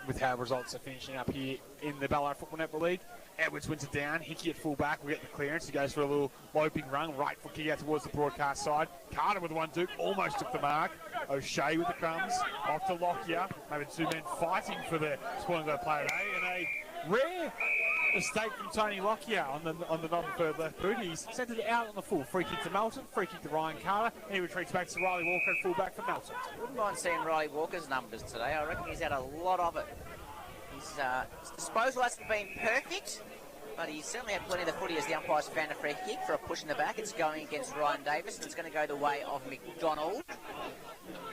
with how results are finishing up here in the Ballarat Football Netball League. Edwards wins it down. Hickey at full-back will get the clearance. He goes for a little loping run. Right foot kick out towards the broadcast side. Carter with 1 Duke. Almost took the mark. O'Shea with the crumbs. Off to Lockyer. Maybe 2 men fighting for the spoiling goal player today. And a rare mistake from Tony Lockyer on the non-preferred left boot. He's sent it out on the full. Free kick to Melton. Free kick to Ryan Carter. And he retreats back to Riley Walker at full-back for Melton. Wouldn't mind seeing Riley Walker's numbers today. I reckon he's had a lot of it. His disposal hasn't been perfect, but he certainly had plenty of the footy as the umpires found a free kick for a push in the back. It's going against Ryan Davis, and it's going to go the way of McDonald.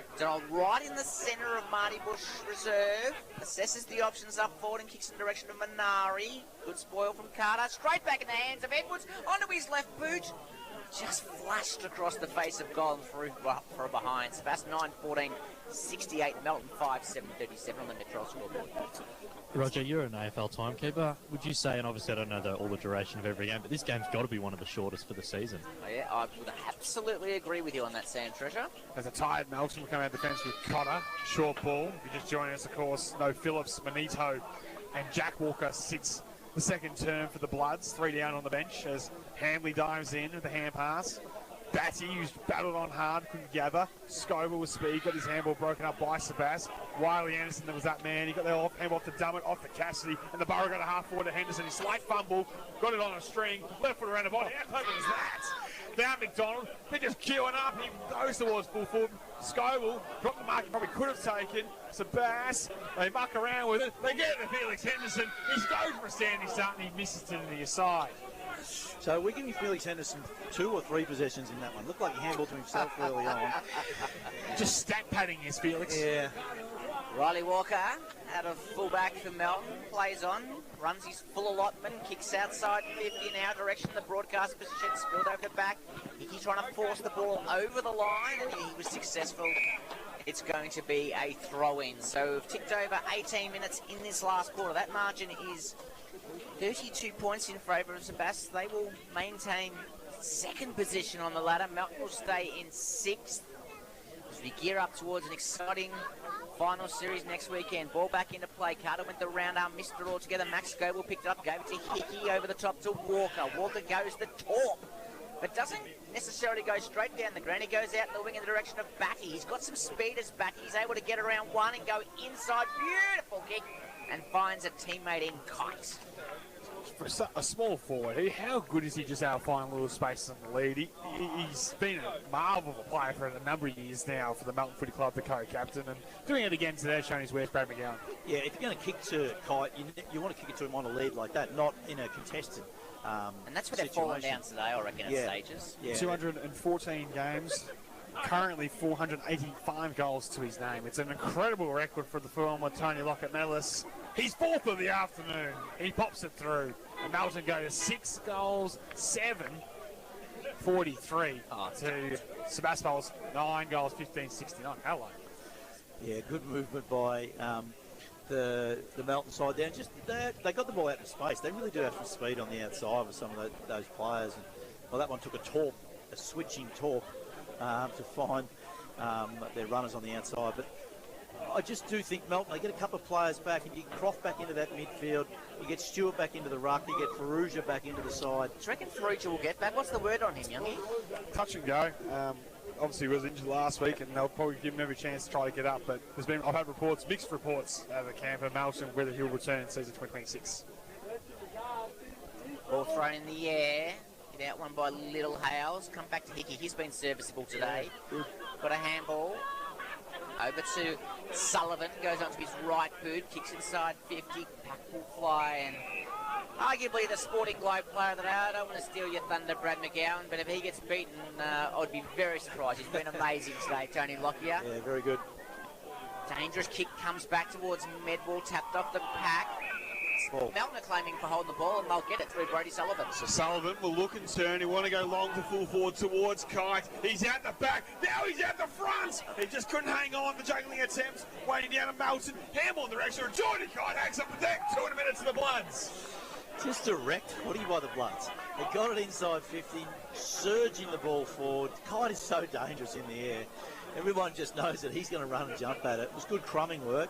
McDonald right in the centre of Marty Busch Reserve, assesses the options up forward and kicks in the direction of Minari. Good spoil from Carter, straight back in the hands of Edwards, onto his left boot. Just flashed across the face of goal and through for a behind. Sebastopol 9-14-68, Melton 5-7-37 on the Metro scoreboard. Roger, you're an AFL timekeeper. Would you say, and obviously I don't know all the duration of every game, but this game's got to be one of the shortest for the season. Oh, yeah, I would absolutely agree with you on that, Sam Treasure. As a tired Melton will come out defence with Cotter, short ball. If you just join us, of course, no Phillips, Manito, and Jack Walker sits the second term for the Bloods. 3 down on the bench as Hamley dives in with the hand pass. Batty, who's battled on hard, couldn't gather. Scoble with speed, got his handball broken up by Sebas. Wiley Anderson, that was that man. He got the handball off to Dummett, off to Cassidy, and the Burrow got a half forward to Henderson. He slight fumble, got it on a string, left foot around the body. How clever was that? Down McDonald, they're just queuing up. He goes towards full forward. Scoble dropped the mark he probably could have taken. Sebas, they muck around with it. They get it to Felix Henderson. He's going for a standing start and he misses to the near side. So we're giving Felix Henderson 2 or 3 possessions in that one. Looked like he handled to himself early on. Just stat padding is Felix. Yeah. Riley Walker, out of fullback for Melton, plays on, runs his full allotment, kicks outside 50 in our direction. The broadcast position spilled over the back. Hickey trying to force the ball over the line, and he was successful. It's going to be a throw-in. So we've ticked over 18 minutes in this last quarter. That margin is 32 points in favour of Sebastopol. They will maintain second position on the ladder. Melton will stay in 6th as we gear up towards an exciting final series next weekend. Ball back into play. Carter went the round arm, missed it altogether. Max Goble picked it up, gave it to Hickey over the top to Walker. Walker goes the torp, but doesn't necessarily go straight down the ground. He goes out in the wing in the direction of Batty. He's got some speed as Batty. He's able to get around one and go inside. Beautiful kick, and finds a teammate in Kite. For a small forward, how good is he just out of finding little spaces in the lead? He's been a marvel of a player for a number of years now for the Melton Footy Club, the co-captain, and doing it again today, showing his wares. Brad McGowan. Yeah, if you're going to kick to Kite, you want to kick it to him on a lead like that, not in a contested and that's where they've fallen down today, I reckon, at stages. Yeah. 214 games, currently 485 goals to his name. It's an incredible record for the former Tony Lockett-Mellis. He's 4th of the afternoon. He pops it through. And Melton go to 6 goals, 7-43 to Sebastopol's 9 goals, 15-69. Hello. Yeah, good movement by the Melton side there. Just they got the ball out of space. They really do have some speed on the outside with some of those players. And, well, that one took a switching torp to find their runners on the outside. But I just do think Melton, they get a couple of players back, and you get Croft back into that midfield, you get Stewart back into the ruck, you get Ferrugia back into the side. Do you reckon Ferrugia will get back? What's the word on him, Youngie? Touch and go. Obviously, he was injured last week, and they'll probably give him every chance to try to get up. But I've had mixed reports out of the camp of Melton whether he'll return in season 2026. Ball thrown in the air. Get out one by Little Hales. Come back to Hickey. He's been serviceable today. Got a handball. Over to Sullivan. Goes onto his right boot. Kicks inside 50. Pack will fly. And arguably the Sporting Globe player of the day. I don't want to steal your thunder, Brad McGowan, but if he gets beaten, I'd be very surprised. He's been amazing today, Tony Lockyer. Yeah, very good. Dangerous kick comes back towards Medwall. Tapped off the pack. Melton are claiming for holding the ball, and they'll get it through Brody Sullivan. So Sullivan will look and turn. He want to go long to full forward towards Kite. He's out the back. Now he's out the front. He just couldn't hang on. The juggling attempts. Waiting down to Melton. Handball in the direction of Jordan Kite. Hangs up the deck. 200 minutes to the Bloods. Just direct. What do you by the Bloods? They got it inside 50, surging the ball forward. Kite is so dangerous in the air. Everyone just knows that he's going to run and jump at it. It was good crumbing work.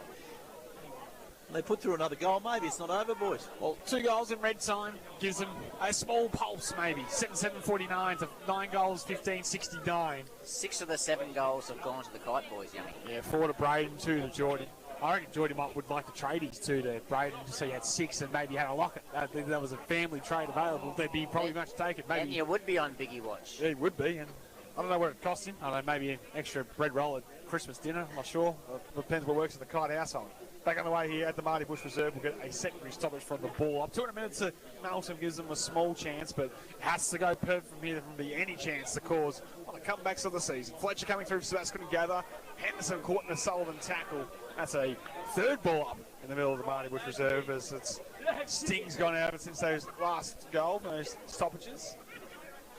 They put through another goal. Maybe it's not over, boys. Well, 2 goals in red time gives them a small pulse, maybe. 7-7-49 to 9 goals, 15-69. 6 of the 7 goals have gone to the Kite boys, Yummy. Yeah, 4 to Braden, 2 to Geordie. I reckon Geordie would like to trade his 2 to Braden just so he had 6 and maybe had a locket. I think that was a family trade available. They'd be probably much taken. Maybe. And you would be on Biggie Watch. Yeah, he would be. And I don't know what it cost him. I don't know, maybe an extra bread roll at Christmas dinner. I'm not sure. It depends what works at the Kite household. Back on the way here at the Marty Busch Reserve, we'll get a secondary stoppage from the ball up. 200 minutes to Melton gives them a small chance, but it has to go perfect from here from be any chance to cause one of the comebacks of the season. Fletcher coming through, Sebastopol couldn't gather. Henderson caught in a Sullivan tackle. That's a 3rd ball up in the middle of the Marty Busch Reserve as Sting's gone out since those last goal, those stoppages.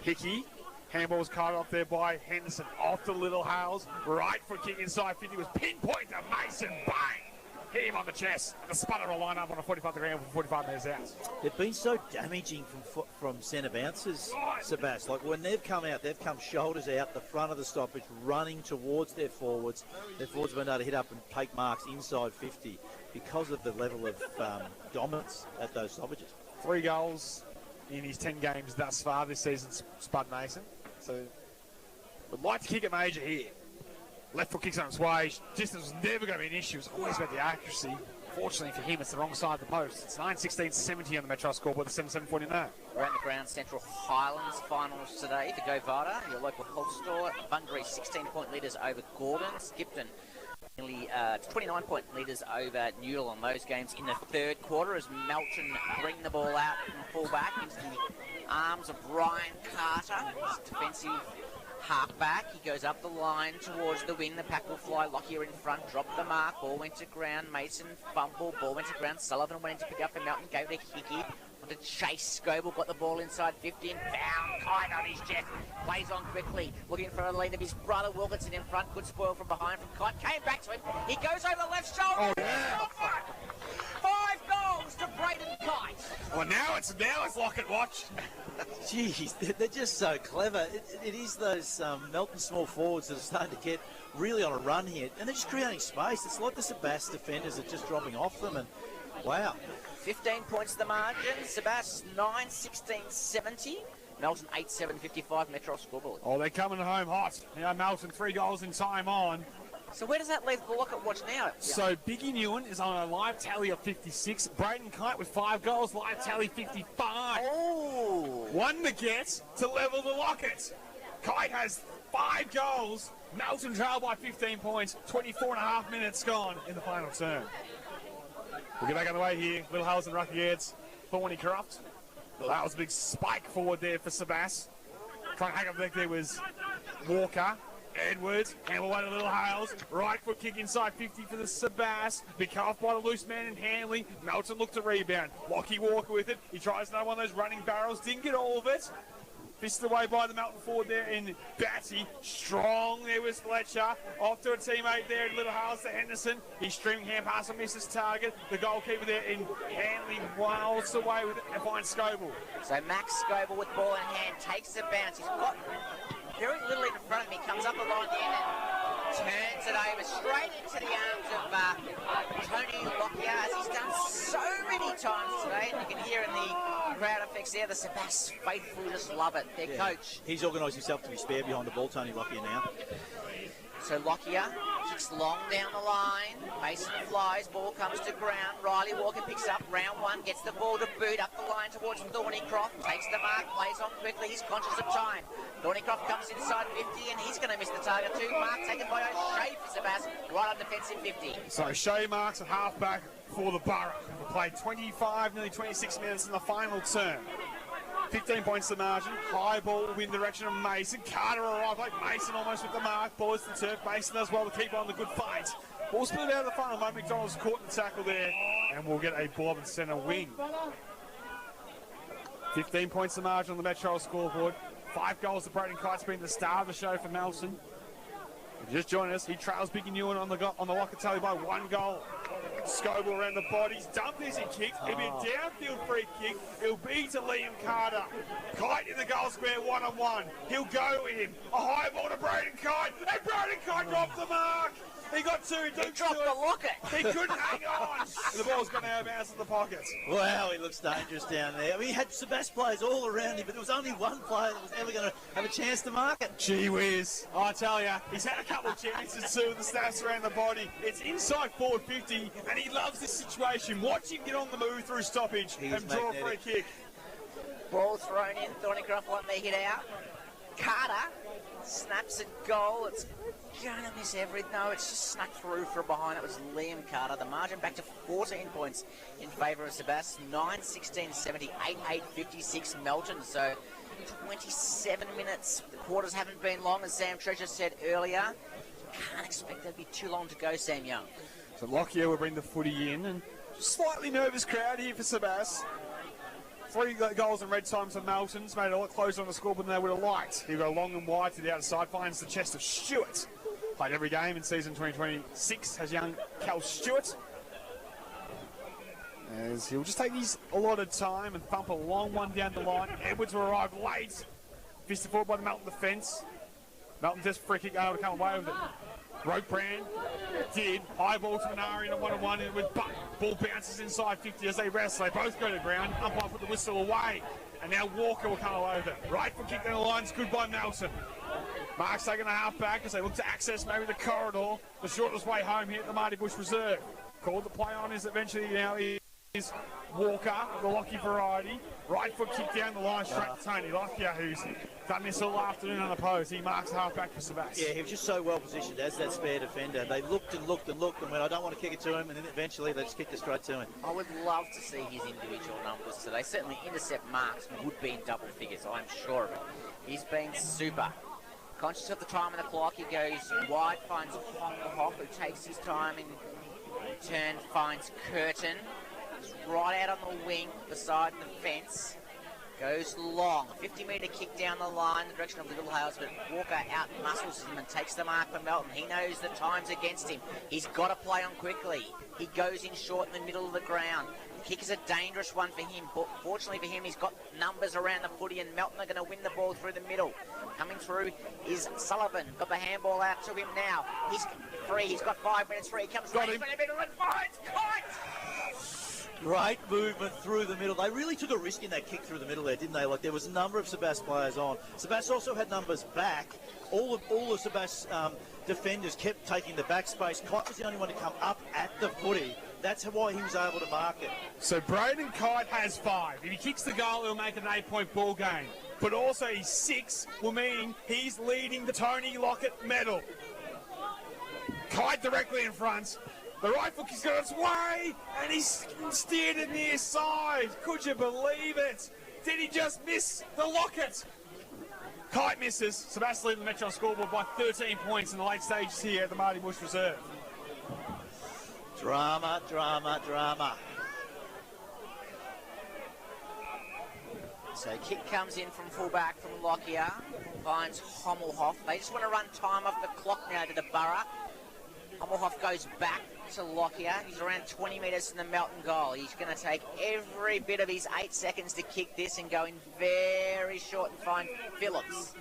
Hickey. Handball was carted off there by Henderson. Off the Little Hales. Right foot kick inside 50 was pinpoint to Mason. Bang! Hit him on the chest. And the sputter will line up on a 45 to ground for 45 metres out. They've been so damaging from centre bounces, Sebas. Like when they've come out, they've come shoulders out the front of the stoppage, running towards their forwards. Their forwards have been able to hit up and take marks inside 50 because of the level of dominance at those stoppages. 3 goals in his 10 games thus far this season, Spud Mason. So, would like to kick it major here. Left foot kicks on its way. Distance was never going to be an issue. It's always about the accuracy. Fortunately for him, it's the wrong side of the post. It's 9-16-70 on the Metro scoreboard, the 7-7-49. Around the ground, Central Highlands finals today. The Govada, your local health store. Bunbury 16-point leaders over Gordon. Skipton Nearly 29-point leaders over Newell on those games in the third quarter as Melton bring the ball out from full-back into the arms of Ryan Carter, his defensive half-back. He goes up the line towards the wing. The pack will fly. Lockyer in front, drop the mark. Ball went to ground. Mason fumble. Ball went to ground. Sullivan went in to pick up for Melton. Gave it to Hickey. To Chase. Scoble got the ball inside 15. Found Kite on his chest. Plays on quickly. Looking for a lead of his brother Wilkinson in front. Good spoil from behind from Kite. Came back to him. He goes over the left shoulder. Oh, yeah. 5 goals to Braden Kite. Well, now it's Lockett watch. Jeez, they're just so clever. It is those Melton small forwards that are starting to get really on a run here. And they're just creating space. It's like the Sebast defenders are just dropping off them. And wow. 15 points the margin. Sebas 9-16-70. Melton 8-7-55. Metro scoreboard. Oh, they're coming home hot. Now Melton 3 goals in time on. So where does that leave the Lockett watch now? So Biggie Newen is on a live tally of 56. Braden Kite with 5 goals, live tally 55. Oh! One to get to level the Lockett. Kite has 5 goals. Melton trail by 15 points. 24.5 minutes gone in the final term. We'll get back on the way here. Little Hales and Rocky Heads. Thorny Croft. That was a big spike forward there for Sebas. Trying to hack up back there was Walker. Edwards, handle away to Little Hales. Right foot kick inside 50 for the Sebas. Be cut off by the loose man in Hanley. Melton looked to rebound. Lockie Walker with it. He tries another one of those running barrels. Didn't get all of it. Fisted away by the Melton forward there in Batty. Strong there was Fletcher. Off to a teammate there, Little Hales to Henderson. He's streaming hand pass on misses target. The goalkeeper there in Hanley wails away with it and finds Scoble. So Max Scoble with ball in hand takes the bounce. He's got very little in front of him. He comes up the line there and turns it over straight into the arms of Tony Lockyer, as he's done so many times today. And you can hear in the crowd effects there, the Sebas faithful just love it. Their coach. He's organised himself to be spare behind the ball, Tony Lockyer now. So Lockyer kicks long down the line. Mason flies, ball comes to ground. Riley Walker picks up round 1, gets the ball to boot up the line towards Thornycroft. Takes the mark, plays on quickly. He's conscious of time. Thornycroft comes inside 50 and he's going to miss the target too. Mark taken by O'Shea for Sebas, right on defensive 50. So Shea marks at halfback for the Borough. We played 25, nearly 26 minutes in the final term. 15 points to margin. High ball will be in the direction of Mason. Carter arrived like Mason almost with the mark. Ball is the turf. Mason does well to keep on the good fight. Ball split out of the final moment. McDonald's caught the tackle there. And we'll get a Bob and centre wing. 15 points to margin on the Metro scoreboard. 5 goals to Braden Kite's been the star of the show for Melton. If you just join us, he trails Biggie Newen on the Lockett tally by 1 goal. Scoble around the bodies, dumped as he kicked. It'll be a downfield free kick. It'll be to Liam Carter. Kite in the goal square, 1-on-1. He'll go with him. A high ball to Braden Kite, and Braden Kite dropped the mark. He got 2. He dropped the Lockett. He couldn't hang on. And the ball's gone out of bounds in the pockets. Wow, he looks dangerous down there. I mean, he had Sebas players all around him, but there was only one player that was ever going to have a chance to mark it. Gee whiz. I tell you, he's had a couple of chances too with the stats around the body. It's inside forward 50, and he loves this situation. Watch him get on the move through stoppage and draw a free kick. Ball thrown in. Thornycroft wanting to hit out. Carter snaps a goal. It's going to miss everything. No, it's just snuck through from behind. It was Liam Carter. The margin back to 14 points in favour of Sebas. 9-16-70, 8-8-56 Melton. So 27 minutes. The quarters haven't been long, as Sam Treasure said earlier. Can't expect there'd be too long to go, Sam Young. So Lockyer will bring the footy in, and slightly nervous crowd here for Sebas. 3 goals in red time for Melton's made it a lot closer on the scoreboard than they would have liked. He'll go long and wide to the outside, finds the chest of Stewart. Played every game in season 2026, has young Cal Stewart. As he'll just take his allotted time and thump a long one down the line. Edwards will arrive late. Fisted forward by the Melton defence. Melton just free kick over to come away with it. Rope Brand did. High ball to Minari in a 1-on-1 with Buck. Ball bounces inside 50 as they wrestle. They both go to ground. Umpire put the whistle away. And now Walker will come away with it. Right foot kick down the line's good by Melton. Mark's taking a half back as they look to access maybe the corridor. The shortest way home here at the Marty Busch Reserve. Called the play on is eventually now is is Walker, the Lockie variety. Right foot kick down the line straight to Tony Lockyer, who's done this all afternoon unopposed. He marks half back for Sebastopol. Yeah, he was just so well positioned as that spare defender. They looked and looked and looked and went, I don't want to kick it to him, and then eventually they just kicked it straight to him. I would love to see his individual numbers today. Certainly intercept marks would be in double figures, I'm sure of it. He's been super. Conscious of the time on the clock, he goes wide, finds Hoff, who takes his time in turn, finds Curtin. He's right out on the wing beside the fence. Goes long, 50-metre kick down the line, the direction of Little Hales, but Walker out muscles him and takes the mark for Melton. He knows the time's against him. He's got to play on quickly. He goes in short in the middle of the ground. The kick is a dangerous one for him, but fortunately for him, he's got numbers around the footy, and Melton are going to win the ball through the middle. Coming through is Sullivan. Got the handball out to him now. He's free. He's got 5 minutes free. He comes right in the middle and finds Kite. Great movement through the middle. They really took a risk in that kick through the middle there, didn't they? Like, there was a number of Sebastopol players on. Sebastopol also had numbers back. All the Sebastopol defenders kept taking the back space. Kite was the only one to come up at the footy. That's why he was able to mark it. So Braden Kite has 5. If he kicks the goal, he'll make it an 8-point ball game. But also his 6 will mean he's leading the Tony Lockett medal. Kite directly in front. The right foot has got its way, and he's steered it near side. Could you believe it? Did he just miss the Lockett? Kite misses. Sebastopol leading the Metro scoreboard by 13 points in the late stages here at the Marty Busch Reserve. Drama, drama, drama. So kick comes in from fullback from Lockyer, finds Hommelhoff. They just want to run time off the clock now to the Borough. Hommelhoff goes back to Lockyer. He's around 20 metres from the Melton goal. He's going to take every bit of his 8 seconds to kick this and go in very short and find Phillips.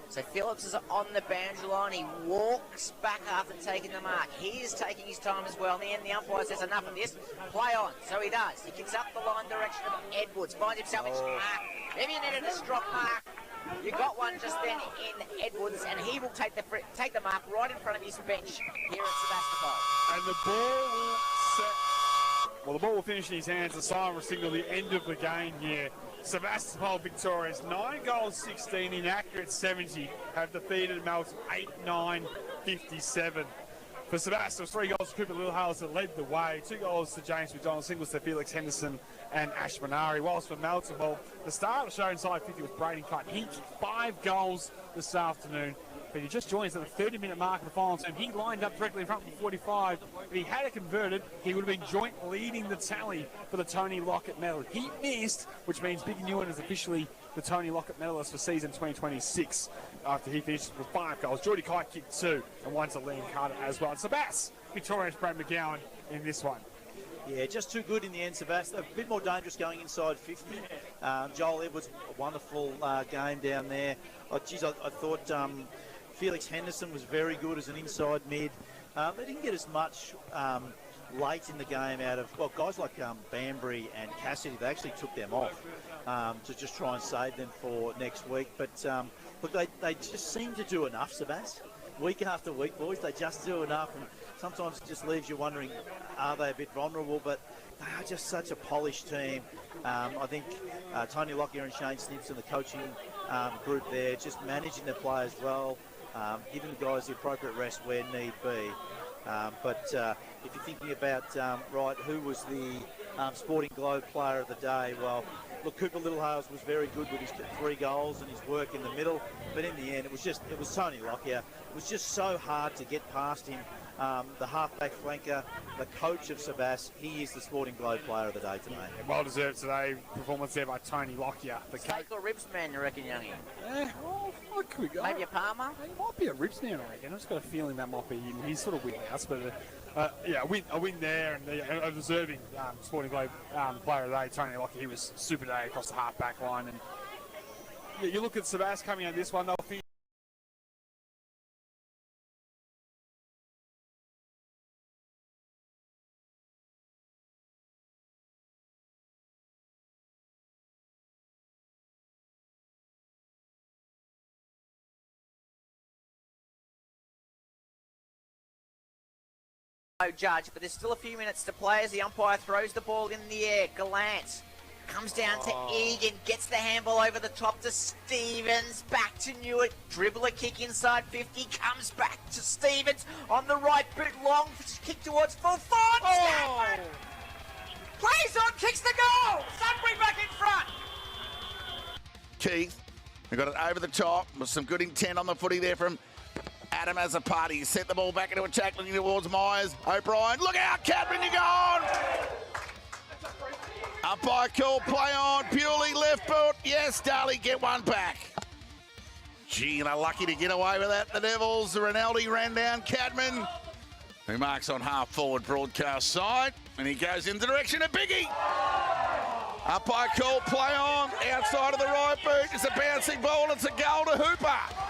So Phillips is on the boundary line. He walks back after taking the mark. He is taking his time as well. In the end, the umpire says enough of this. Play on. So he does. He kicks up the line direction of Edwards. Finds himself a mark. Maybe you needed a strong mark. You got one just then in Edwards, and he will take the mark right in front of his bench here at Sebastopol. And the ball will set. Well, the ball will finish in his hands. The siren will signal the end of the game here. Sebastopol victorious, 9 goals, 16, inaccurate 70, have defeated Melton 8-9-57. For Sebastopol, 3 goals to Cooper Littlehales that led the way, 2 goals to James McDonald, singles to Felix Henderson and Ash Manari. Whilst for Melton, well, the star of the show inside 50 was Braden Kite. He kicked 5 goals this afternoon, but he just joins at the 30-minute mark of the final term. He lined up directly in front of the 45. If he had it converted, he would have been joint leading the tally for the Tony Lockett medal. He missed, which means Big Newen is officially the Tony Lockett medalist for season 2026 after he finished with 5 goals. Geordie Kite kicked 2 and 1 to Liam Carter as well. And Sebas, victorious Brad McGowan in this one. Yeah, just too good in the end, Sebastopol. A bit more dangerous going inside 50. Joel Edwards, a wonderful game down there. I thought Felix Henderson was very good as an inside mid. They didn't get as much late in the game out of, well, guys like Banbury and Cassidy. They actually took them off to just try and save them for next week. But look, they just seem to do enough, Sebastopol. Week after week, boys, they just do enough. And sometimes it just leaves you wondering, are they a bit vulnerable? But they are just such a polished team. I think Tony Lockyer and Shane Snips and the coaching group there, just managing the players well, giving the guys the appropriate rest where need be. But if you're thinking about, right, who was the Sporting Globe player of the day? Well, look, Cooper Littlehales was very good with his 3 goals and his work in the middle. But in the end, it was Tony Lockyer. It was just so hard to get past him. The halfback flanker, the coach of Sebastopol, he is the Sporting Globe player of the day today. Yeah, well deserved today. Performance there by Tony Lockyer. Steak or ribs man, you reckon, Youngie? Yeah, well, I could go. Maybe a Palmer? He might be a ribs man, I reckon. I've just got a feeling that might be him. He's sort of wheelhouse, but yeah, a win there, and a deserving Sporting Globe player of the day, Tony Lockyer. He was super day across the half-back line. And yeah, you look at Sebastopol coming out of this one, they'll finish judge, but there's still a few minutes to play as the umpire throws the ball in the air. Gallant comes down to Egan, gets the handball over the top to Stevens, back to Newitt, dribble a kick inside 50, comes back to Stevens on the right boot, long kick towards full forward. Stafford plays on, kicks the goal. Sudbury back in front. Keith, we got it over the top with some good intent on the footy there from Adam as a party. He sent the ball back into attack, looking towards Myers. O'Brien, look out, Cadman, you're gone! Umpire call, play on, purely left foot. Yes, Daly, get one back. Gee, and lucky to get away with that. The Devils, Rinaldi ran down Cadman, who marks on half-forward broadcast side, and he goes in the direction of Biggie. Umpire call, play on, outside of the right boot. It's a bouncing ball, it's a goal to Hooper.